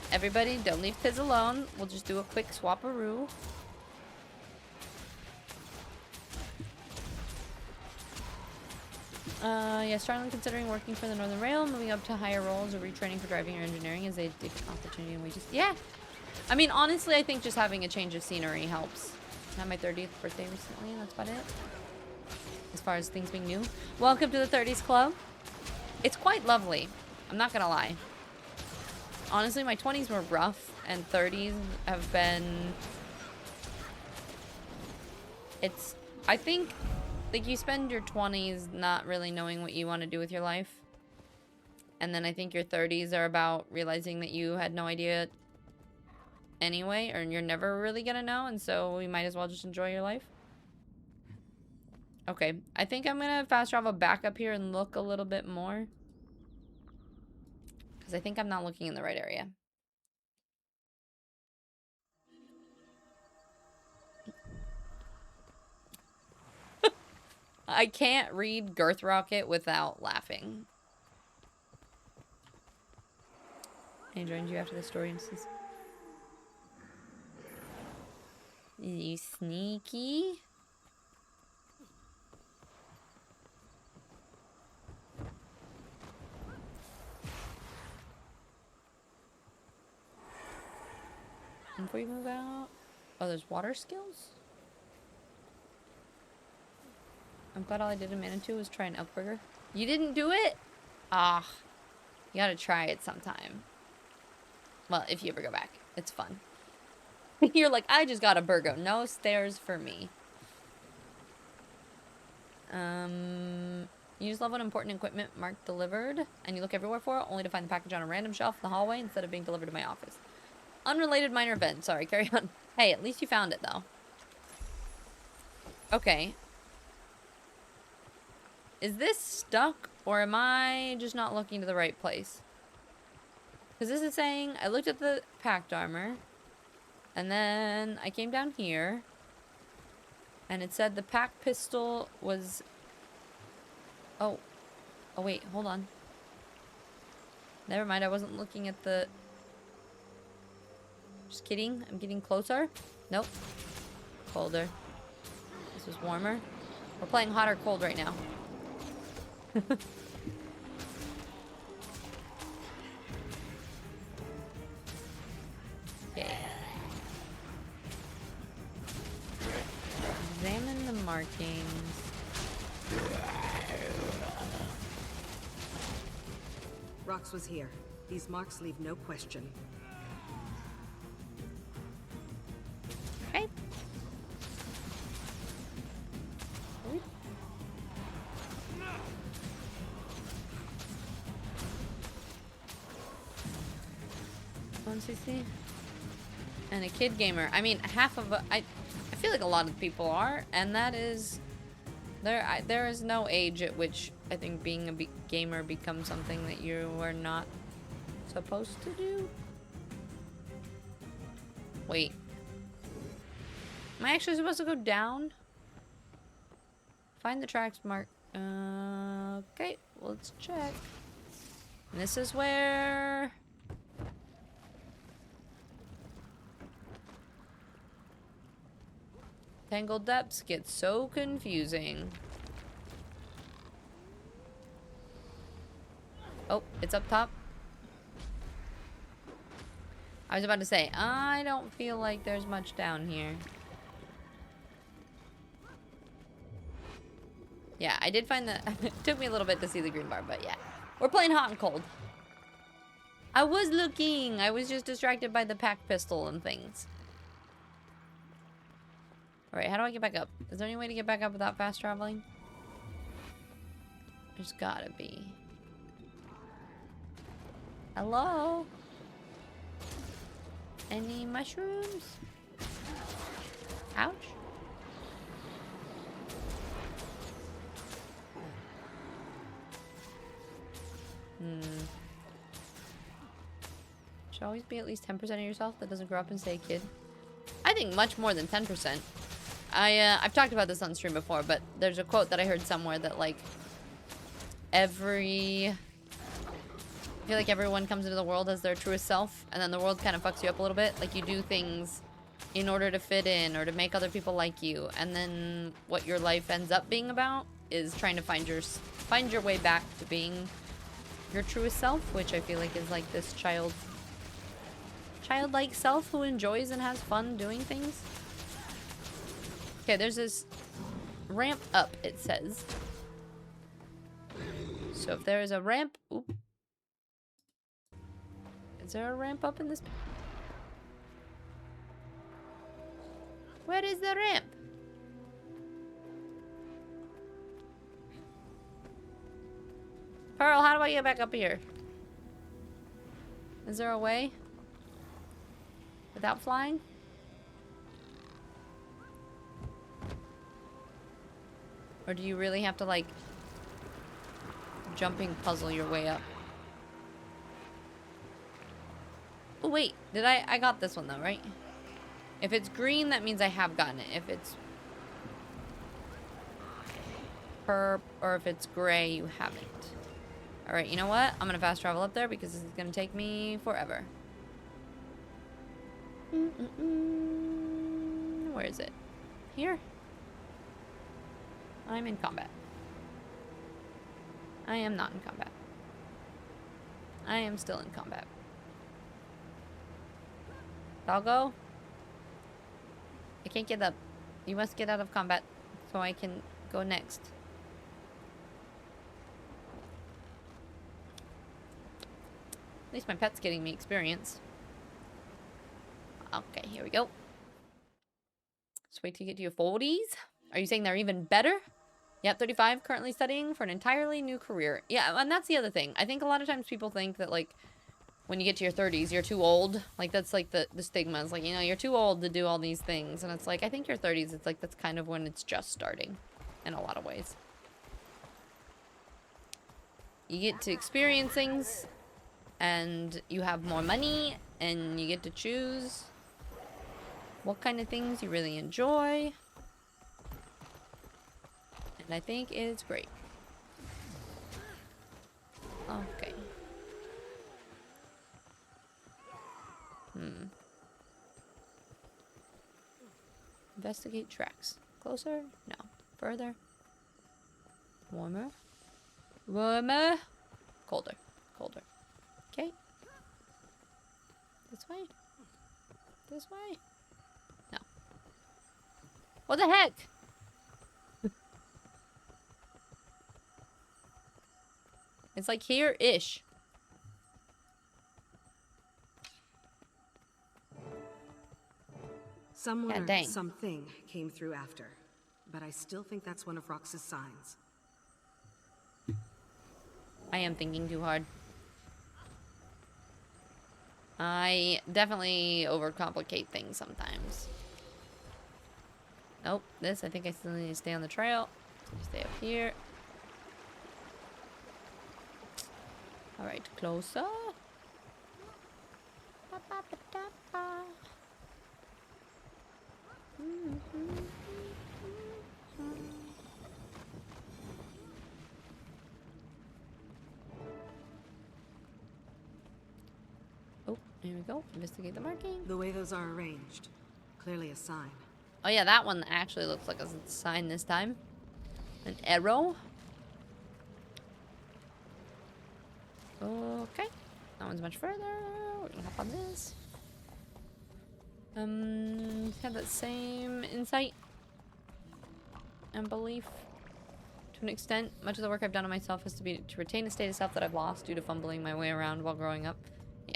everybody, don't leave Piz alone. We'll just do a quick swap-a-roo. Yeah, strongly considering working for the Northern Rail, moving up to higher roles, or retraining for driving or engineering as a different opportunity and wages. Yeah! I mean, honestly, I think just having a change of scenery helps. I had my 30th birthday recently, and that's about it. As far as things being new. Welcome to the 30s Club. It's quite lovely. I'm not gonna lie. Honestly, my 20s were rough, and 30s have been... It's... I think, like, you spend your 20s not really knowing what you want to do with your life. And then I think your 30s are about realizing that you had no idea anyway, or you're never really gonna know, and so you might as well just enjoy your life. Okay, I think I'm gonna fast travel back up here and look a little bit more. Because I think I'm not looking in the right area. I can't read Girth Rocket without laughing. I joined you after the story instance. You sneaky. And before you move out... Oh, there's water skills? I'm glad all I did in Manitou was try an elk burger. You didn't do it? Ah. You gotta try it sometime. Well, if you ever go back. It's fun. You're like, I just got a burger. No stairs for me. You just love what important equipment marked delivered, and you look everywhere for it, only to find the package on a random shelf in the hallway instead of being delivered to my office. Unrelated minor event. Sorry, carry on. Hey, at least you found it, though. Okay. Is this stuck, or am I just not looking to the right place? Because this is saying, I looked at the packed armor, and then I came down here, and it said the pack pistol was... Oh. Oh, wait, hold on. Never mind, I wasn't looking at the... Just kidding, I'm getting closer. Nope. Colder. This was warmer. We're playing hot or cold right now. Okay. Examine the markings. Rox was here. These marks leave no question. Okay. And a kid gamer. I mean, half of I feel like a lot of people are, and that is there is no age at which I think being a gamer becomes something that you are not supposed to do. Wait. Am I actually supposed to go down? Find the tracks mark. Okay, well, let's check. And this is where... Tangled depths get so confusing. Oh, it's up top. I was about to say, I don't feel like there's much down here. Yeah, I did find that. It took me a little bit to see the green bar, but yeah. We're playing hot and cold. I was looking. I was just distracted by the pack pistol and things. Alright, how do I get back up? Is there any way to get back up without fast traveling? There's gotta be. Hello? Any mushrooms? Ouch. Should always be at least 10% of yourself that doesn't grow up and stay a kid. I think much more than 10%. I've talked about this on stream before, but there's a quote that I heard somewhere that like I feel like everyone comes into the world as their truest self, and then the world kind of fucks you up a little bit. Like you do things in order to fit in or to make other people like you, and then what your life ends up being about is trying to find your way back to being your truest self, which I feel like is like this childlike self who enjoys and has fun doing things. Okay, there's this ramp up, it says. So if there is a ramp... Oop. Is there a ramp up in this? Where is the ramp? Pearl, how do I get back up here? Is there a way? Without flying? Or do you really have to, like, jumping puzzle your way up? Oh, wait. Did I got this one, though, right? If it's green, that means I have gotten it. If it's purple, or if it's gray, you haven't. Alright, you know what? I'm gonna fast travel up there because this is gonna take me forever. Where is it? Here? I'm in combat. I am not in combat. I am still in combat. Doggo? I can't get up. You must get out of combat so I can go next. At least my pet's getting me experience. Okay, here we go. Just wait till you get to your 40s. Are you saying they're even better? Yep, 35, currently studying for an entirely new career. Yeah, and that's the other thing. I think a lot of times people think that, like, when you get to your 30s, you're too old. Like, that's, like, the stigma. It's like, you know, you're too old to do all these things. And it's like, I think your 30s, it's like, that's kind of when it's just starting. In a lot of ways. You get to experience things. And you have more money. And you get to choose what kind of things you really enjoy. And I think it's great. Okay. Investigate tracks. Closer? No. Further? Warmer? Warmer? Colder. Colder. Okay. This way? This way? No. What the heck? It's like here-ish. Someone or dang. something came through after, but I still think that's one of Rox's signs. I am thinking too hard. I definitely overcomplicate things sometimes. Nope, this, I think I still need to stay on the trail. Stay up here. Alright, closer. Oh, here we go. Investigate the marking. The way those are arranged, clearly a sign. Oh yeah, that one actually looks like a sign this time. An arrow. Okay. That one's much further. We're gonna hop on this. Have that same insight and belief to an extent. Much of the work I've done on myself is to retain a state of self that I've lost due to fumbling my way around while growing up. Yeah.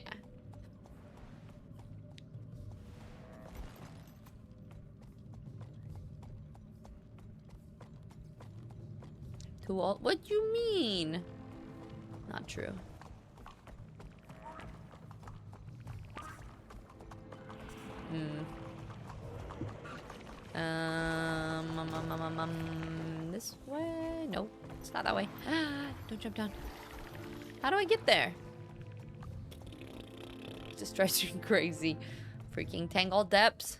Too old? What do you mean? Not true. This way? Nope, it's not that way. Don't jump down. How do I get there? It just drives you crazy. Freaking Tangled depths.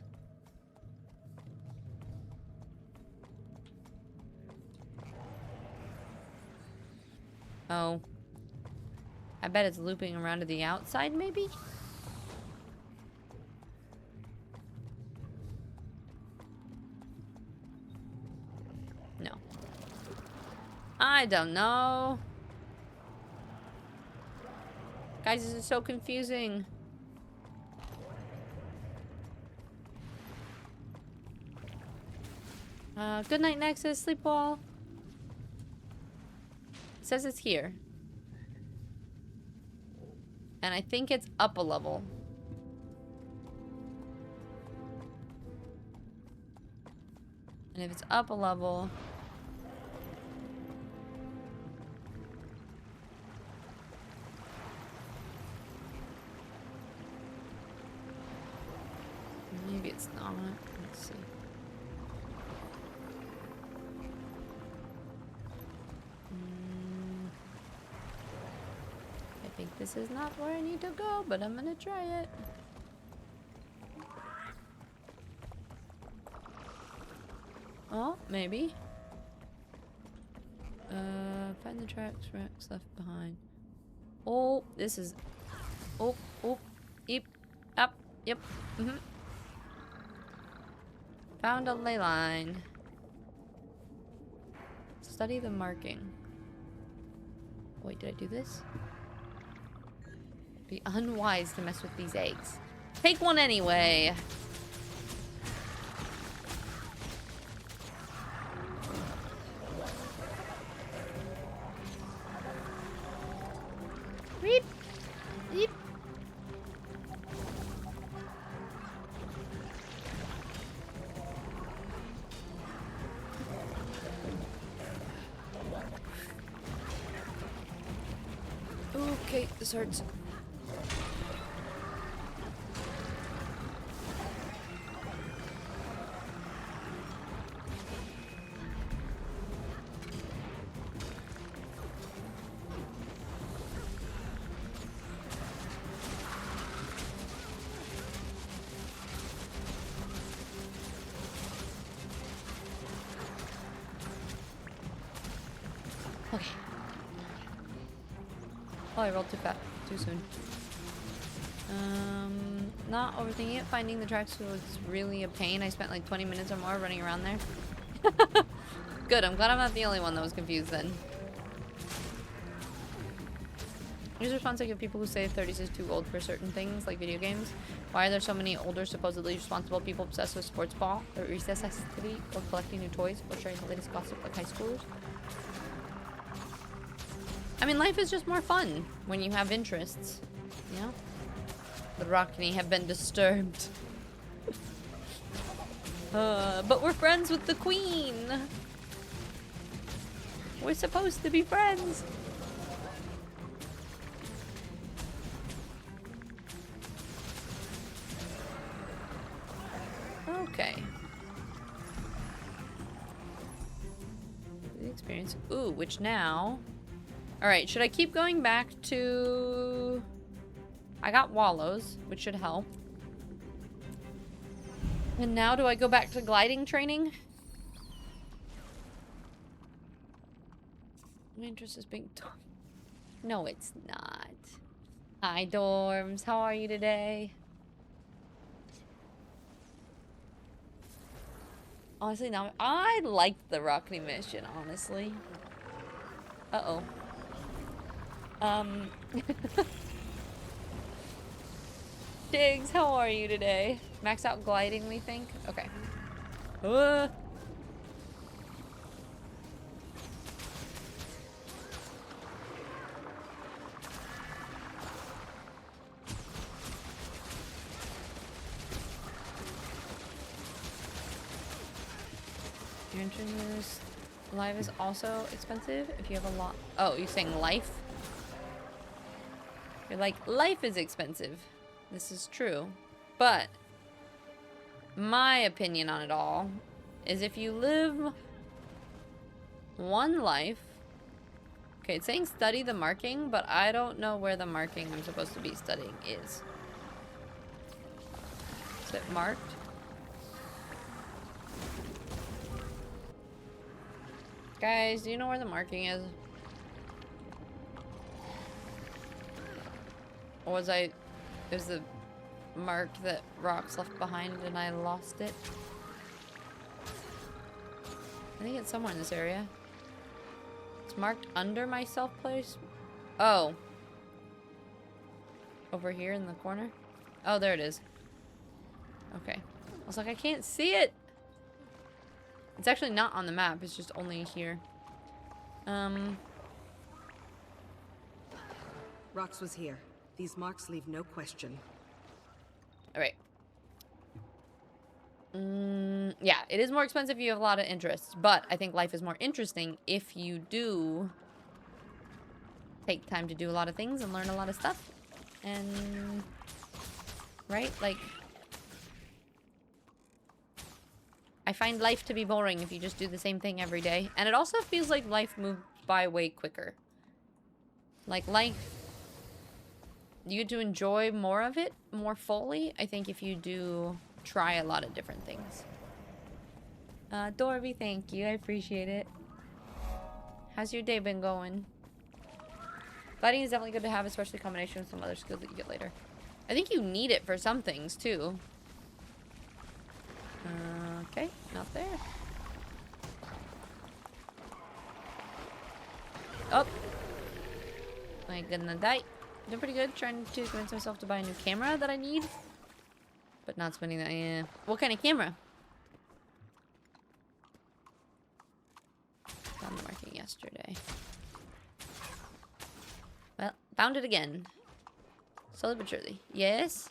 Oh. I bet it's looping around to the outside, maybe? No. I don't know. Guys, this is so confusing. Good night, Nexus. Sleep well. It says it's here. And I think it's up a level. And if it's up a level... maybe it's not. Let's see. I think this is not where I need to go, but I'm gonna try it. Oh, maybe. Find the tracks left behind. Oh, this is... Oh, yep, up, yep, Found a ley line. Study the marking. Wait, did I do this? Be unwise to mess with these eggs. Take one anyway. Beep. Beep. Okay, this hurts. Okay. Oh, I rolled too fast. Too soon. Not overthinking it. Finding the tracks was really a pain. I spent like 20 minutes or more running around there. Good, I'm glad I'm not the only one that was confused then. Here's a response I give people who say 30s is too old for certain things, like video games. Why are there so many older, supposedly responsible people obsessed with sports ball, or recess activity, or collecting new toys, or sharing the latest gossip like high schoolers? I mean, life is just more fun when you have interests, you know? The Rockney have been disturbed. But we're friends with the Queen. We're supposed to be friends. Okay. The experience. Ooh, which now... Alright, should I keep going back to... I got Wallows, which should help. And now do I go back to gliding training? My interest is being... No, it's not. Hi, dorms. How are you today? Honestly, now I liked the Rockney mission, honestly. Uh-oh. Diggs, how are you today? Max out gliding, we think? Okay. Your entrance live is also expensive if you have a lot. Oh, you're saying life? You're like, life is expensive. This is true. But my opinion on it all is if you live one life. Okay, it's saying study the marking, but I don't know where the marking I'm supposed to be studying is. Is it marked? Guys, do you know where the marking is? Or was it was the mark that Rox left behind and I lost it? I think it's somewhere in this area. It's marked under my self place. Oh. Over here in the corner? Oh, there it is. Okay. I was like, I can't see it. It's actually not on the map. It's just only here. Rox was here. These marks leave no question. Alright. Yeah, it is more expensive if you have a lot of interests, but I think life is more interesting if you do take time to do a lot of things and learn a lot of stuff. And... right? Like... I find life to be boring if you just do the same thing every day. And it also feels like life moves by way quicker. Like, life... you get to enjoy more of it more fully, I think, if you do try a lot of different things. Dorby, thank you. I appreciate it. How's your day been going? Gliding is definitely good to have, especially in combination with some other skills that you get later. I think you need it for some things, too. Okay, not there. Oh. I'm gonna die. Doing pretty good, trying to convince myself to buy a new camera that I need. But not spending that, yeah. What kind of camera? Found the marking yesterday. Well, found it again. Slowly but surely. Yes?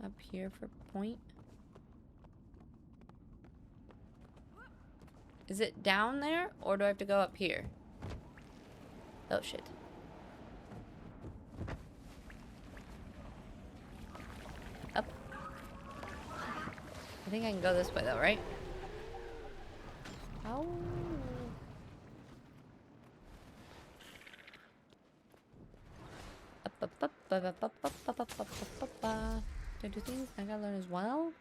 Up here for point. Is it down there, or do I have to go up here? Oh, shit. Up. I think I can go this way, though, right? Oh. Do I do things I gotta learn as well?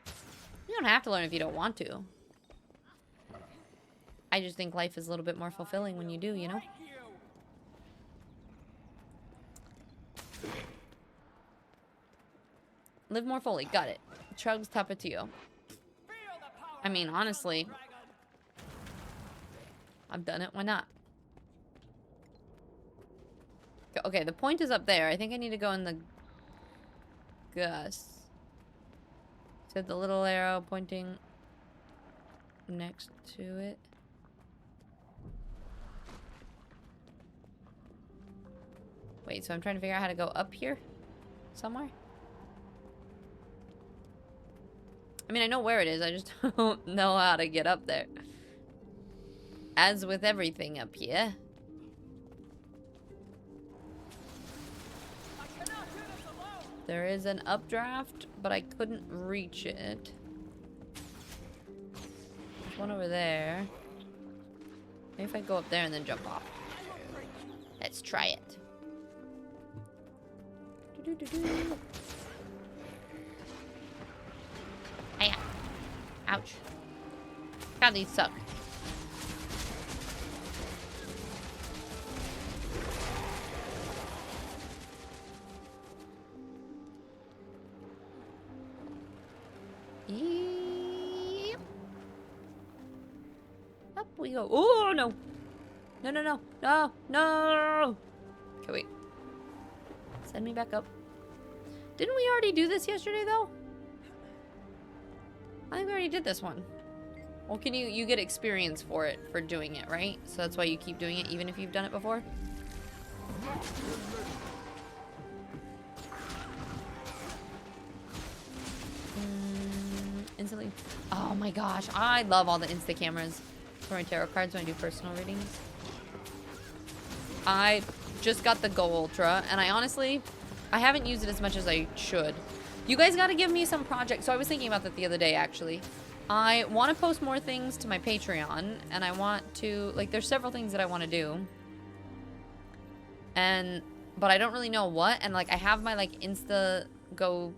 You don't have to learn if you don't want to. I just think life is a little bit more fulfilling when you do, you know? Live more fully. Got it. Chugs Tapatio. I mean, honestly, I've done it. Why not? Okay, the point is up there. I think I need to go in the Gus. Said the little arrow pointing next to it. Wait, so I'm trying to figure out how to go up here somewhere? I mean, I know where it is. I just don't know how to get up there. As with everything up here. There is an updraft, but I couldn't reach it. one over there. Maybe if I go up there and then jump off. Let's try it. Do-do-do-do. Hiya. Ouch. God, these suck. Yep. Up we go. Oh, no. No, no, no. No, no. Okay, wait. Send me back up. Didn't we already do this yesterday, though? I think we already did this one. Well, can you get experience for it, for doing it, right? So that's why you keep doing it, even if you've done it before? Instantly. Oh my gosh, I love all the Insta cameras for my tarot cards when I do personal readings. I just got the Go Ultra, and I honestly, I haven't used it as much as I should. You guys got to give me some projects. So I was thinking about that the other day, actually. I want to post more things to my Patreon, and I want to, like, there's several things that I want to do. But I don't really know what, and, like, I have my, like, Insta Go,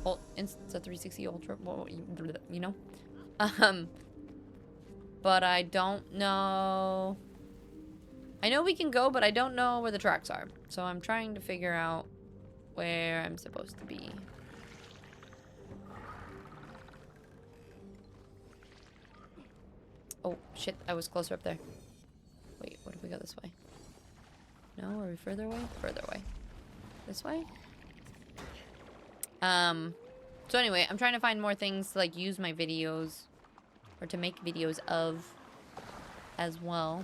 Insta 360 Ultra, you know? But I don't know. I know we can go, but I don't know where the tracks are. So I'm trying to figure out where I'm supposed to be. Oh, shit. I was closer up there. Wait, what if we go this way? No, are we further away? Further away. This way? So anyway, I'm trying to find more things to, like, use my videos. Or to make videos of. As well.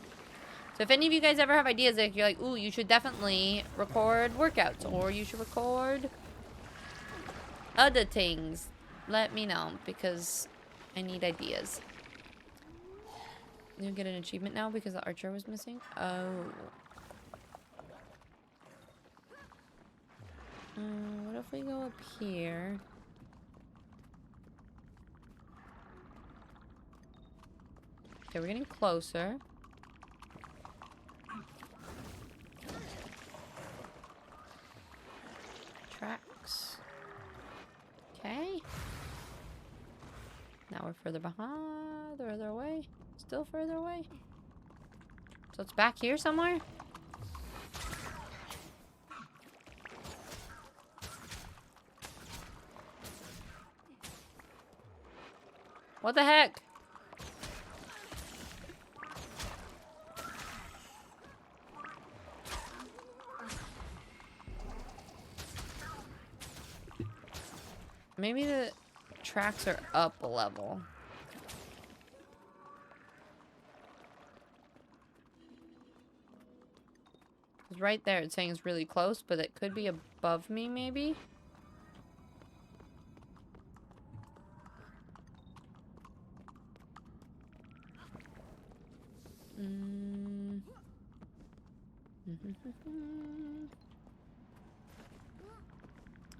So if any of you guys ever have ideas that you're like, ooh, you should definitely record workouts. Or you should record other things. Let me know. Because I need ideas. You get an achievement now because the archer was missing? Oh. What if we go up here? Okay, we're getting closer. Tracks. Okay. Now we're further behind, further away. Still further away. So it's back here somewhere? What the heck? Maybe the tracks are up a level. Because right there it's saying it's really close, but it could be above me maybe?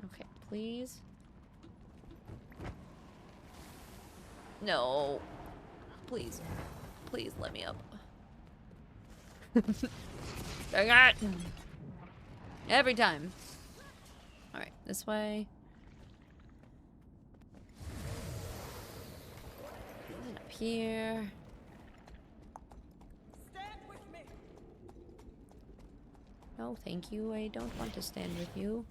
Okay, please. No. Please. Please let me up. Dang it! Every time. Alright, this way. And up here. Stand with me. No, thank you. I don't want to stand with you.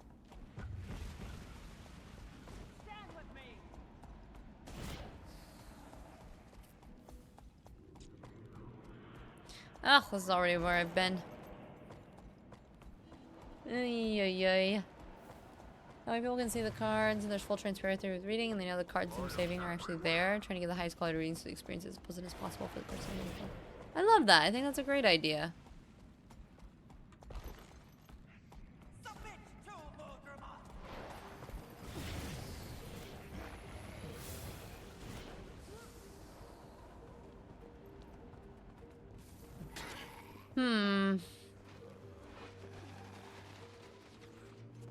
Stand with me. Ah, this is already where I've been. Ay, ay, ay. Now people can see the cards and there's full transparency with reading, and they know the cards I'm saving are actually there. Trying to get the highest quality readings so the experience is as pleasant as possible for the person. I love that. I think that's a great idea. Submit to Mordrema.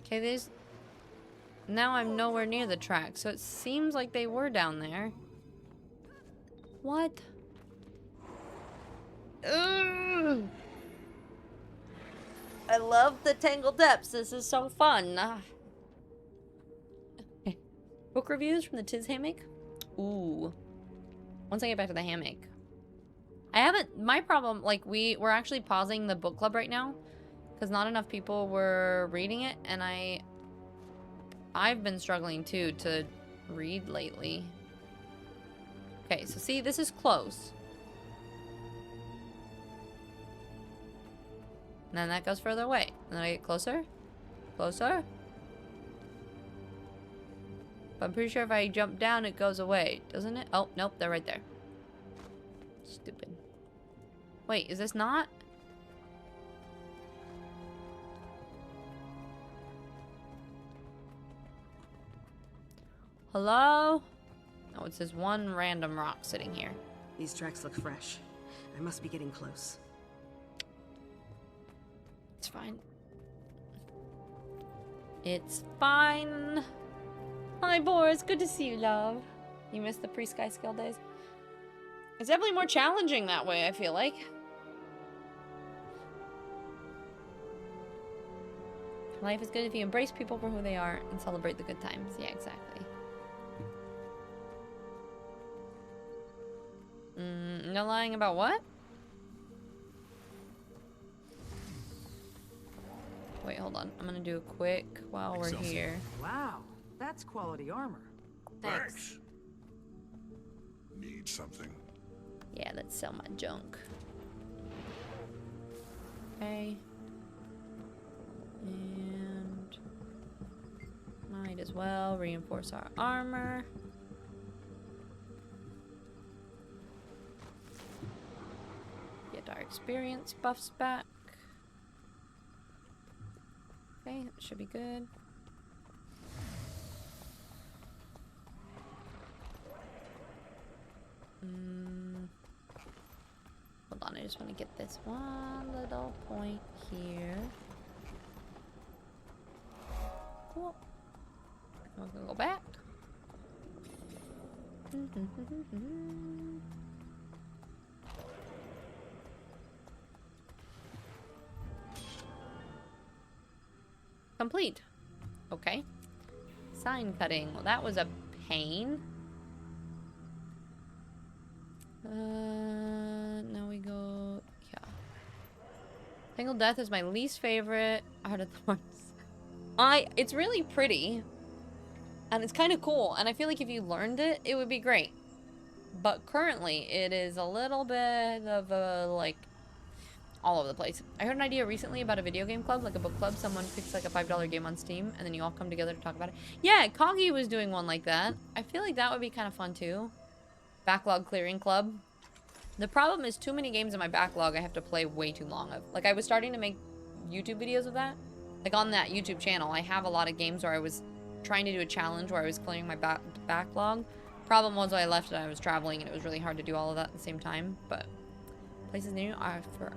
Okay, there's... Now I'm nowhere near the track, so it seems like they were down there. What? Ugh. I love the Tangled Depths. This is so fun. Okay. Book reviews from the Tiz hammock. Ooh. Once I get back to the hammock. I haven't, my problem, like, we're actually pausing the book club right now because not enough people were reading it, and I've been struggling too to read lately. Okay, so see, this is close. And then that goes further away. And then I get closer. Closer. But I'm pretty sure if I jump down, it goes away. Doesn't it? Oh, nope. They're right there. Stupid. Wait, is this not? Hello? Oh, it says one random rock sitting here. These tracks look fresh. I must be getting close. It's fine. It's fine. Hi, Boris. Good to see you, love. You missed the pre-Sky Skill days? It's definitely more challenging that way, I feel like. Life is good if you embrace people for who they are and celebrate the good times. Yeah, exactly. No lying about what? Wait, hold on. I'm gonna do a quick while we're here. Wow, that's quality armor. Thanks. Need something? Yeah, let's sell my junk. Okay. And might as well reinforce our armor. Get our experience buffs back. Okay, that should be good. Hold on, I just want to get this one little point here. Cool. We're gonna go back. Complete. Okay. Sign cutting. Well, that was a pain. Now we go. Yeah. Tangled Death is my least favorite. Heart of Thorns. It's really pretty. And it's kind of cool. And I feel like if you learned it, it would be great. But currently, it is a little bit of a, like, all over the place. I heard an idea recently about a video game club, like a book club. Someone picks like a $5 game on Steam, and then you all come together to talk about it. Yeah, Koggy was doing one like that. I feel like that would be kind of fun too. Backlog clearing club. The problem is too many games in my backlog I have to play way too long of. Like, I was starting to make YouTube videos of that. Like, on that YouTube channel, I have a lot of games where I was trying to do a challenge where I was clearing my backlog. Problem was, I left and I was traveling, and it was really hard to do all of that at the same time, but... Places new are for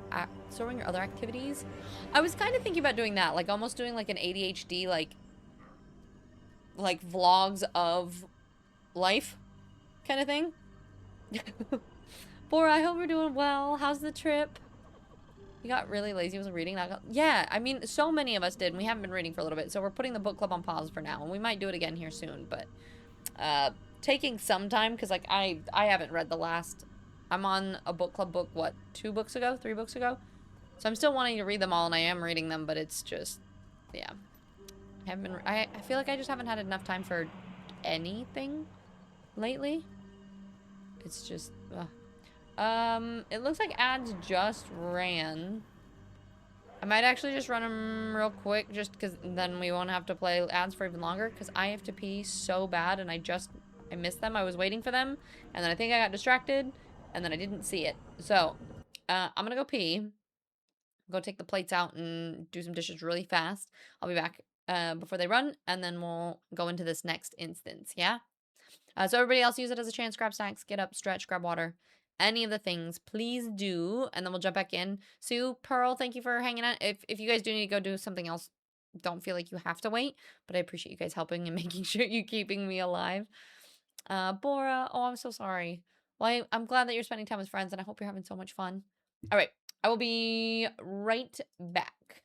storing your other activities. I was kind of thinking about doing that, like almost doing like an ADHD, like vlogs of life kind of thing. Bora, I hope we're doing well. How's the trip? You got really lazy, wasn't reading that. Yeah, I mean, so many of us did, and we haven't been reading for a little bit, so we're putting the book club on pause for now, and we might do it again here soon, but taking some time, because like I haven't read the last... I'm on a book club book, what, 2 books ago? 3 books ago? So I'm still wanting to read them all, and I am reading them, but it's just, yeah. I feel like I just haven't had enough time for anything lately. It's just, it looks like ads just ran. I might actually just run them real quick, just because then we won't have to play ads for even longer, because I have to pee so bad, and I missed them. I was waiting for them, and then I think I got distracted. And then I didn't see it. So, I'm gonna go pee. Go take the plates out and do some dishes really fast. I'll be back before they run. And then we'll go into this next instance, yeah? So everybody else use it as a chance. Grab snacks, get up, stretch, grab water. Any of the things, please do. And then we'll jump back in. Sue, Pearl, thank you for hanging out. If you guys do need to go do something else, don't feel like you have to wait. But I appreciate you guys helping and making sure you're keeping me alive. Bora, oh, I'm so sorry. Well, I'm glad that you're spending time with friends, and I hope you're having so much fun. All right, I will be right back.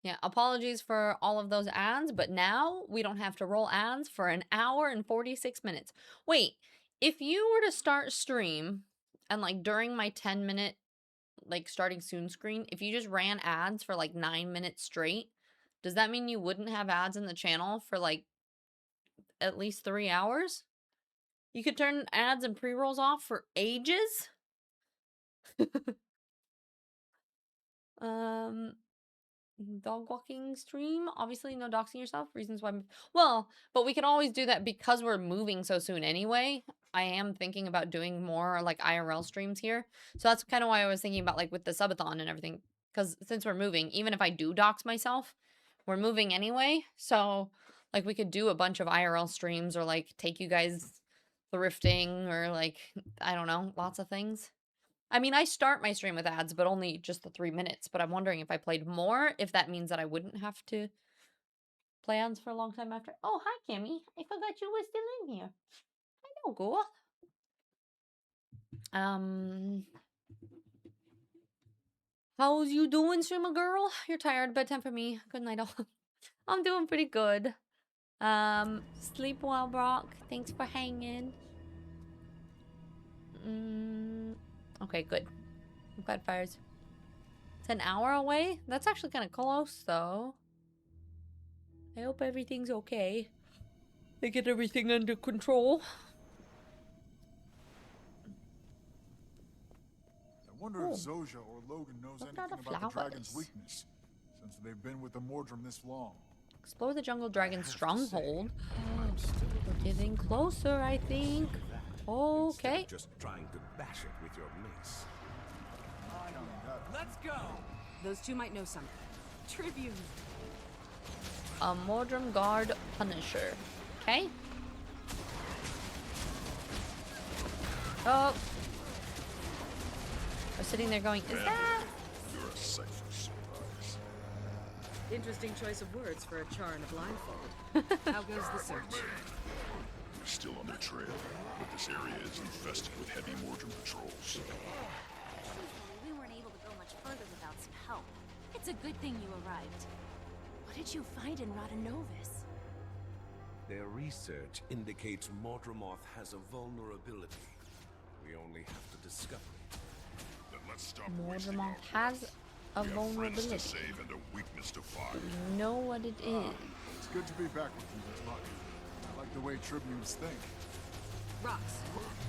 Yeah, apologies for all of those ads, but now we don't have to roll ads for an hour and 46 minutes. Wait, if you were to start stream and like during my 10-minute like starting soon screen, if you just ran ads for like 9 minutes straight, does that mean you wouldn't have ads in the channel for like at least 3 hours? You could turn ads and pre-rolls off for ages? Dog walking stream. Obviously, no doxing yourself. Reasons why. Well, but we can always do that because we're moving so soon anyway. I am thinking about doing more like IRL streams here. So that's kind of why I was thinking about like with the subathon and everything. Because since we're moving, even if I do dox myself, we're moving anyway. So like we could do a bunch of IRL streams or like take you guys thrifting or like, I don't know, lots of things. I mean, I start my stream with ads, but only just the 3 minutes. But I'm wondering if I played more, if that means that I wouldn't have to play ads for a long time after. Oh, hi, Kimmy. I forgot you were still in here. Hello, girl. How's you doing, streamer girl? You're tired. Bedtime for me. Good night, all. I'm doing pretty good. Sleep well, Brock. Thanks for hanging. Okay, good. I'm glad fires. It's an hour away? That's actually kind of close, though. I hope everything's okay. They get everything under control. I wonder if Zojja or Logan knows anything about the dragon's weakness, since they've been with the Mordrum this long. Explore the jungle dragon's stronghold. We're getting closer, I think. Okay. Just trying to bash it with your mace. Let's go. Those two might know something. Tribute. A Mordrum guard punisher. Okay. Oh. I was sitting there going, is that? You're a sight for sore eyes. Interesting choice of words for a char in a blindfold. How goes the search? We're still on their trail, but this area is infested with heavy Mordrum patrols. We weren't able to go much further without some help. It's a good thing you arrived. What did you find in Radanovis? Their research indicates Mordremoth has a vulnerability. We only have to discover it. Then let's stop Mordremoth has a vulnerability. To save and a weakness to fight. We know what it is. It's good to be back with you, Miss Luck. I like the way Tribunes think. Rox.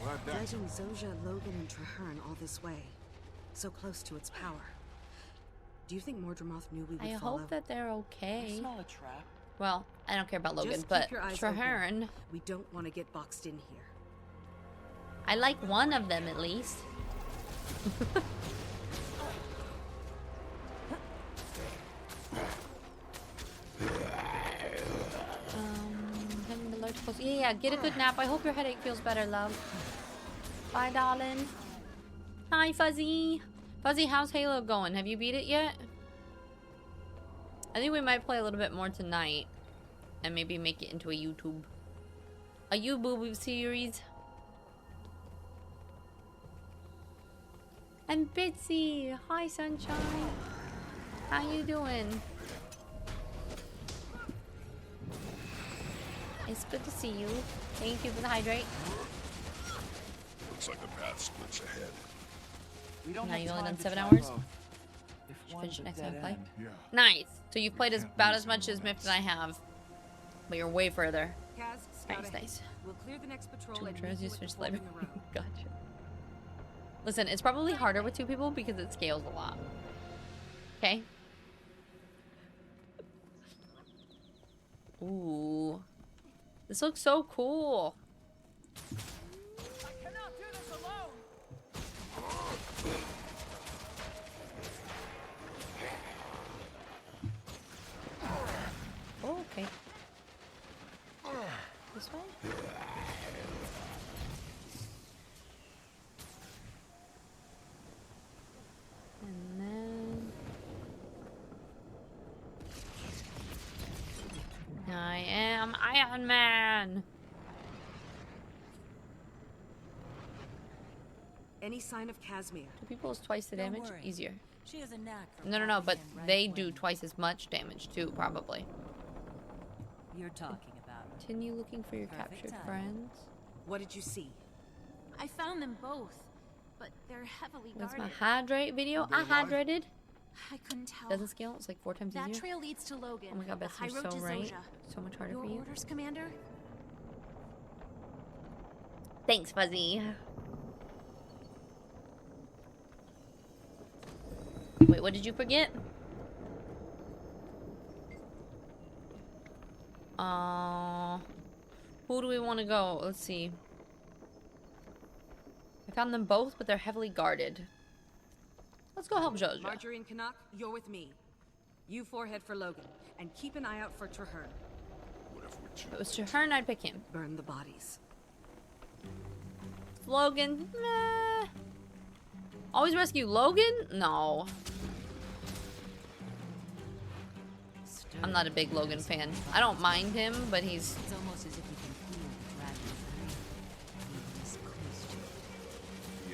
Glad that. Dragging Zojja, Logan, and Traherne all this way. So close to its power. Do you think Mordremoth knew we would I follow? hope that they're okay. I smell a trap. Well, I don't care about Logan, Just but keep your eyes Traherne. open. We don't want to get boxed in here. I like one of them at least. Having the large close. Yeah, get a good nap. I hope your headache feels better, love. Bye, darling. Hi, Fuzzy. Fuzzy, how's Halo going? Have you beat it yet? I think we might play a little bit more tonight. And maybe make it into a YouTube. A YouTube series. And Bitsy. Hi, sunshine. How you doing? It's good to see you. Thank you for the hydrate. Looks like the path splits ahead. We don't Now have you only time done to 7 try hours? both. If Should one's finish a next dead time play. end. Yeah. Nice. So you've played about as much as Miff and I have. But you're way further. Kaz, scout Nice, ahead. nice. We'll clear the next patrol Two and intros, meet you use at the fish fork in flavor. the road. Gotcha. Listen, it's probably harder with 2 people because it scales a lot. Okay. Ooh. This looks so cool. I cannot do this alone. Oh, okay. This way? And then... I am Iron Man! Any sign of Casimir? 2 people is twice the damage? worry. Easier. She has a knack for No, but popping in right they do when twice as much damage too, probably. you're talking about. Continue looking for your Perfect captured timing. friends. What did you see? I found them both, but they're heavily What's my guarded. hydrate video? I hydrated. I couldn't tell. Doesn't scale. It's like 4 times That easier. trail leads to Logan. Oh my god, the Bess, high you're road so to right. Zojja. So much harder Your for you. orders, Commander? Thanks, Fuzzy. Wait, Wait, what did you forget? Who do we want to go? Let's see. I found them both, but they're heavily guarded. Let's go help Jojo. Marjorie and Canuck, you're with me. You four head for Logan, and keep an eye out for Traherne. If it was Traherne, I'd pick him. Burn the bodies. Logan? Nah. Always rescue Logan? No. I'm not a big Logan fan. I don't mind him, but he's... It's almost as if you can feel the dragon's breath. This close to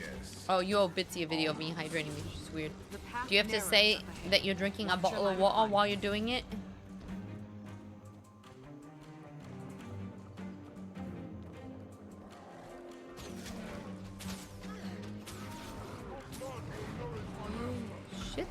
it. Yes. Oh, you owe Bitsy a video of me hydrating me, which is weird. Do you have to say that you're drinking a bottle of water while you're doing it? Shit.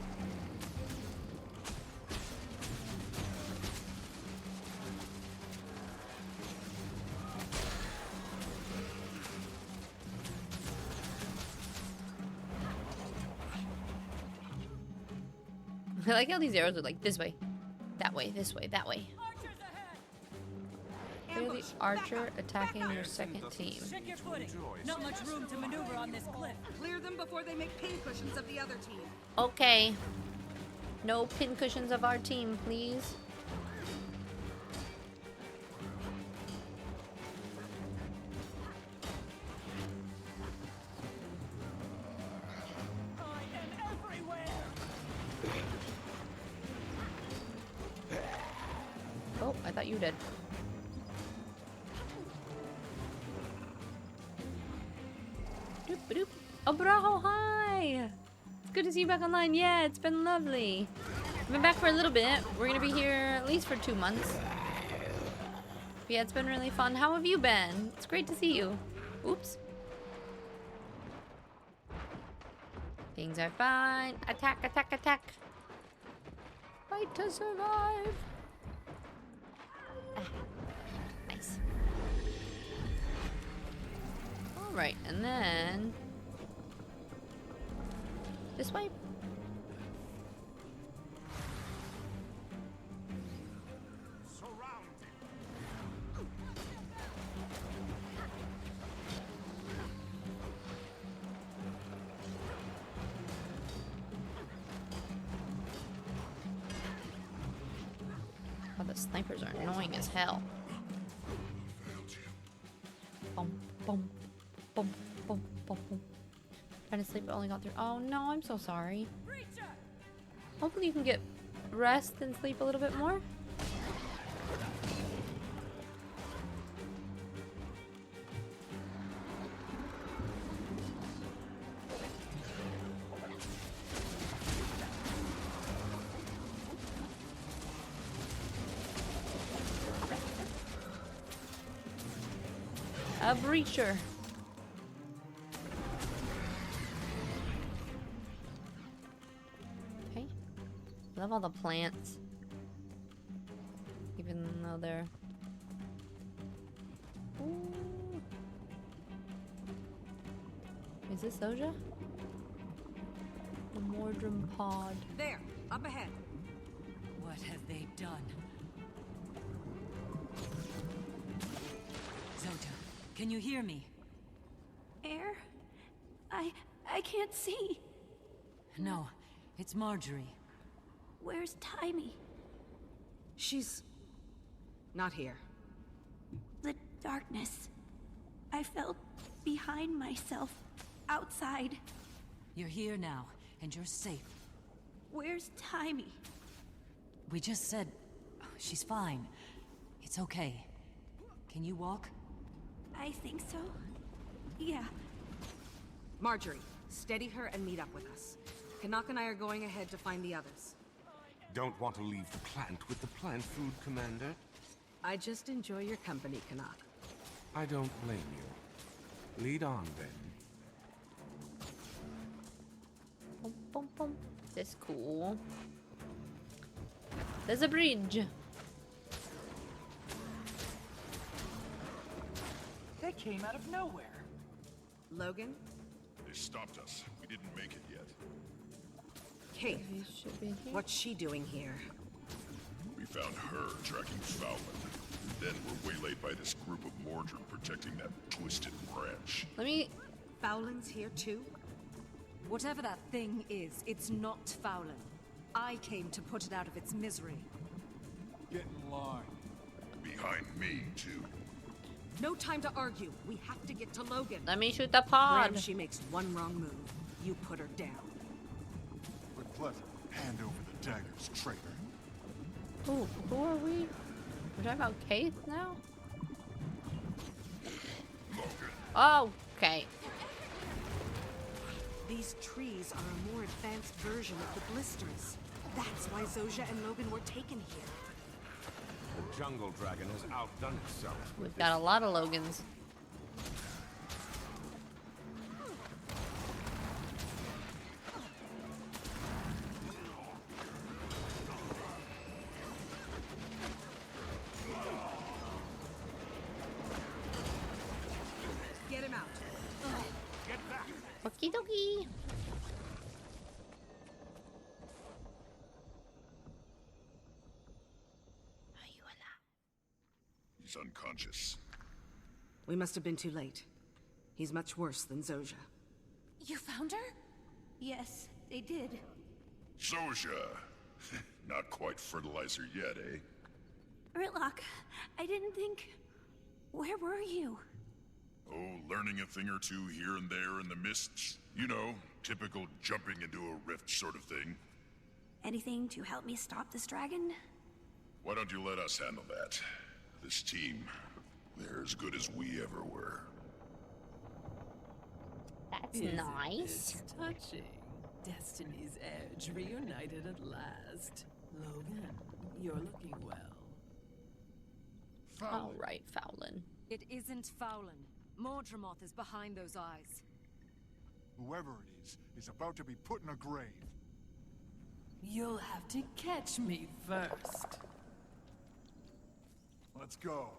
I like how these arrows are like this way, that way, this way, that way. Clear the archer attacking your second team. Check your footing. Not much room to maneuver on this cliff. Clear them before they make pincushions of the other team. Okay. No pincushions of our team, please. Oh, I thought you were dead. Doop doop. Oh, Braho, hi! It's good to see you back online. Yeah, it's been lovely. I've been back for a little bit. We're gonna be here at least for 2 months. But yeah, it's been really fun. How have you been? It's great to see you. Oops. Things are fine. Attack, attack, attack. Fight to survive. Ah, nice. Alright, and then... this way? Oh, the snipers are annoying as hell. Boom, boom, boom, boom, boom, boom. Trying to sleep, but only got through. Oh no, I'm so sorry. Hopefully you can get rest and sleep a little bit more. A breacher. Okay. Love all the plants. Even though they're... Ooh. Is this Soja? The Mordrum pod. There, up ahead. What have they done? Zota, can you hear me? Air? I can't see. No, it's Marjorie. Where's Timey? She's... not here. The darkness. I felt behind myself, outside. You're here now, and you're safe. Where's Timey? We just said... she's fine. It's okay. Can you walk? I think so. Yeah. Marjorie, steady her and meet up with us. Canuck and I are going ahead to find the others. Don't want to leave the plant with the plant food, Commander? I just enjoy your company, Canuck. I don't blame you. Lead on, then. Boom, boom, boom. This is cool. There's a bridge. They came out of nowhere. Logan? They stopped us. We didn't make it yet. Kate, what's she doing here? We found her tracking Fallon. Then we're waylaid by this group of Mordred protecting that twisted branch. Let me... Fowlin's here too? Whatever that thing is, it's not Fowlin. I came to put it out of its misery. Get in line. Behind me, too. No time to argue. We have to get to Logan. Let me shoot the pod. Graham, she makes one wrong move. You put her down. With pleasure. Hand over the daggers, traitor. Ooh, who are we? We're talking about Kate now? Oh, okay. These trees are a more advanced version of the blisters. That's why Zojja and Logan were taken here. The jungle dragon has outdone itself. We've got a lot of Logans. Get him out. Get back! Okie dokie. He's unconscious. We must have been too late. He's much worse than Zojja. You found her? Yes, they did. Zojja! Not quite fertilizer yet, eh? Ritlock, I didn't think... Where were you? Oh, learning a thing or two here and there in the mists. You know, typical jumping into a rift sort of thing. Anything to help me stop this dragon? Why don't you let us handle that? This team, they're as good as we ever were. That's nice. It's touching. Destiny's Edge reunited at last. Logan, you're looking well. All right, Fowlin. It isn't Fowlin. Mordremoth is behind those eyes. Whoever it is about to be put in a grave. You'll have to catch me first. Let's go.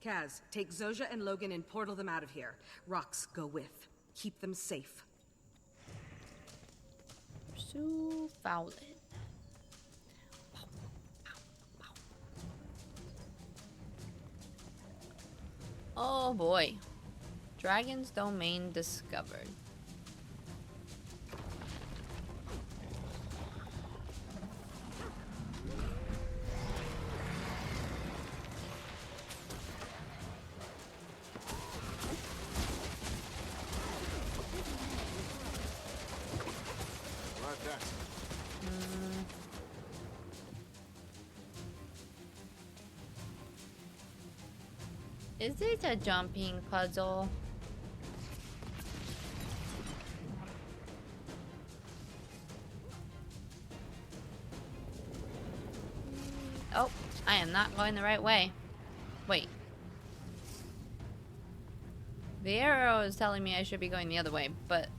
Kaz, take Zojja and Logan and portal them out of here. Rox, go with. Keep them safe. Pursue Fowlin. Oh boy. Dragon's domain discovered. Right that. Is it a jumping puzzle? Oh, I am not going the right way. Wait. The arrow is telling me I should be going the other way, but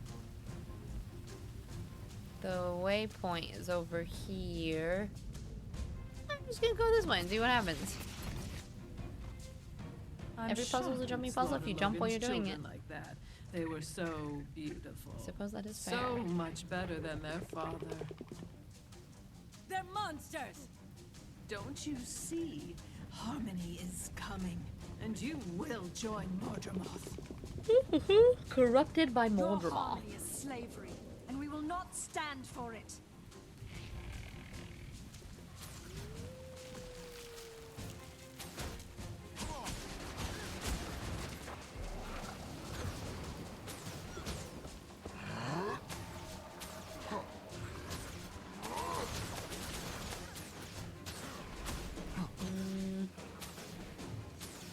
the waypoint is over here. I'm just gonna go this way and see what happens. Every puzzle is a jumping puzzle if you jump while you're doing it. Like that. They were so beautiful. I suppose that is fair. So much better than their father. They're monsters! Don't you see? Harmony is coming, and you will join Mordremoth. Corrupted by Your Mordremoth. harmony is slavery, and we will not stand for it.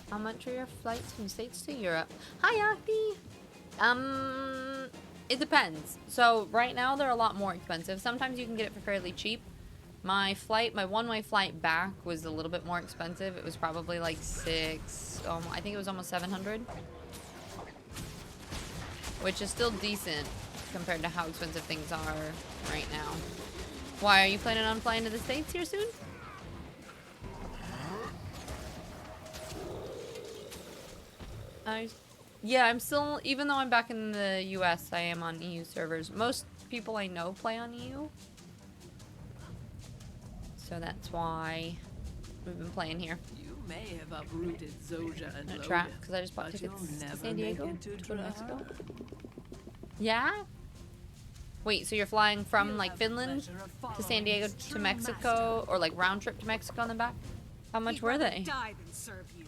How much are your flights from States to Europe? Hi, Akti! It depends. So right now they're a lot more expensive. Sometimes you can get it for fairly cheap. My one-way flight back was a little bit more expensive. It was probably like I think it was almost 700. Which is still decent compared to how expensive things are right now. Why, are you planning on flying to the States here soon? Yeah, I'm still, even though I'm back in the US, I am on EU servers. Most people I know play on EU. So that's why we've been playing here. You may have uprooted Zojja and Logan, Trap, because I just bought but tickets you'll to never San make Diego it to to go to Mexico. Dra. Yeah? Wait, so you're flying from like Finland to San Diego to Mexico, or like round trip to Mexico and then back? How much were they? Die than serve you.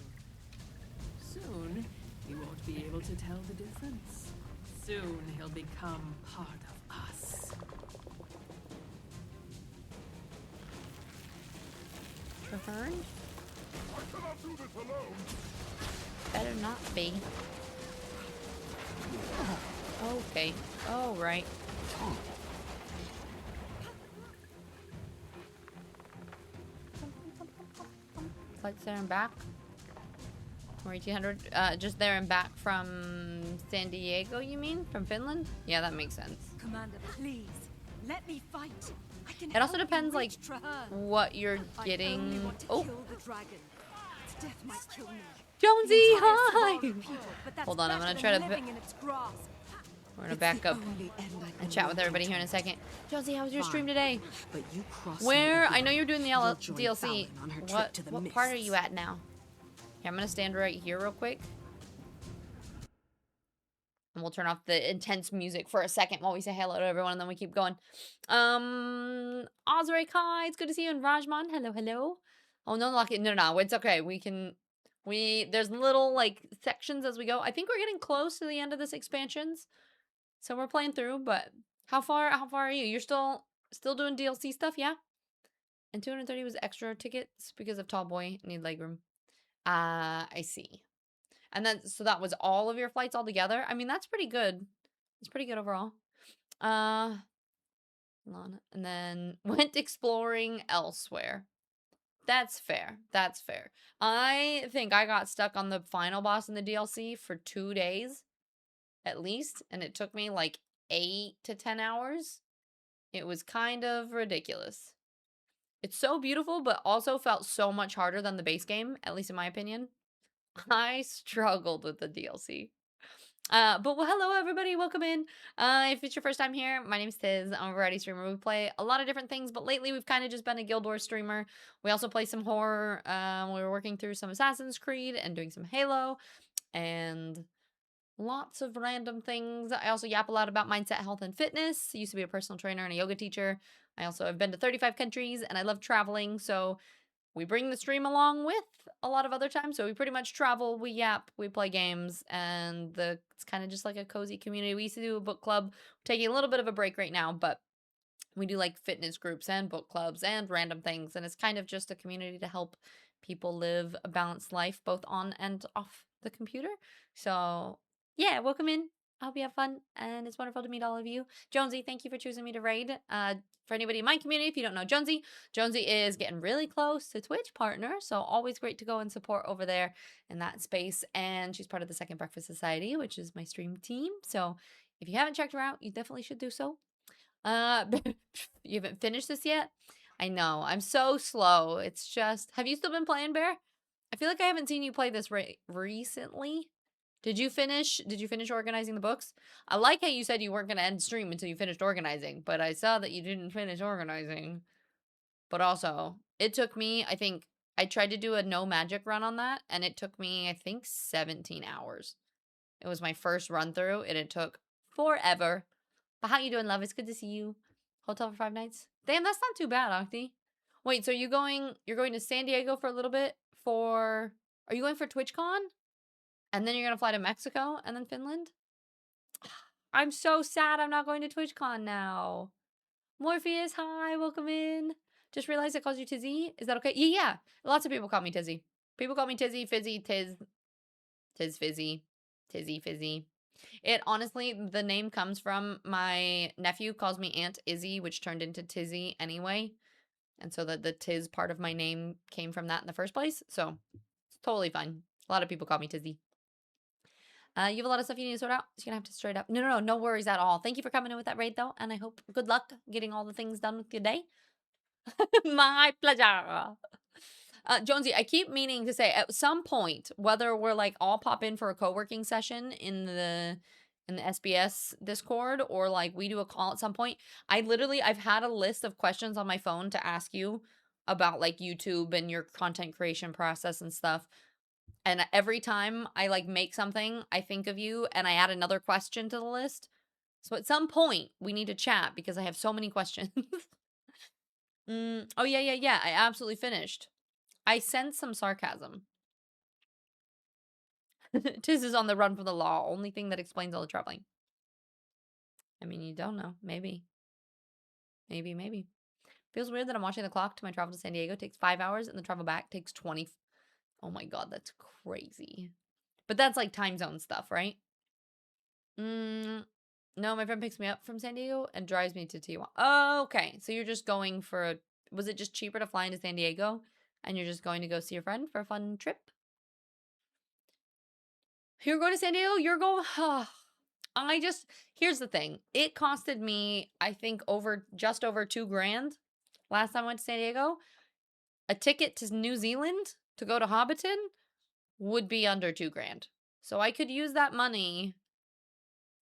Soon, he won't be able to tell the difference. Soon, he'll become part of us. Treverne? I cannot do this alone. Better not be. Oh, okay. Oh, right. Flights there and back. Or 1800. Just there and back from San Diego, you mean? From Finland? Yeah, that makes sense. Commander, please, let me fight. I can It also help you depends, like, reach Traherne. what you're I only getting. want to Oh, kill the dragon. Its death might kill me. Jonesy, The entire hi! Savara people, but that's Hold on, I'm gonna better try than to. living in its grasp. We're gonna back up and chat with everybody here in a second. Jonesy, how was your stream today? But you cross Where? I know you're doing the You'll join DLC. Fallon on her trip What to the what part are mists. you at now? Here, I'm gonna stand right here real quick. And we'll turn off the intense music for a second while we say hello to everyone, and then we keep going. Osric, hi, it's good to see you. And Rajman, hello, hello. Oh, no, Lucky, no, it's okay. There's little, like, sections as we go. I think we're getting close to the end of this expansions. So we're playing through, but how far are you? You're still doing DLC stuff, yeah? And 230 was extra tickets because of tall boy, need legroom. I see. And then, so that was all of your flights all together? I mean, that's pretty good. It's pretty good overall. Hold on. And then went exploring elsewhere. That's fair. That's fair. I think I got stuck on the final boss in the DLC for 2 days, at least. And it took me like 8 to 10 hours. It was kind of ridiculous. It's so beautiful, but also felt so much harder than the base game, at least in my opinion. I struggled with the DLC. But well, hello everybody, welcome in. If it's your first time here, my name's Tiz. I'm a variety streamer. We play a lot of different things, but lately we've kind of just been a Guild Wars streamer. We also play some horror. We were working through some Assassin's Creed and doing some Halo, and lots of random things. I also yap a lot about mindset, health, and fitness. I used to be a personal trainer and a yoga teacher. I also have been to 35 countries, and I love traveling, so we bring the stream along with a lot of other times. So we pretty much travel, we yap, we play games, and it's kind of just like a cozy community. We used to do a book club. We're taking a little bit of a break right now, but we do like fitness groups and book clubs and random things. And it's kind of just a community to help people live a balanced life, both on and off the computer. So yeah, welcome in. I hope you have fun, and it's wonderful to meet all of you. Jonesy, thank you for choosing me to raid. For anybody in my community, if you don't know Jonesy, Jonesy is getting really close to Twitch partner, so always great to go and support over there in that space. And she's part of the Second Breakfast Society, which is my stream team. So if you haven't checked her out, you definitely should do so. You haven't finished this yet? I know, I'm so slow. It's just, have you still been playing, Bear? I feel like I haven't seen you play this recently. Did you finish organizing the books? I like how you said you weren't going to end stream until you finished organizing, but I saw that you didn't finish organizing. But also, it took me, I think, I tried to do a no magic run on that, and it took me, I think, 17 hours. It was my first run through, and it took forever. But how you doing, love? It's good to see you. Hotel for 5 nights? Damn, that's not too bad, Octi. Wait, so you're going to San Diego for a little bit are you going for TwitchCon? And then you're going to fly to Mexico and then Finland? I'm so sad I'm not going to TwitchCon now. Morpheus, hi, welcome in. Just realized I called you Tizzy. Is that okay? Yeah. Lots of people call me Tizzy. People call me Tizzy, Fizzy, Tiz, Fizzy, Tizzy, Fizzy. It honestly, the name comes from my nephew calls me Aunt Izzy, which turned into Tizzy anyway. And so the Tiz part of my name came from that in the first place. So it's totally fine. A lot of people call me Tizzy. You have a lot of stuff you need to sort out. So you're going to have to straight up. No worries at all. Thank you for coming in with that raid, though. And I hope good luck getting all the things done with your day. My pleasure. Jonesy, I keep meaning to say at some point, whether we're like all pop in for a co-working session in the SBS Discord or like we do a call at some point, I've had a list of questions on my phone to ask you about like YouTube and your content creation process and stuff. And every time I like make something, I think of you and I add another question to the list. So at some point we need to chat because I have so many questions. Oh yeah. I absolutely finished. I sense some sarcasm. Tiz is on the run from the law. Only thing that explains all the traveling. I mean, you don't know. Maybe. Feels weird that I'm watching the clock to my travel to San Diego. It takes 5 hours and the travel back takes 20. Oh my god, that's crazy. But that's like time zone stuff, right? No, my friend picks me up from San Diego and drives me to Tijuana. Oh, okay. So you're just going for a... Was it just cheaper to fly into San Diego? And you're just going to go see your friend for a fun trip? You're going to San Diego? You're going... Here's the thing. It costed me, I think, just over $2,000 last time I went to San Diego. A ticket to New Zealand to go to Hobbiton would be under $2,000. So I could use that money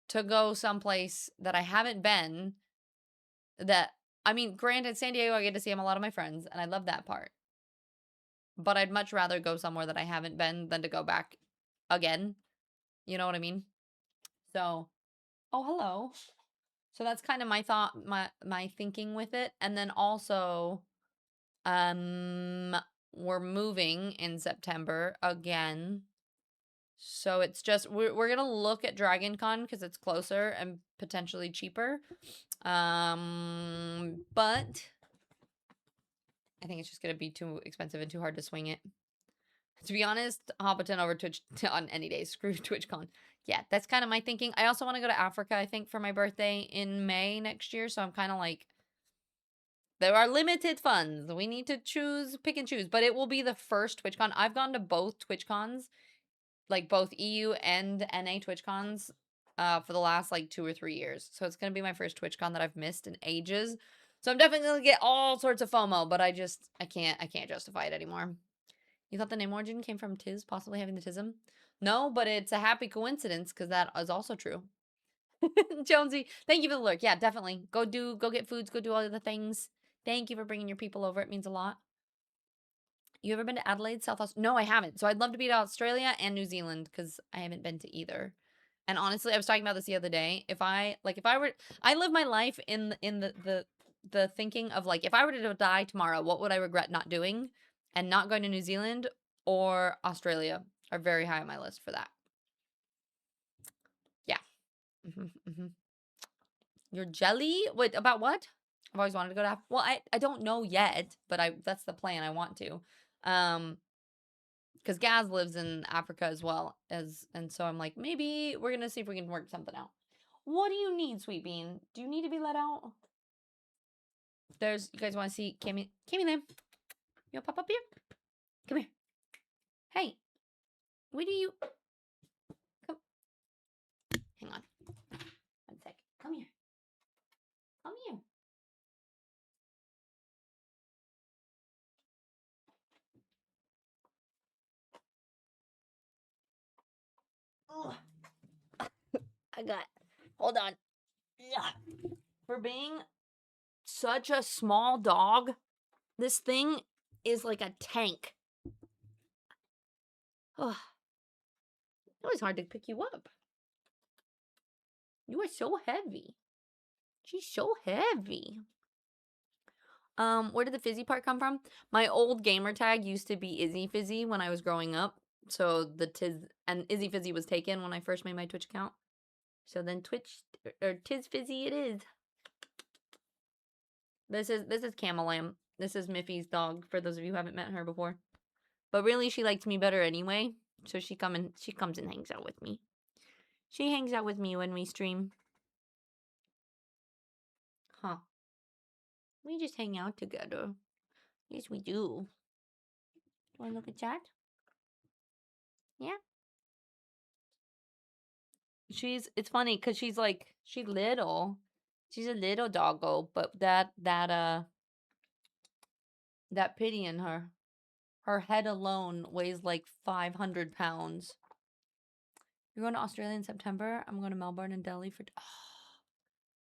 to go someplace that I haven't been. I mean, granted, San Diego, I get to see a lot of my friends, and I love that part. But I'd much rather go somewhere that I haven't been than to go back again. You know what I mean? So, oh, hello. So that's kind of my thought, my thinking with it. And then also, we're moving in September again. So it's just, we're going to look at Dragon Con because it's closer and potentially cheaper. But I think it's just going to be too expensive and too hard to swing it. To be honest, Hobbiton over Twitch on any day. Screw TwitchCon. Yeah, that's kind of my thinking. I also want to go to Africa, I think, for my birthday in May next year. So I'm kind of like, there are limited funds. We need to pick and choose. But it will be the first TwitchCon. I've gone to both TwitchCons, like both EU and NA TwitchCons, for the last like 2 or 3 years. So it's going to be my first TwitchCon that I've missed in ages. So I'm definitely going to get all sorts of FOMO, but I can't justify it anymore. You thought the name origin came from Tiz possibly having the tism? No, but it's a happy coincidence because that is also true. Jonesy, thank you for the lurk. Yeah, definitely. Go get foods, go do all the things. Thank you for bringing your people over. It means a lot. You ever been to Adelaide, South Australia? No, I haven't. So I'd love to be to Australia and New Zealand because I haven't been to either. And honestly, I was talking about this the other day. I live my life in the thinking of like, if I were to die tomorrow, what would I regret not doing? And not going to New Zealand or Australia are very high on my list for that. Yeah. Your jelly? Wait, about what? I've always wanted to go to Africa. Well, I don't know yet, but that's the plan. I want to. Because Gaz lives in Africa as well, and so I'm like, maybe we're gonna see if we can work something out. What do you need, Sweet Bean? Do you need to be let out? You guys want to see Cammy there? You pop up here? Come here. Hey, where do you... Come. Hang on. 1 sec. Come here. Come here. I got... Hold on. For being such a small dog, this thing is like a tank. Oh, it was hard to pick you up. You are so heavy. She's so heavy. Where did the fizzy part come from? My old gamer tag used to be Izzy Fizzy when I was growing up. So the Tiz and Izzy Fizzy was taken when I first made my Twitch account. So then Tiz Fizzy it is. This is Camalam. This is Miffy's dog, for those of you who haven't met her before. But really she likes me better anyway. So she comes and hangs out with me. She hangs out with me when we stream. Huh. We just hang out together. Yes, we do. Want to look at chat? Yeah. It's funny because she's little. She's a little doggo, but that pity in her. Her head alone weighs like 500 pounds. You're going to Australia in September? I'm going to Melbourne and Delhi for...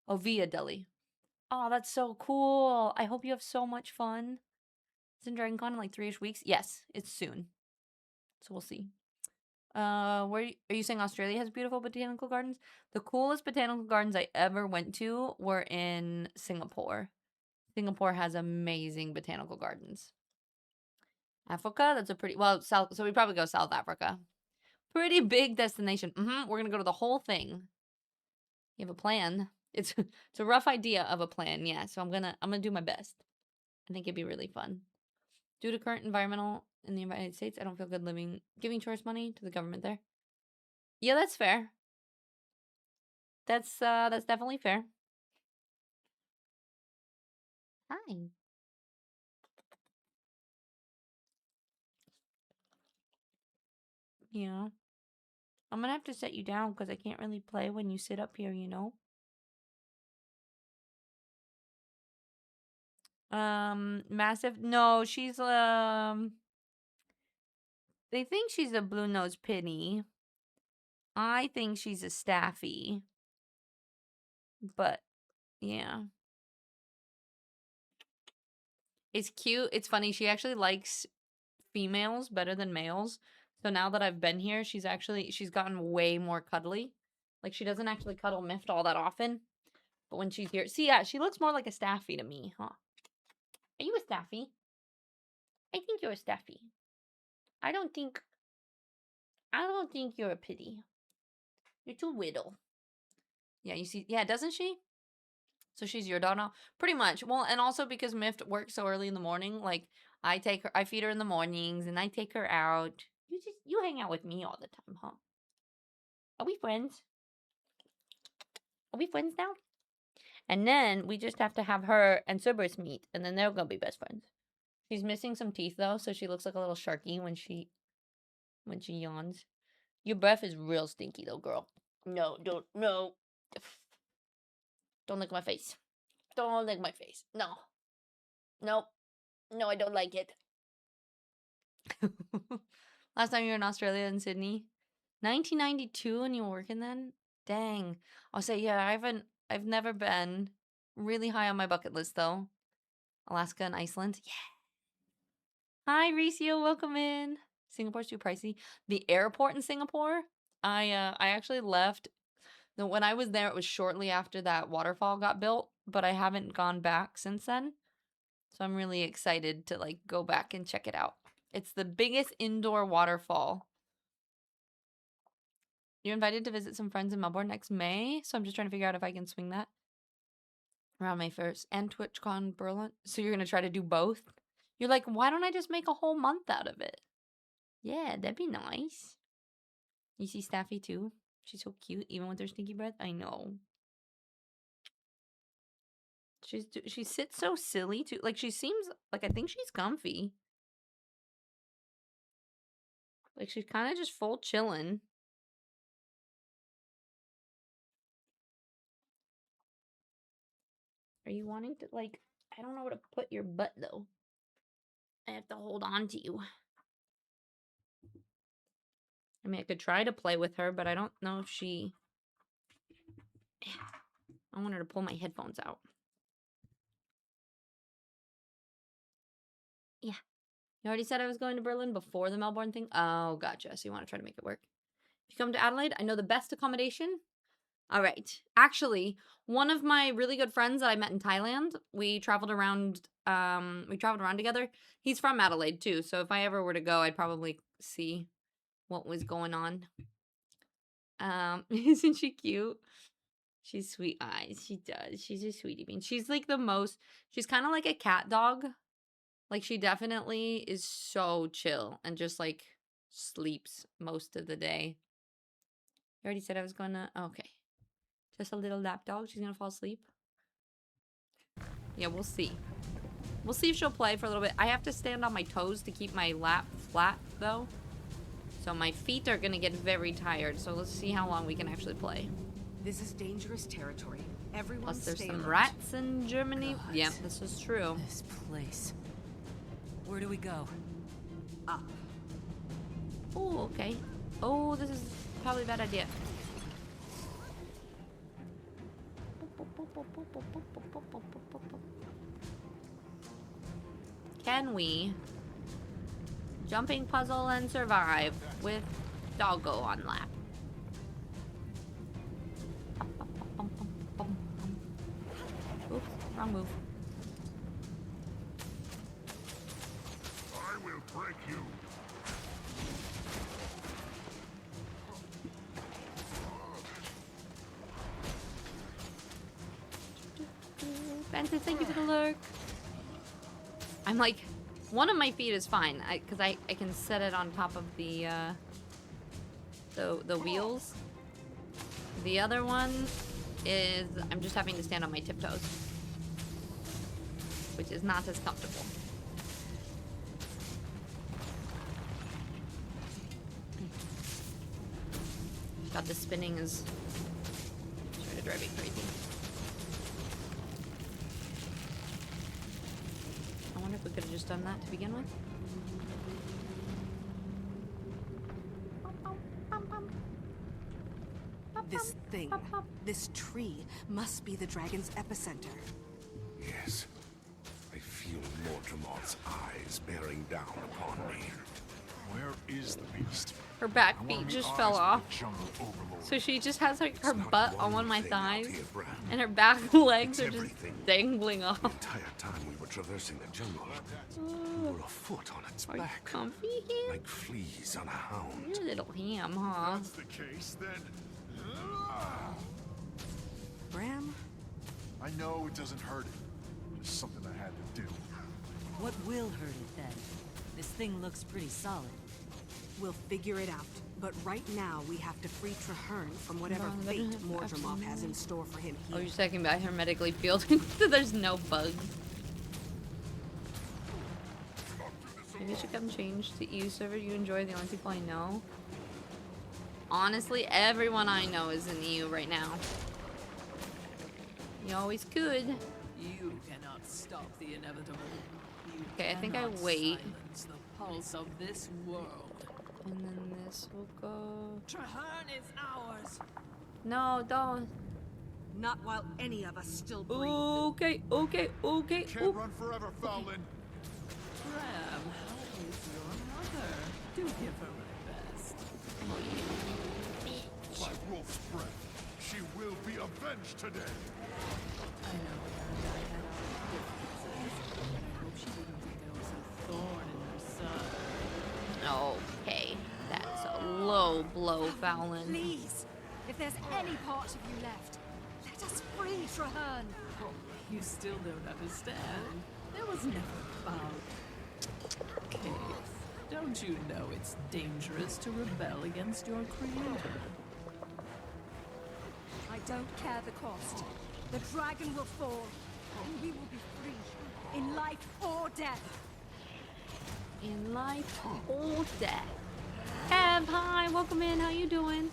Oh, via Delhi. Oh, that's so cool. I hope you have so much fun. Isn't Dragon Con in like 3-ish weeks? Yes, it's soon. So we'll see. Are you saying Australia has beautiful botanical gardens? The coolest botanical gardens I ever went to were in Singapore. Singapore has amazing botanical gardens. Africa, that's a pretty, well, South, so we probably go South Africa. Pretty big destination. We're gonna go to the whole thing. You have a plan. It's a rough idea of a plan, yeah. So I'm gonna do my best. I think it'd be really fun. Due to current environmental in the United States, I don't feel good giving tourist money to the government there. Yeah, that's fair. That's definitely fair. Hi. Yeah. I'm gonna have to set you down because I can't really play when you sit up here, you know? Massive. No, she's, they think she's a blue-nosed pinny. I think she's a staffy. But, yeah. It's cute. It's funny. She actually likes females better than males. So now that I've been here, she's gotten way more cuddly. Like, she doesn't actually cuddle Mift all that often. But when she's here, see, yeah, she looks more like a staffy to me, huh? Are you a staffy? I think you're a staffy. I don't think you're a pity. You're too little. Yeah, you see, yeah, doesn't she? So she's your dog now? Pretty much. Well, and also because Mift works so early in the morning, like, I feed her in the mornings, and I take her out. You hang out with me all the time, huh? Are we friends? Are we friends now? And then we just have to have her and Cerberus meet, and then they're gonna be best friends. She's missing some teeth though, so she looks like a little sharky when she yawns. Your breath is real stinky though, girl. No. Don't lick my face. Don't lick my face. No. Nope. No, I don't like it. Last time you were in Australia in Sydney? 1992 and you were working then? Dang. I'll say, yeah, I've never been. Really high on my bucket list though. Alaska and Iceland. Yeah. Hi, Ricio, welcome in. Singapore's too pricey. The airport in Singapore, I actually left. When I was there, it was shortly after that waterfall got built, but I haven't gone back since then. So I'm really excited to like go back and check it out. It's the biggest indoor waterfall. You're invited to visit some friends in Melbourne next May, so I'm just trying to figure out if I can swing that around May 1st. And TwitchCon Berlin. So you're gonna try to do both? You're like, why don't I just make a whole month out of it? Yeah, that'd be nice. You see Staffy too? She's so cute, even with her stinky breath. I know. She sits so silly too. Like, she seems like, I think she's comfy. Like, she's kind of just full chilling. Are you wanting to, like, I don't know where to put your butt though. I have to hold on to you. I mean, I could try to play with her, but I don't know if she... I want her to pull my headphones out. Yeah. You already said I was going to Berlin before the Melbourne thing? Oh, gotcha. So you want to try to make it work. If you come to Adelaide, I know the best accommodation. All right. Actually, one of my really good friends that I met in Thailand, we traveled around together. He's from Adelaide too. So if I ever were to go, I'd probably see what was going on. Isn't she cute? She's sweet eyes. She does. She's a sweetie bean. She's like she's kind of like a cat dog. Like, she definitely is so chill and just like sleeps most of the day. You already said I was gonna, okay. Just a little lap dog. She's gonna fall asleep. Yeah, we'll see. We'll see if she'll play for a little bit. I have to stand on my toes to keep my lap flat though. So my feet are gonna get very tired. So let's see how long we can actually play. This is dangerous territory. Everyone Plus there's stay some alert. rats in Germany. God. Yeah, this is true. This place. Where do we go? Up. Oh, okay. Oh, this is probably a bad idea. Can we? Jumping puzzle and survive with Doggo on lap. Oops, wrong move. I will break you. Francis, thank you for the lurk. I'm like, one of my feet is fine, because I can set it on top of the wheels. The other one is I'm just having to stand on my tiptoes, which is not as comfortable. God, the spinning is trying to drive me crazy. I wonder if we could have just done that to begin with. This thing, this tree, must be the dragon's epicenter. Yes. I feel Mordremoth's eyes bearing down upon me. Where is the beast? Her back feet just fell off. So she just has like her butt on one of my thighs, and her back legs are just dangling off. The entire time we were traversing the jungle, we were afoot on its back, comfy here? like fleas on a hound. You're a little ham, huh? That's the case, then. Bram? I know it doesn't hurt it. Just something I had to do. What will hurt it then? This thing looks pretty solid. We'll figure it out. But right now, we have to free Traherne from whatever fate Mordremoth has in store for him here. Oh, you're talking about hermetically fielded so there's no bugs. Maybe I should come change to EU server you enjoy, the only people I know. Honestly, everyone I know is in EU right now. You always could. You cannot stop the inevitable. You Okay, I think I cannot wait. silence the pulse of this world. And then this will go. Traherne is ours. No, don't. Not while any of us still breathe. Okay. Can't run forever, Fowlin. Bram, how is your mother? Do give her my best. By Wolf's breath, she will be avenged today. I know her and I had our differences. I hope she didn't think I was a thorn in her side. Okay, that's a low blow, Fallon. Please, if there's any part of you left, let us free Traherne. You still don't understand. There was never about Keith. Don't you know it's dangerous to rebel against your creator? I don't care the cost. The dragon will fall, and we will be free, in life or death. In life or death. Ev, hi, welcome in. How you doing?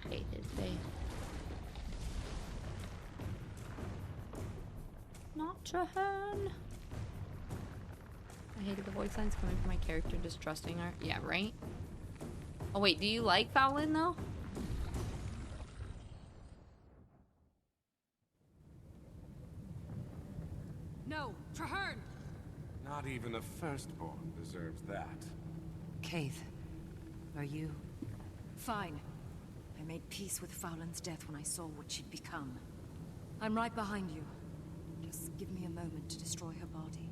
Hated they. Not Traherne. I hated the voice lines coming from my character distrusting her. Yeah, right? Oh wait, do you like Fallon though? No, Traherne! Not even a firstborn deserves that. Keith, are you? Fine. I made peace with Fowlin's death when I saw what she'd become. I'm right behind you. Just give me a moment to destroy her body.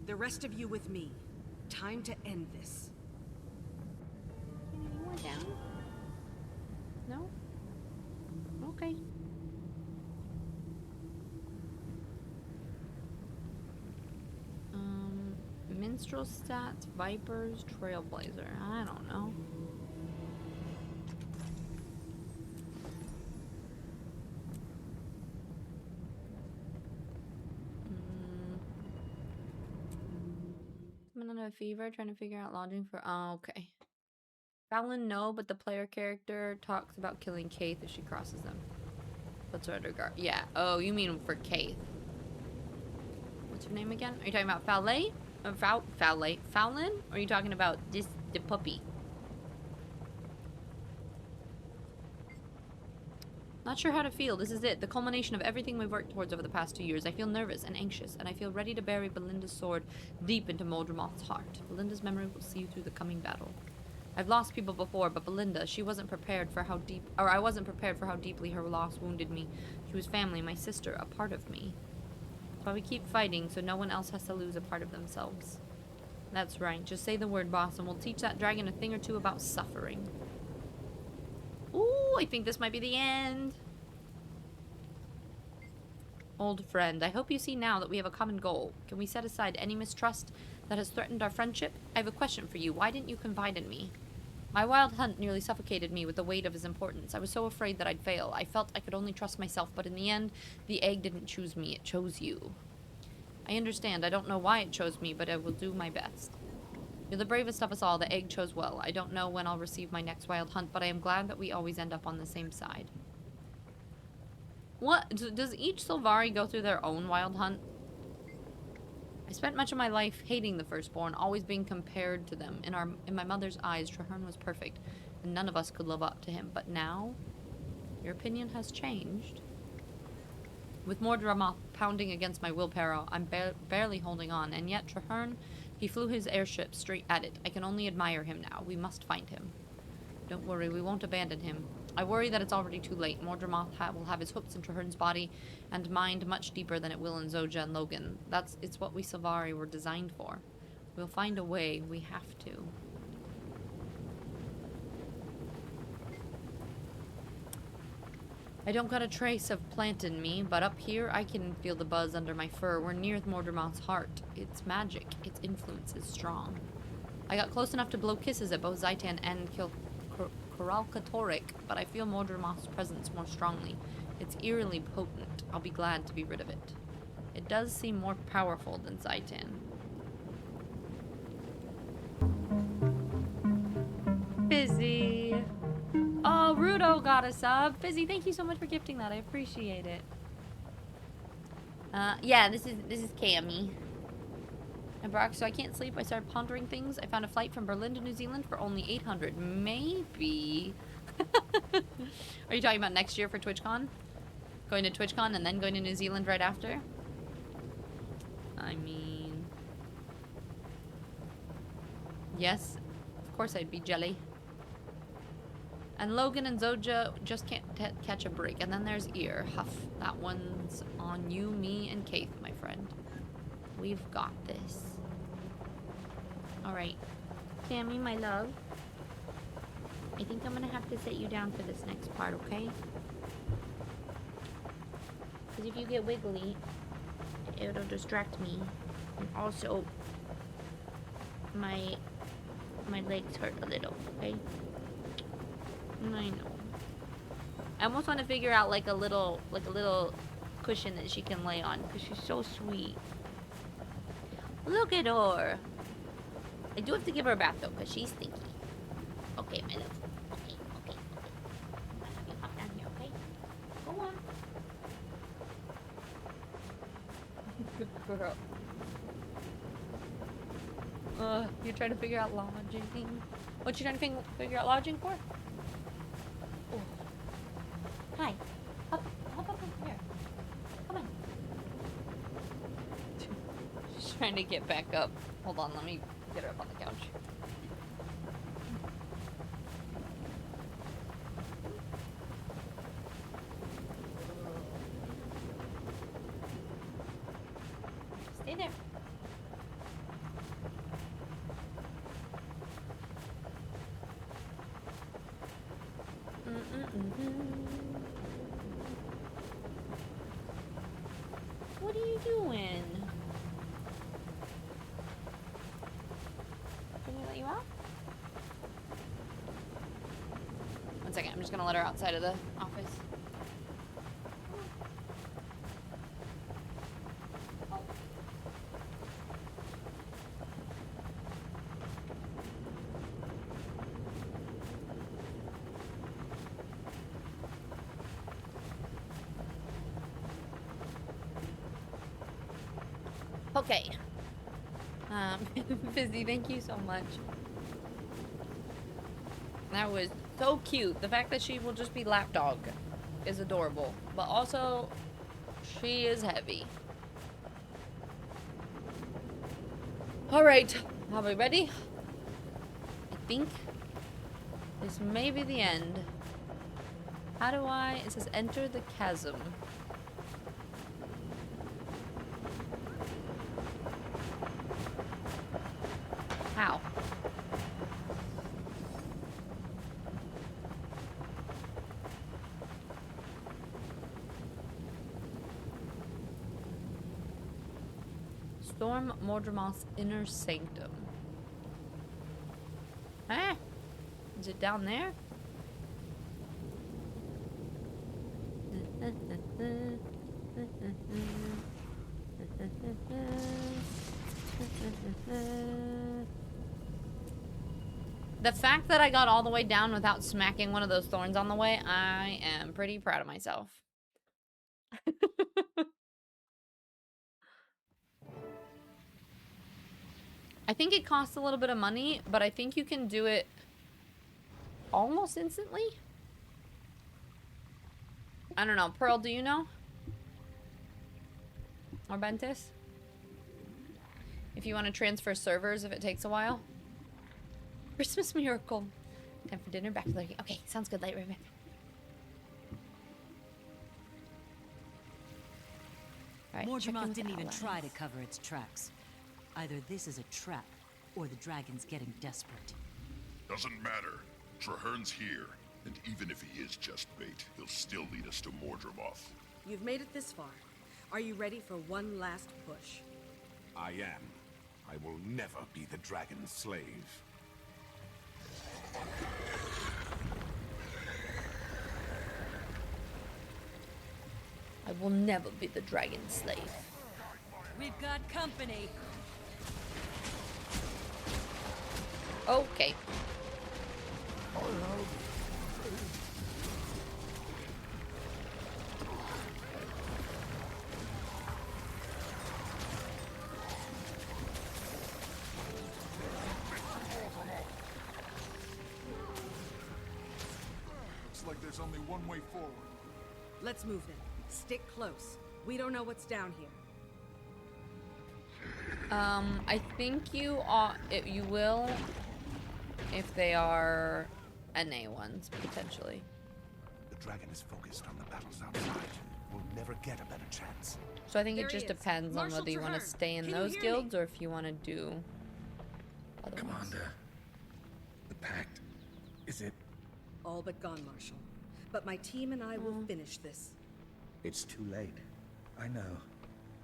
The rest of you with me. Time to end this. Anyone down? No? Okay. Minstrel stats, Vipers, Trailblazer. I don't know. Someone on a fever trying to figure out lodging for. Oh, okay. Fallon, no, but the player character talks about killing Keith if she crosses them. Puts her under guard. Yeah. Oh, you mean for Keith. What's her name again? Are you talking about Fallon? Fallon? Or are you talking about the puppy? Not sure how to feel. This is it. The culmination of everything we've worked towards over the past 2 years. I feel nervous and anxious, and I feel ready to bury Belinda's sword deep into Moldramoth's heart. Belinda's memory will see you through the coming battle. I've lost people before, but Belinda, she wasn't prepared for how deep, or I wasn't prepared for how deeply her loss wounded me. She was family, my sister, a part of me. That's why we keep fighting, so no one else has to lose a part of themselves. That's right. Just say the word, boss, and we'll teach that dragon a thing or two about suffering. Ooh, I think this might be the end. Old friend, I hope you see now that we have a common goal. Can we set aside any mistrust that has threatened our friendship? I have a question for you. Why didn't you confide in me? My wild hunt nearly suffocated me with the weight of his importance. I was so afraid that I'd fail. I felt I could only trust myself, but in the end, the egg didn't choose me. It chose you. I understand. I don't know why it chose me, but I will do my best. You're the bravest of us all. The egg chose well. I don't know when I'll receive my next wild hunt, but I am glad that we always end up on the same side. What? Does each Sylvari go through their own wild hunt? I spent much of my life hating the firstborn, always being compared to them. In my mother's eyes, Traherne was perfect, and none of us could live up to him. But now, your opinion has changed. With Mordramoth pounding against my wheelbarrow, I'm barely holding on, and yet Traherne, he flew his airship straight at it. I can only admire him now. We must find him. Don't worry, we won't abandon him. I worry that it's already too late. Mordramoth will have his hooks in Traherne's body and mind much deeper than it will in Zoja and Logan. It's what we Sylvari were designed for. We'll find a way. We have to. I don't got a trace of plant in me, but up here I can feel the buzz under my fur. We're near Mordramoth's heart. It's magic. Its influence is strong. I got close enough to blow kisses at both Zhaitan and Koralkatorrik, but I feel Mordramoth's presence more strongly. It's eerily potent. I'll be glad to be rid of it. It does seem more powerful than Zhaitan. Fizzy! Oh, Rudo got a sub! Fizzy, thank you so much for gifting that. I appreciate it. Yeah, this is Cammy. And Brock, so I can't sleep. I started pondering things. I found a flight from Berlin to New Zealand for only 800. Maybe. Are you talking about next year for TwitchCon? Going to TwitchCon and then going to New Zealand right after? I mean... Yes. Of course I'd be jelly. And Logan and Zoja just can't catch a break. And then there's Ear. Huff. That one's on you, me, and Keith, my friend. We've got this. Alright. Cammy, my love. I think I'm gonna have to set you down for this next part, okay? Because if you get wiggly, it'll distract me. And also, my legs hurt a little, okay? I know. I almost want to figure out like a little cushion that she can lay on because she's so sweet. Look at her. I do have to give her a bath though because she's stinky. Okay, my love. Okay. I'll have you hop down here, okay? Go on. Good girl. You're trying to figure out lodging. What you trying to figure out lodging for? Oh. Hi. Hop up here. Come on. She's trying to get back up. Hold on, let me get her up on the couch. Stay there. What are you doing? Can we let you out? One second, I'm just gonna let her outside of the office. Okay. Fizzy, thank you so much. That was so cute. The fact that she will just be lapdog. is adorable, but also she is heavy. All right, are we ready? I think this may be the end. How do I? It says enter the chasm. How? Storm Mordremoth's inner sanctum. Ah! Is it down there? The fact that I got all the way down without smacking one of those thorns on the way, I am pretty proud of myself. I think it costs a little bit of money, but I think you can do it almost instantly. I don't know. Pearl, do you know? Or Bentis? If you want to transfer servers, if it takes a while. Christmas miracle. Time for dinner, back to lurking. Okay, sounds good, Light Ribbon. Right, Mordremoth didn't even try to cover its tracks. Either this is a trap, or the dragon's getting desperate. Doesn't matter. Traherne's here, and even if he is just bait, he'll still lead us to Mordremoth. You've made it this far. Are you ready for one last push? I am. I will never be the dragon's slave. I will never be the dragon's slave. We've got company. Okay. Looks like there's only one way forward. Let's move then. Stick close. We don't know what's down here. I think you will if they are NA ones, potentially. The dragon is focused on the battles outside. We'll never get a better chance. So I think it just depends on whether you want to stay in those guilds or if you want to do other ones. Commander, the pact, is it? All but gone, Marshal. But my team and I will finish this. It's too late. I know.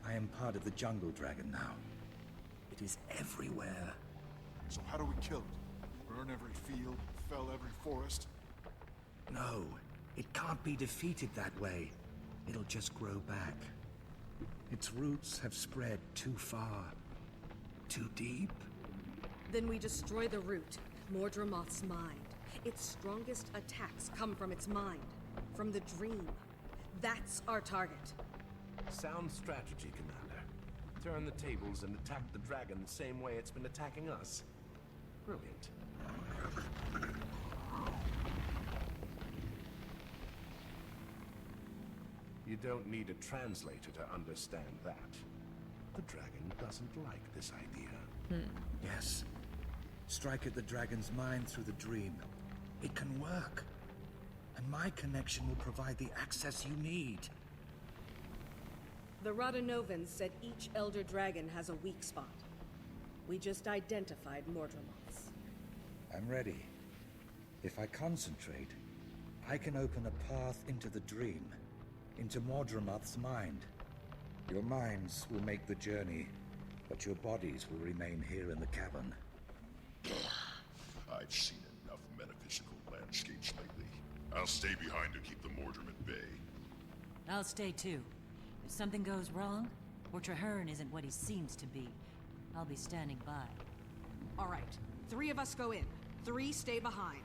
I am part of the jungle dragon now. It is everywhere. So how do we kill it? Burn every field, fell every forest? No, it can't be defeated that way. It'll just grow back. Its roots have spread too far, too deep. Then we destroy the root, Mordremoth's mind. Its strongest attacks come from its mind, from the dream. That's our target. Sound strategy, Commander. Turn the tables and attack the dragon the same way it's been attacking us. Brilliant. You don't need a translator to understand that. The dragon doesn't like this idea. Yes. Strike at the dragon's mind through the dream. It can work. And my connection will provide the access you need. The Radanovans said each Elder Dragon has a weak spot. We just identified Mordremoth's. I'm ready. If I concentrate, I can open a path into the dream, into Mordremoth's mind. Your minds will make the journey, but your bodies will remain here in the cavern. I've seen enough metaphysical landscapes lately. I'll stay behind to keep the Mordrim at bay. I'll stay too. If something goes wrong, or Trahearne isn't what he seems to be, I'll be standing by. All right, 3 of us go in. 3 stay behind.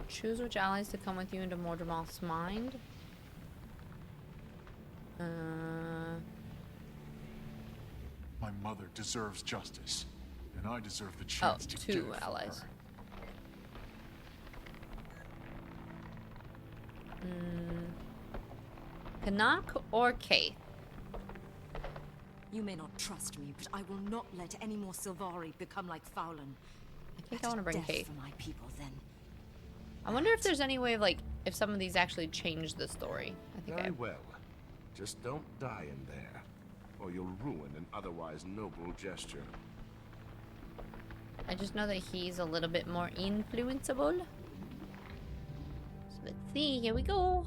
Choose which allies to come with you into Mordremoth's mind. My mother deserves justice, and I deserve the chance to give 2 it for allies. her. Canuck or Kay? You may not trust me, but I will not let any more Sylvari become like Fowlin. I think I want to bring Kay. For my people, then. I wonder if there's any way of, like, if some of these actually change the story. I think Very well. Just don't die in there, or you'll ruin an otherwise noble gesture. I just know that he's a little bit more influenceable. So let's see. Here we go.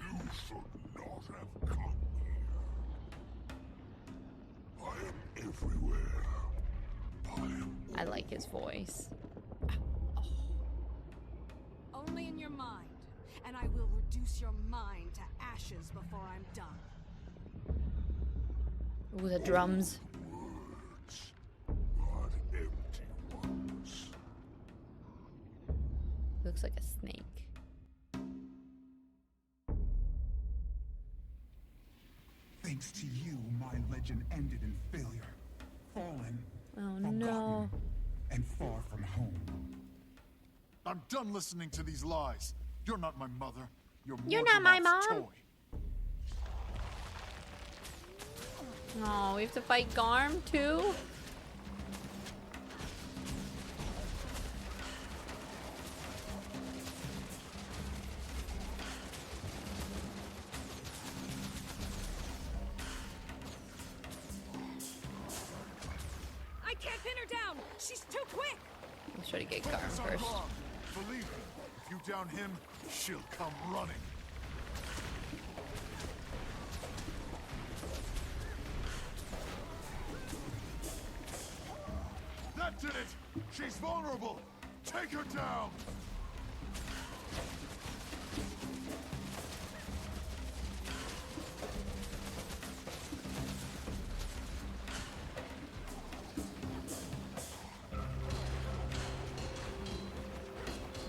You should not have come here. I am everywhere. I like his voice. Only in your mind, and I will reduce your mind to ashes before I'm done. Ooh, the drums. Words, not empty ones. Looks like a snake. Thanks to you, my legend ended in failure. Fallen, forgotten, no. and far from home. I'm done listening to these lies. You're not my mother. You're not my mom. Toy. Oh, we have to fight Garm too? I can't pin her down. She's too quick. Let's try to get Garm Focus on first. Garm. Believe me, if you down him, she'll come running. That did it! She's vulnerable! Take her down!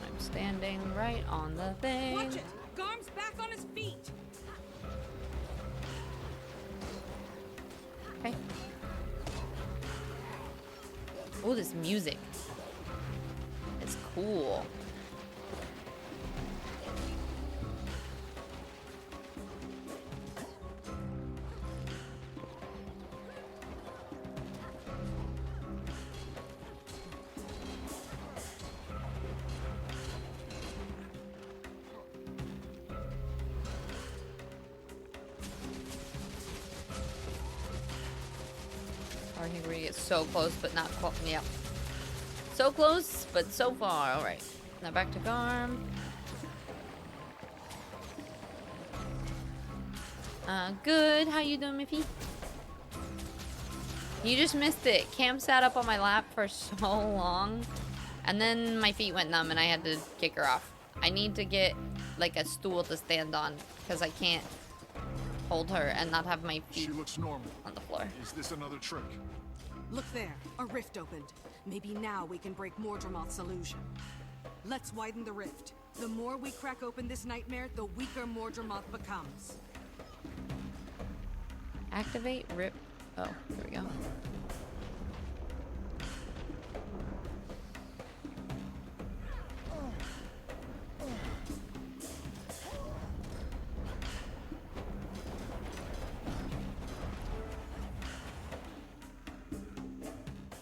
I'm standing right on the thing. Watch it. Garm's back on his feet. Okay. Oh, this music. It's cool. I think we're gonna get so close, but not quite. Yeah. So close, but so far. All right. Now back to Garm. Good. How you doing, Miffy? You just missed it. Cam sat up on my lap for so long, and then my feet went numb, and I had to kick her off. I need to get like a stool to stand on because I can't hold her and not have my feet She looks normal on the floor. Is this another trick? Look there. A rift opened. Maybe now we can break Mordremoth's illusion. Let's widen the rift. The more we crack open this nightmare, the weaker Mordremoth becomes. Activate rip. Oh, here we go.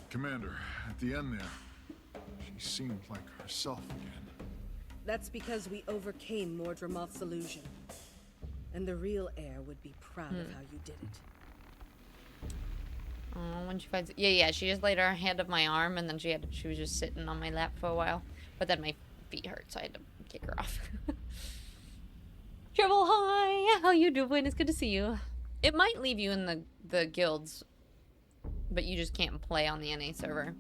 Commander, at the end there, she seemed like herself again. That's because we overcame Mordremoth's illusion. And the real heir would be proud of how you did it. Oh, when she finds it. Yeah, she just laid her hand on my arm, and then she was just sitting on my lap for a while. But then my feet hurt, so I had to kick her off. Trouble, hi! How you doing? It's good to see you. It might leave you in the guilds, but you just can't play on the NA server.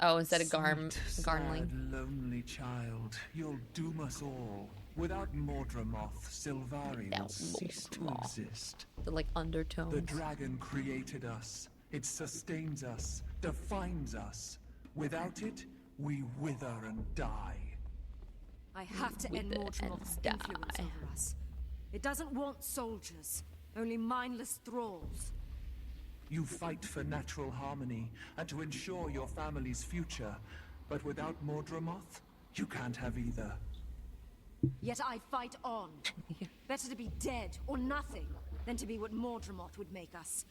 Oh, instead of Garmling. Sad, lonely child, you'll doom us all. Without Mordremoth, Sylvari will cease to exist. The like undertones. The dragon created us. It sustains us, defines us. Without it, we wither and die. I have to with end it Mordremoth's and die. influence over us. It doesn't want soldiers, only mindless thralls. You fight for natural harmony and to ensure your family's future, but without Mordremoth, you can't have either. Yet I fight on. Better to be dead or nothing than to be what Mordremoth would make us.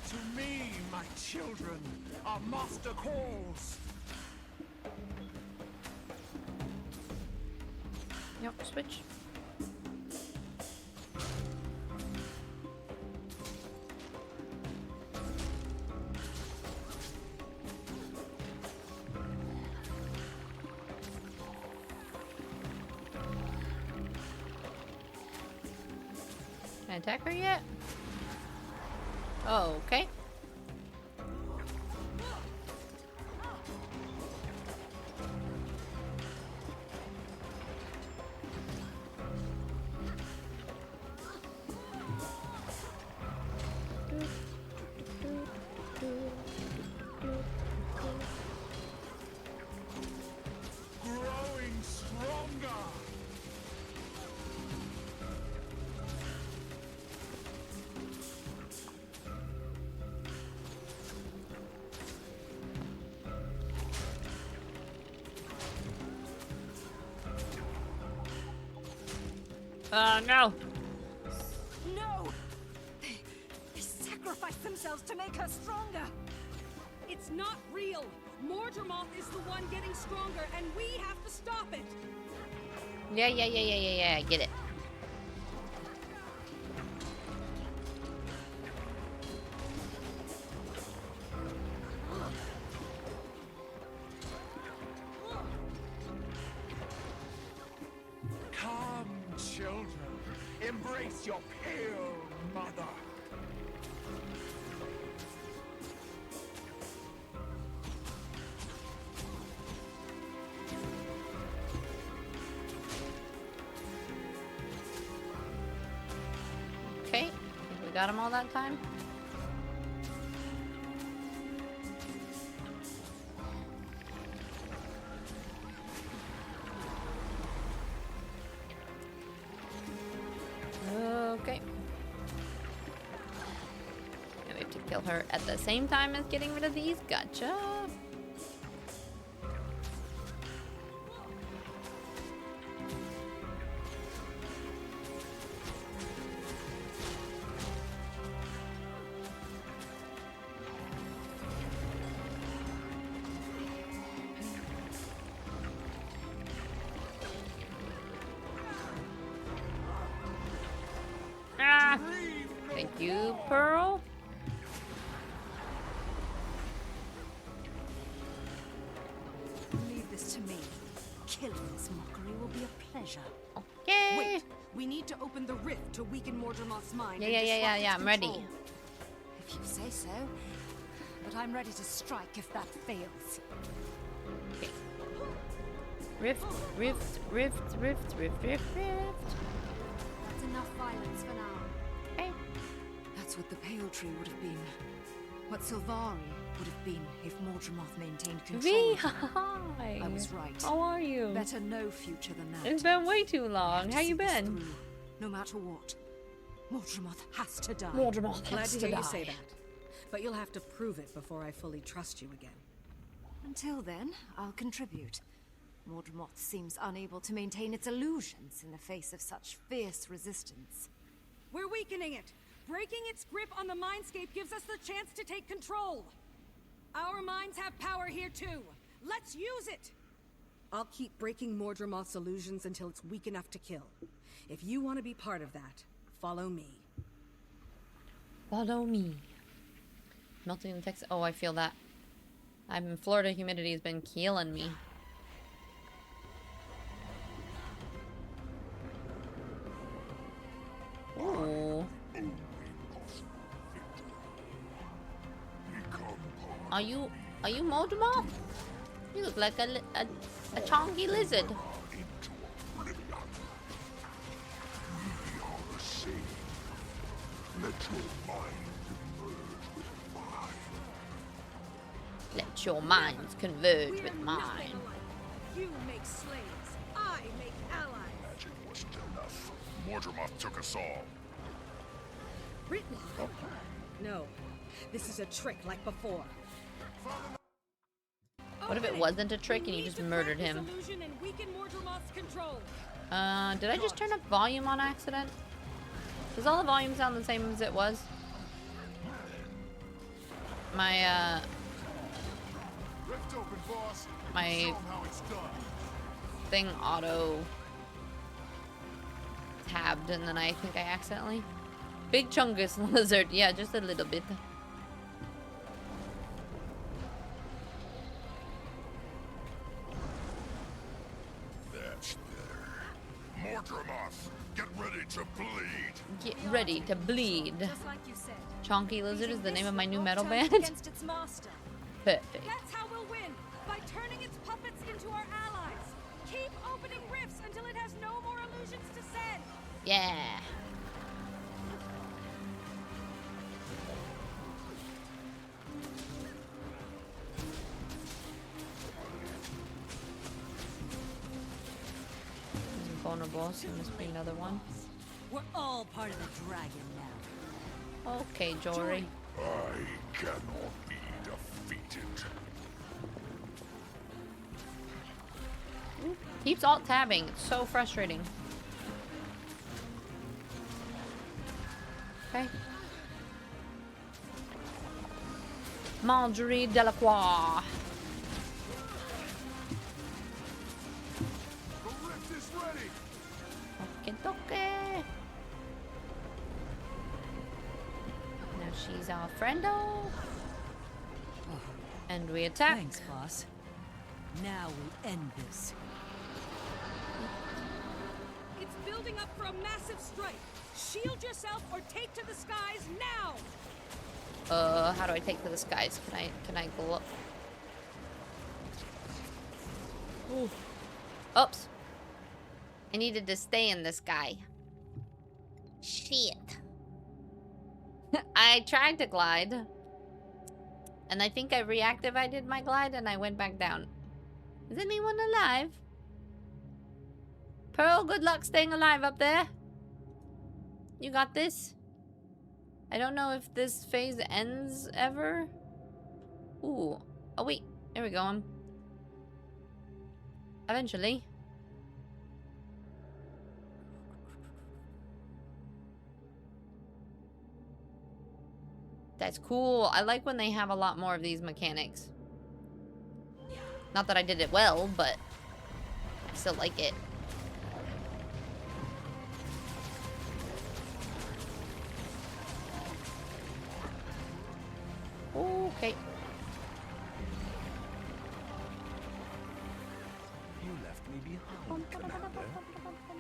To me, my children, our master calls. Yep, switch. Can I attack her yet? Oh, okay. Growing stronger. No. No! They sacrificed themselves to make her stronger! It's not real! Mordremoth is the one getting stronger, and we have to stop it! Yeah, I get it. Come, children, embrace your pale mother. Okay, think we got him all that time. Okay. And we have to kill her at the same time as getting rid of these. Gotcha. Ah! Thank you, Pearl. Leave this to me. Killing this mockery will be a pleasure. Okay. Wait, we need to open the rift to weaken Mordremoth's mind. Yeah, and disrupt its I'm ready. control. If you say so. But I'm ready to strike if that fails. Okay. Rift. That's enough violence for now. Okay. That's what the Pale Tree would have been. What Sylvari would have been if Mordremoth maintained control. V, hi. I was right. How are you? Better no future than that. It's been way too long. How you been? Through, no matter what. Mordremoth has to die. Mordremoth Glad has to to hear die. you say that. But you'll have to prove it before I fully trust you again. Until then, I'll contribute. Mordremoth seems unable to maintain its illusions in the face of such fierce resistance. We're weakening it. Breaking its grip on the mindscape gives us the chance to take control. Our minds have power here too. Let's use it! I'll keep breaking Mordremoth's illusions until it's weak enough to kill. If you want to be part of that, follow me. Follow me. Melting in Texas. Oh, I feel that. I'm in Florida. Humidity has been killing me. Ooh. Are you Mordremoth? You look like a A chonky lizard. Into oblivion. We are the same. Let your mind merge with mine. Let your minds converge We're with nothing mine. alike. You make slaves. I make allies. Magic wasn't enough. Mordremoth took us all. Ritlock? No. This is a trick like before. What if it wasn't a trick and you just murdered him? And weaken Mordremoth's control. Did I just turn up volume on accident? Does all the volume sound the same as it was? My, Rift open, boss. my Show 'em how it's done. thing auto tabbed and then I think I accidentally. Big chungus lizard. Yeah, just a little bit. That's better. Mordremoth, get ready to bleed. Get ready to bleed. Just like you said. Chonky Lizard is the name of my new metal band. Against its master. Perfect. That's how we'll win, by turning its puppets into our allies. Keep opening rifts until it has no more illusions to send. Yeah. Vulnerable, so there must be another one. We're all part of the dragon now. Okay, Jory. I cannot be defeated. Keeps alt tabbing. It's so frustrating. Okay. Marjorie Delacroix. The rift is ready. Okay, okay. Now she's our friendo. And we attack. Thanks, boss. Now we end this. It's building up for a massive strike. Shield yourself or take to the skies now. How do I take to the skies? Can I go up? Ooh. Oops. I needed to stay in the sky. Shit. I tried to glide. And I think I reactivated my glide and I went back down. Is anyone alive? Pearl, good luck staying alive up there. You got this? I don't know if this phase ends ever. Ooh. Oh, wait. There we go. Eventually. That's cool. I like when they have a lot more of these mechanics. Not that I did it well, but I still like it. Okay. You left me behind, Commander.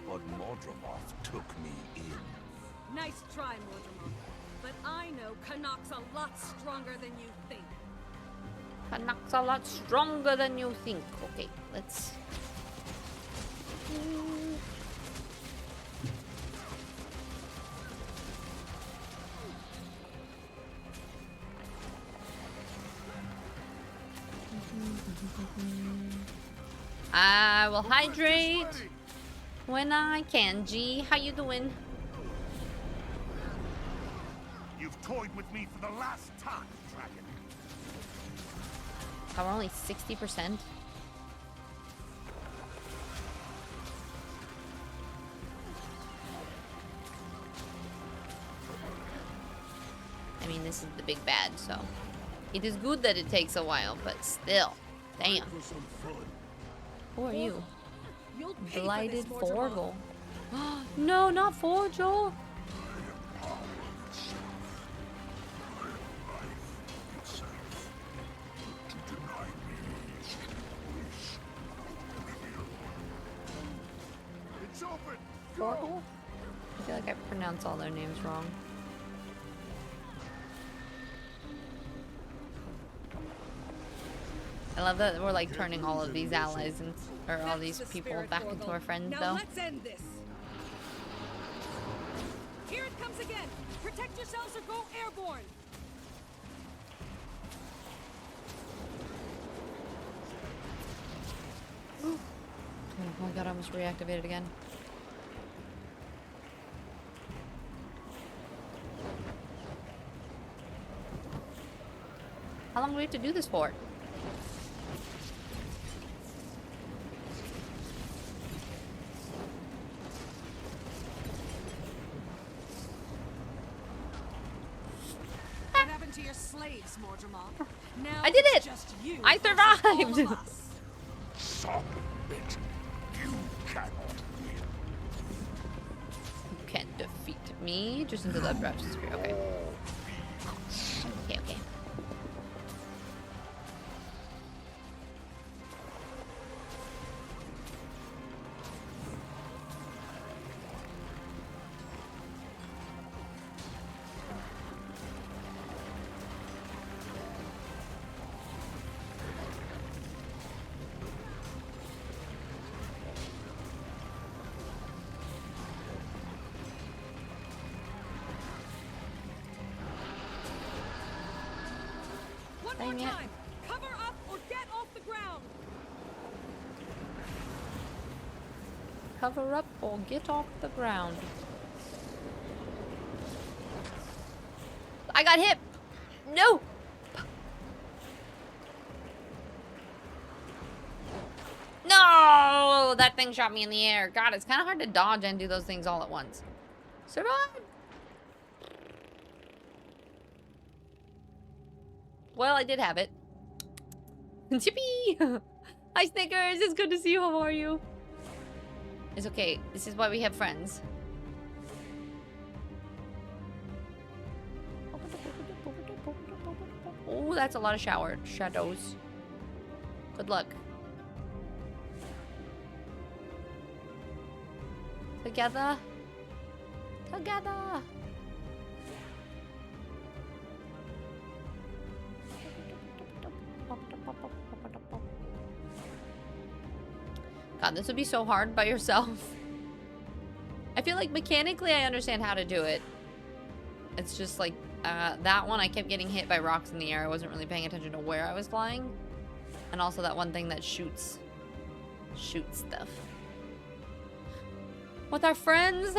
But Mordremoth took me in. Nice try, Mordremoth. But I know Canuck's a lot stronger than you think. Canuck's a lot stronger than you think. Okay, let's... I will hydrate when I can. G, how you doing? You've toyed with me for the last time, Dragon. Oh, we're only 60%. I mean, this is the big bad, so... It is good that it takes a while, but still. Damn. Who are you? Blighted Forgel. No, not Forgel. It's open. Forgel? I feel like I pronounce all their names wrong. I love that we're like turning all of these allies and or all these people back into our friends Now though. let's end this. Here it comes again. Protect yourselves or go airborne. Oh my god, I almost reactivated again. How long do we have to do this for? What happened to your slaves, Mordremoth? Now I did it's it! Just you I versus all survived! of us. Stop it. You cannot win. You can't defeat me. Just into the breath sphere. Okay. Okay, okay. One more time. Cover up or get off the ground. Cover up or get off the ground. I got hit! No! No! That thing shot me in the air. God, it's kind of hard to dodge and do those things all at once. Survive! Well, I did have it. Chippy! Hi, Snickers! It's good to see you. How are you? It's okay. This is why we have friends. Oh, that's a lot of shadows. Good luck. Together. Together. God, this would be so hard by yourself. I feel like mechanically I understand how to do it. It's just like that one I kept getting hit by rocks in the air. I wasn't really paying attention to where I was flying. And also that one thing that shoots stuff. With our friends,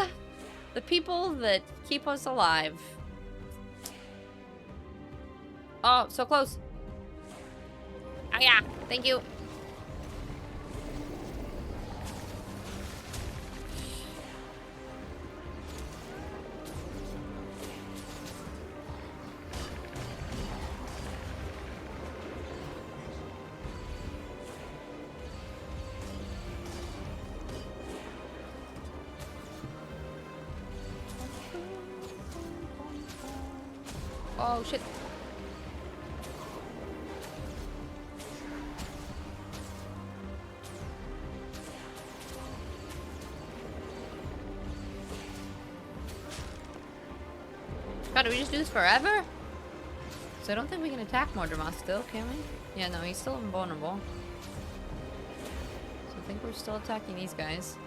the people that keep us alive. Oh, so close. Oh yeah, thank you. Oh shit. God, do we just do this forever? So I don't think we can attack Mordremoth still, can we? Yeah, no, he's still invulnerable. So I think we're still attacking these guys.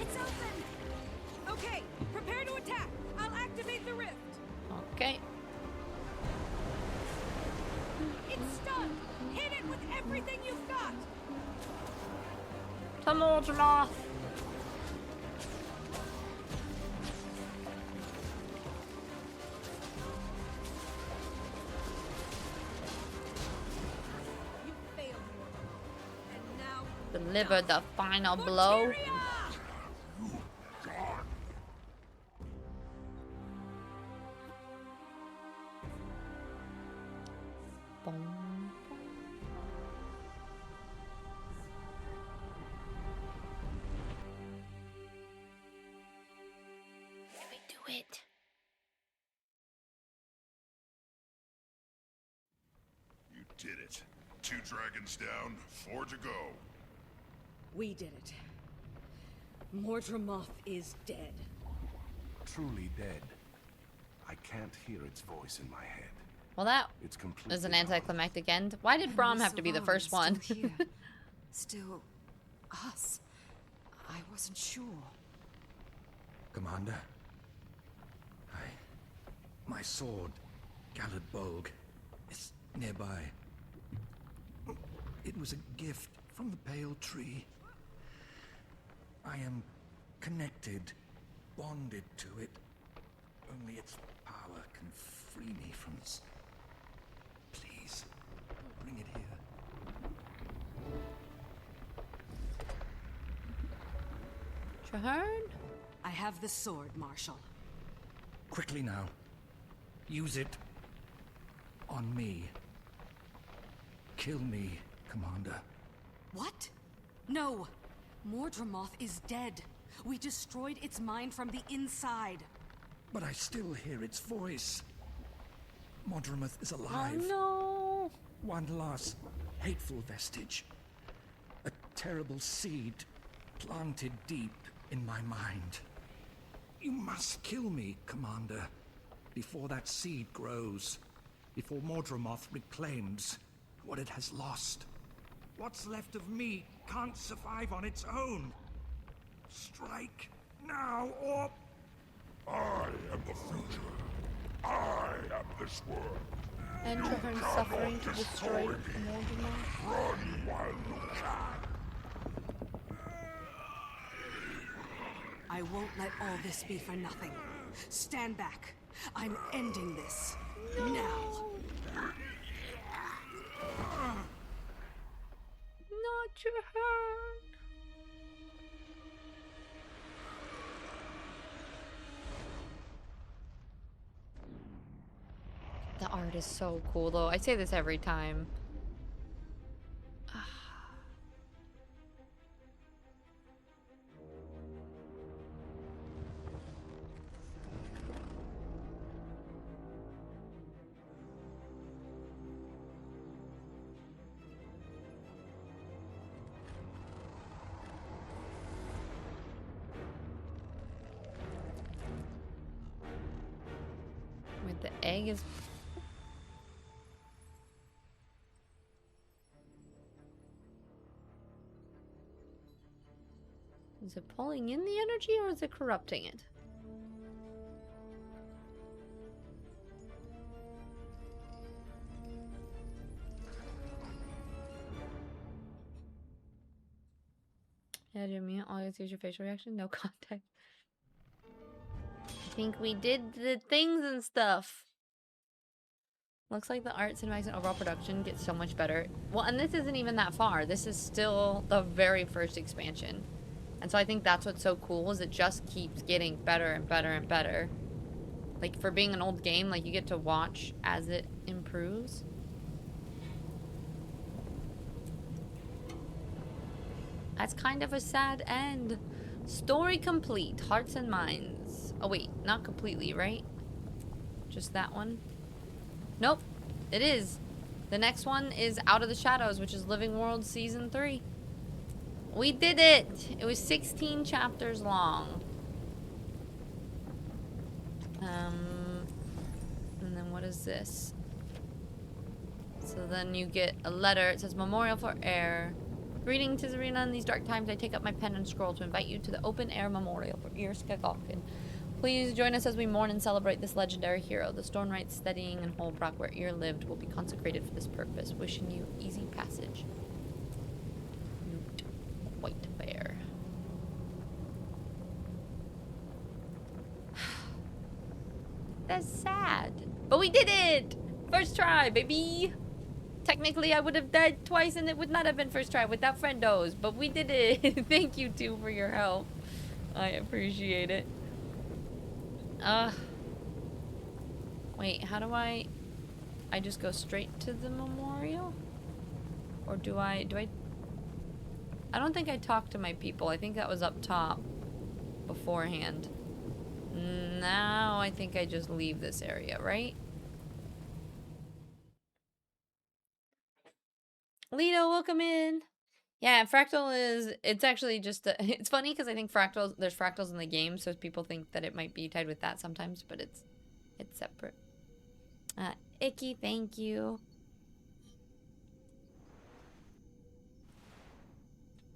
It's open. Okay, prepare to attack. I'll activate the rift. Okay. It's stunned. Hit it with everything you've got. To Mordremoth. You failed. And now Deliver the final blow. We do it. You did it. 2 dragons down, 4 to go. we did it. Mordremoth is dead. Truly dead. I can't hear its voice in my head. Well, that It's completely was an anticlimactic end. Why did And Braum we have to be the first survived, one? Still here. Still us. I wasn't sure. Commander, my sword, Galad Bolg, is nearby. It was a gift from the Pale Tree. I am connected, bonded to it. Only its power can free me from this. Please, bring it here. Traherne? I have the sword, Marshal. Quickly now. Use it on me. Kill me, Commander. What? No! Mordremoth is dead. We destroyed its mind from the inside. But I still hear its voice. Mordremoth is alive. Oh, no. One last hateful vestige. A terrible seed planted deep in my mind. You must kill me, Commander, before that seed grows. Before Mordremoth reclaims what it has lost. What's left of me can't survive on its own. Strike now or... I am the future. I am this world. And Traherne's suffering to destroy Mordremoth. Run while you can. I won't let all this be for nothing. Stand back. I'm ending this. Now. Not Traherne. The art is so cool, though. I say this every time. Wait, the egg is... Is it pulling in the energy or is it corrupting it? Yeah, Jimmy, all I see is your facial reaction, no context. I think we did the things and stuff. Looks like the art, cinematics, and overall production gets so much better. Well, and this isn't even that far. This is still the very first expansion. And so I think that's what's so cool, is it just keeps getting better and better and better. Like, for being an old game, like, you get to watch as it improves. That's kind of a sad end. Story complete. Hearts and Minds. Oh, wait. Not completely, right? Just that one? Nope. It is. The next one is Out of the Shadows, which is Living World Season 3. We did it! It was 16 chapters long. And then what is this? So then you get a letter. It says, Memorial for Air. Greetings, Tizarina. In these dark times, I take up my pen and scroll to invite you to the open-air memorial for Irskagokkin. Please join us as we mourn and celebrate this legendary hero. The Stormright Steadying and Holbrook, where Ear lived, will be consecrated for this purpose. Wishing you easy passage. Newt White Bear. That's sad. But we did it! First try, baby! Technically, I would have died twice and it would not have been first try without friendos. But we did it! Thank you, too, for your help. I appreciate it. Wait, how do I just go straight to the memorial? Or do I don't think I talked to my people. I think that was up top beforehand. Now I think I just leave this area, right? Lito, welcome in. Yeah, fractal is, it's actually just, it's funny because I think fractals, there's fractals in the game, so people think that it might be tied with that sometimes, but it's separate. Icky, thank you.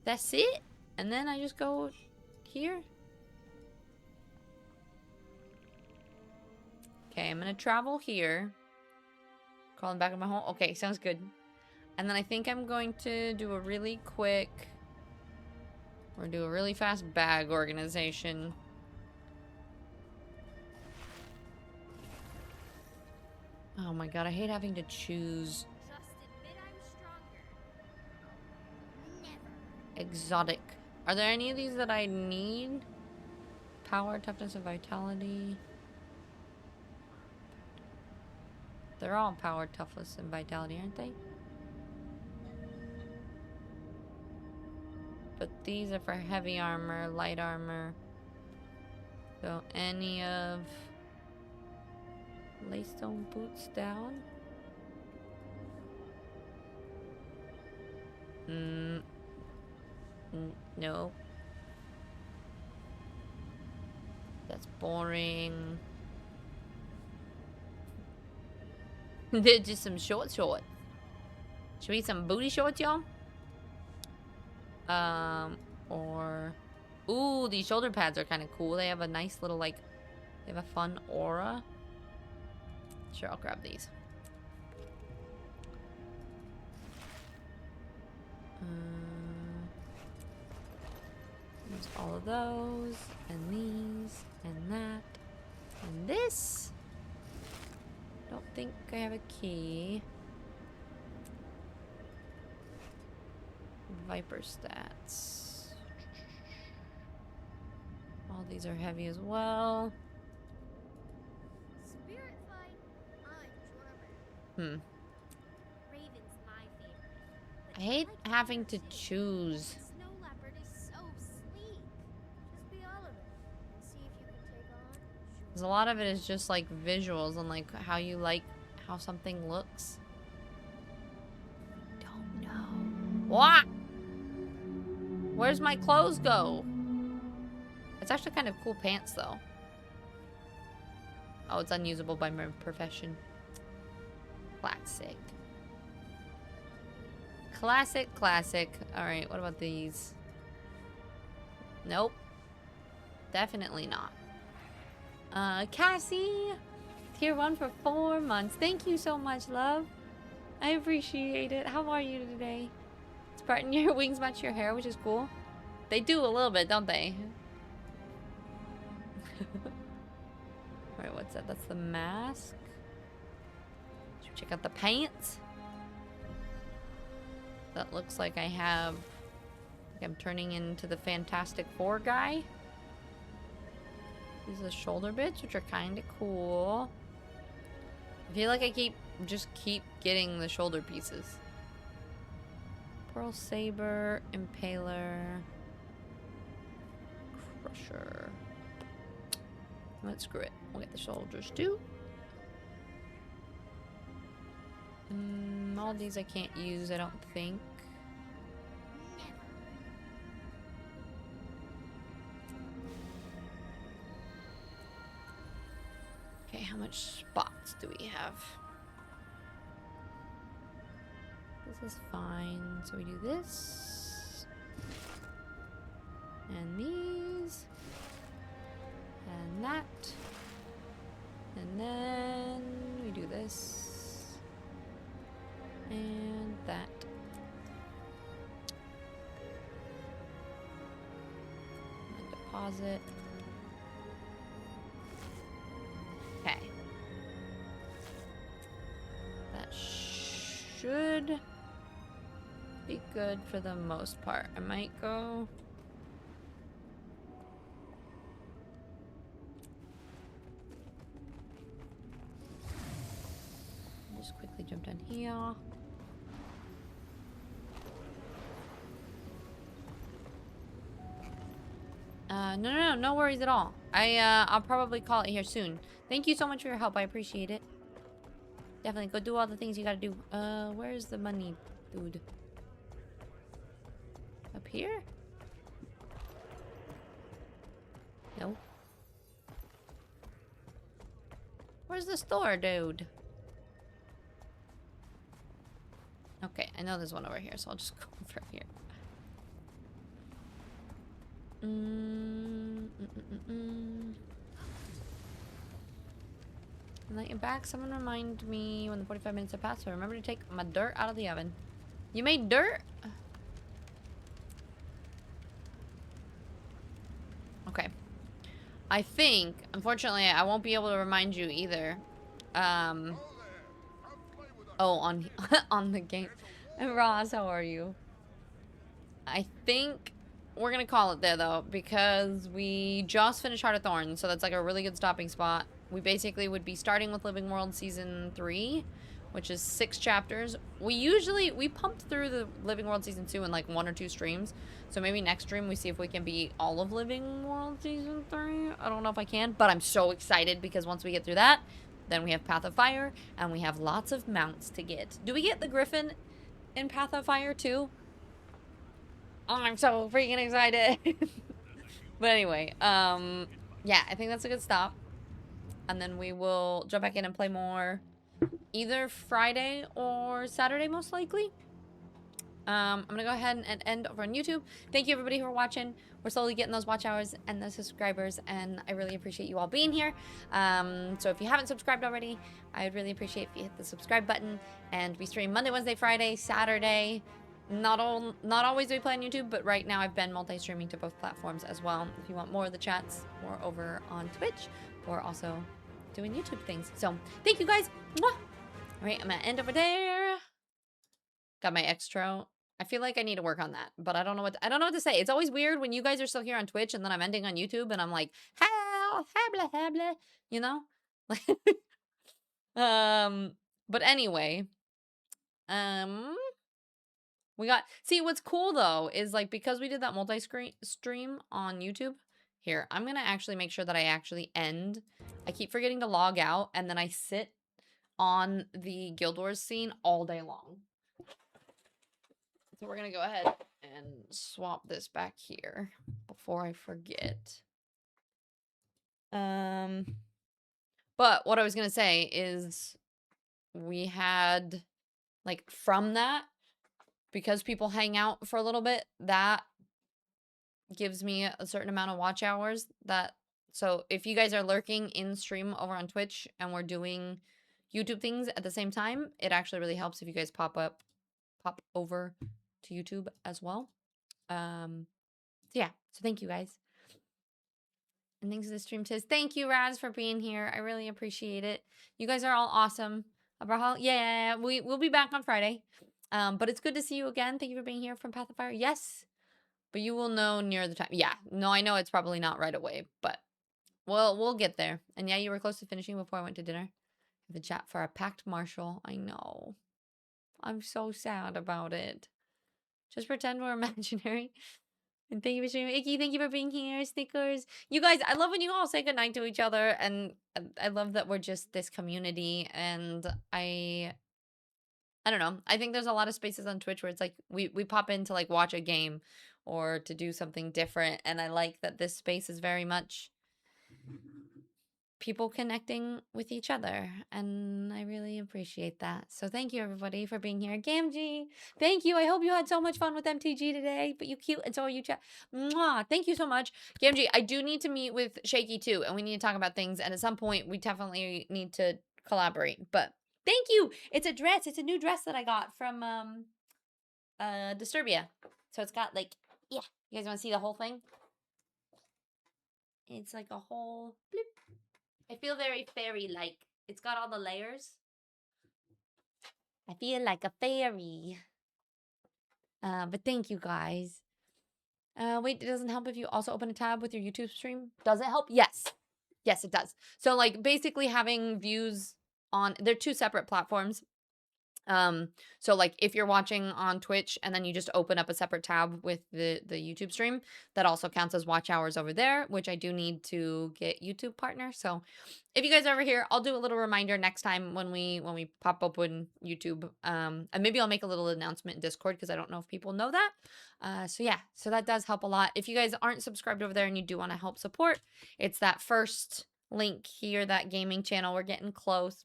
That's it? And then I just go here? Okay, I'm gonna travel here. Crawling back to my home. Okay, sounds good. And then I think I'm going to do a really quick, or do a really fast bag organization. Oh my god, I hate having to choose. Exotic. Are there any of these that I need? Power, toughness, and vitality. They're all power, toughness, and vitality, aren't they? But these are for heavy armor, light armor. So any of Laystone boots down. No. That's boring. They're just some shorts. Should we eat some booty shorts, y'all? Or... Ooh, these shoulder pads are kind of cool. They have a nice little, like... They have a fun aura. Sure, I'll grab these. There's all of those. And these. And that. And this. Don't think I have a key. Viper stats. All these are heavy as well. Spirit fight. I'm Jormer. Raven's my favorite. I hate having to choose. Snow leopard is so sleek. Just be all of it and see if you can take on. Because a lot of it is just like visuals and like how you like how something looks. Don't know. What? Where's my clothes go? It's actually kind of cool pants though. Oh, it's unusable by my profession. Classic. Classic, classic. Alright, what about these? Nope. Definitely not. Cassie! Tier 1 for 4 months. Thank you so much, love. I appreciate it. How are you today? Spartan, your wings match your hair, which is cool. They do a little bit, don't they? Alright, what's that? That's the mask. Should we check out the pants? That looks like I have... Like I'm turning into the Fantastic Four guy. These are the shoulder bits, which are kind of cool. I feel like I just keep getting the shoulder pieces. Pearl Saber, Impaler, Crusher. Let's screw it. We'll get the shoulders too. All these I can't use, I don't think. Okay, how much spots do we have? This is fine. So we do this. And these. And that. And then we do this. And that. And deposit. Okay. That should be good for the most part. I might go... Just quickly jump down here. No worries at all. I'll probably call it here soon. Thank you so much for your help. I appreciate it. Definitely go do all the things you gotta do. Where's the money, dude? Up here? No. Where's the store, dude? Okay, I know there's one over here, so I'll just go over here. Let you back. Someone remind me when the 45 minutes have passed, so remember to take my dirt out of the oven. You made dirt? Okay. I think, unfortunately, I won't be able to remind you either. Oh, on on the game. Ross, how are you? I think we're gonna call it there though, because we just finished Heart of Thorns, so that's like a really good stopping spot. We basically would be starting with Living World Season 3, which is 6 chapters. We pumped through the Living World Season 2 in like 1 or 2 streams, so maybe next stream we see if we can beat all of Living World Season 3. I don't know if I can, but I'm so excited because once we get through that, then we have Path of Fire, and we have lots of mounts to get. Do we get the Griffin in Path of Fire too? Oh, I'm so freaking excited. But anyway, yeah, I think that's a good stop. And then we will jump back in and play more either Friday or Saturday, most likely. I'm gonna go ahead and end over on YouTube. Thank you everybody for watching. We're slowly getting those watch hours and those subscribers, and I really appreciate you all being here. So if you haven't subscribed already, I would really appreciate if you hit the subscribe button. And we stream Monday, Wednesday, Friday, Saturday. Not always do we play on YouTube, but right now I've been multi-streaming to both platforms as well. If you want more of the chats, we're over on Twitch. We're also doing YouTube things. So thank you guys. Mwah! All right, I'm gonna end over there. Got my extra. I feel like I need to work on that, but I don't know what to say. It's always weird when you guys are still here on Twitch and then I'm ending on YouTube and I'm like, habla habla, you know? But anyway, see what's cool though is like because we did that stream on YouTube. Here, I'm gonna actually make sure that I actually end. I keep forgetting to log out and then I sit on the Guild Wars scene all day long. So we're gonna go ahead and swap this back here before I forget. But what I was gonna say is we had like from that, because people hang out for a little bit, that gives me a certain amount of watch hours. So if you guys are lurking in stream over on Twitch and we're doing YouTube things at the same time, it actually really helps if you guys pop over to YouTube as well. So yeah, so thank you guys. And thanks to the stream says, thank you, Raz, for being here. I really appreciate it. You guys are all awesome. Abraham, yeah, we'll be back on Friday. But it's good to see you again. Thank you for being here from Path of Fire. Yes, but you will know near the time. Yeah, no, I know it's probably not right away, but we'll get there. And yeah, you were close to finishing before I went to dinner. The chat for a packed Marshall. I know. I'm so sad about it. Just pretend we're imaginary. And thank you for streaming. Icky, thank you for being here. Stickers. You guys, I love when you all say goodnight to each other. And I love that we're just this community. And I don't know. I think there's a lot of spaces on Twitch where it's like we pop in to like watch a game or to do something different. And I like that this space is very much people connecting with each other, and I really appreciate that. So thank you everybody for being here. Gamgee, thank you. I hope you had so much fun with MTG today, but you cute, and so are you, chat. Mwah, thank you so much. Gamgee, I do need to meet with Shaky too, and we need to talk about things, and at some point we definitely need to collaborate. But thank you. It's a dress. It's a new dress that I got from Disturbia. So it's got like, yeah, you guys want to see the whole thing? It's like a whole bloop. I feel very fairy-like. It's got all the layers. I feel like a fairy. But thank you, guys. Wait, it doesn't help if you also open a tab with your YouTube stream? Does it help? Yes. Yes, it does. So, like, basically having views on... They're 2 separate platforms. So like if you're watching on Twitch and then you just open up a separate tab with the YouTube stream, that also counts as watch hours over there, which I do need to get YouTube partner. So if you guys are over here, I'll do a little reminder next time when we pop open YouTube. And maybe I'll make a little announcement in Discord because I don't know if people know that. So yeah, so that does help a lot. If you guys aren't subscribed over there and you do want to help support, it's that first link here, that gaming channel. We're getting close.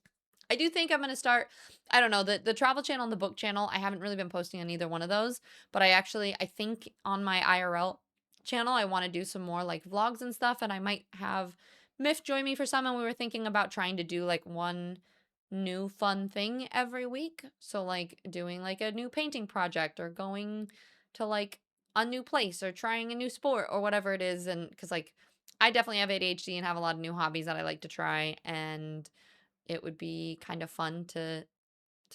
I do think I'm going to start, I don't know, the travel channel and the book channel. I haven't really been posting on either one of those, but I think on my IRL channel, I want to do some more like vlogs and stuff. And I might have Miff join me for some. And we were thinking about trying to do like one new fun thing every week. So like doing like a new painting project or going to like a new place or trying a new sport or whatever it is. And because like I definitely have ADHD and have a lot of new hobbies that I like to try, and it would be kind of fun to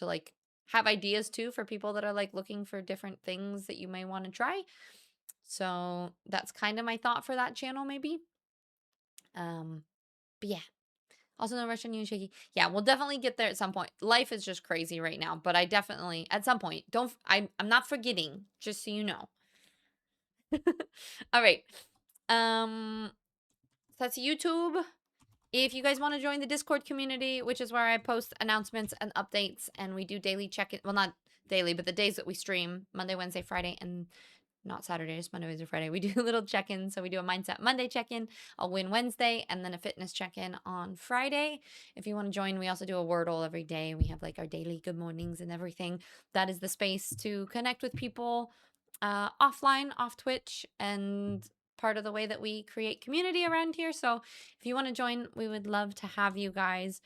like have ideas too for people that are like looking for different things that you may want to try. So that's kind of my thought for that channel maybe. But yeah. Also no rush on you and Shaky. Yeah, we'll definitely get there at some point. Life is just crazy right now, but I definitely at some point I'm not forgetting, just so you know. All right. So that's YouTube. If you guys want to join the Discord community, which is where I post announcements and updates, and we do daily check-in, well, not daily, but the days that we stream, Monday, Wednesday, Friday, and not Saturday, just Monday, Wednesday, Friday. We do a little check-in. So we do a Mindset Monday check-in, a Win Wednesday, and then a Fitness check-in on Friday. If you want to join, we also do a Wordle every day. We have like our daily good mornings and everything. That is the space to connect with people offline, off Twitch, and part of the way that we create community around here. So if you want to join, we would love to have you guys.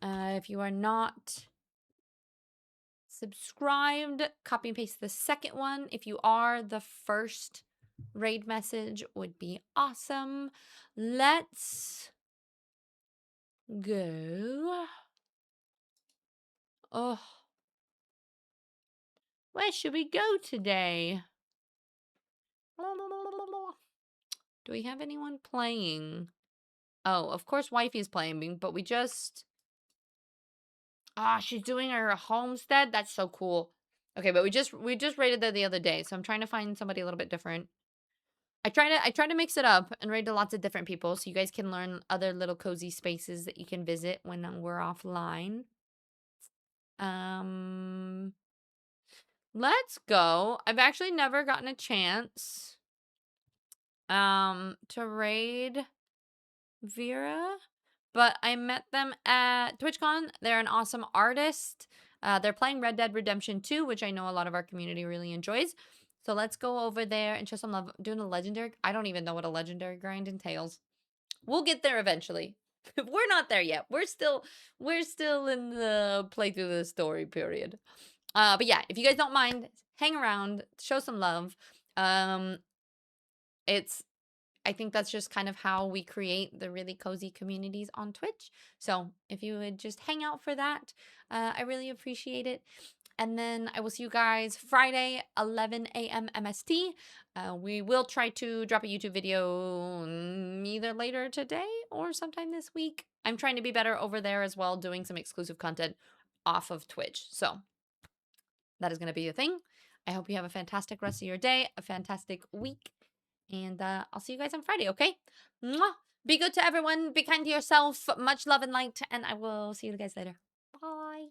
If you are not subscribed, copy and paste the second one. If you are, the first raid message would be awesome. Let's go. Oh, where should we go today? Do we have anyone playing? Oh, of course Wifey's playing, but we just... Ah, she's doing her homestead? That's so cool. Okay, but we just raided there the other day, so I'm trying to find somebody a little bit different. I try to mix it up and raid to lots of different people so you guys can learn other little cozy spaces that you can visit when we're offline. Let's go. I've actually never gotten a chance to raid Vera, but I met them at TwitchCon. They're an awesome artist. They're playing Red Dead Redemption 2, which I know a lot of our community really enjoys. So let's go over there and show some love. Doing a legendary. I don't even know what a legendary grind entails. We'll get there eventually. We're not there yet. We're still in the play through the story period. But yeah, if you guys don't mind, hang around, show some love. I think that's just kind of how we create the really cozy communities on Twitch. So if you would just hang out for that, I really appreciate it. And then I will see you guys Friday, 11 a.m. MST. We will try to drop a YouTube video either later today or sometime this week. I'm trying to be better over there as well, doing some exclusive content off of Twitch. So that is going to be a thing. I hope you have a fantastic rest of your day, a fantastic week. And I'll see you guys on Friday, okay? Mwah! Be good to everyone. Be kind to yourself. Much love and light. And I will see you guys later. Bye.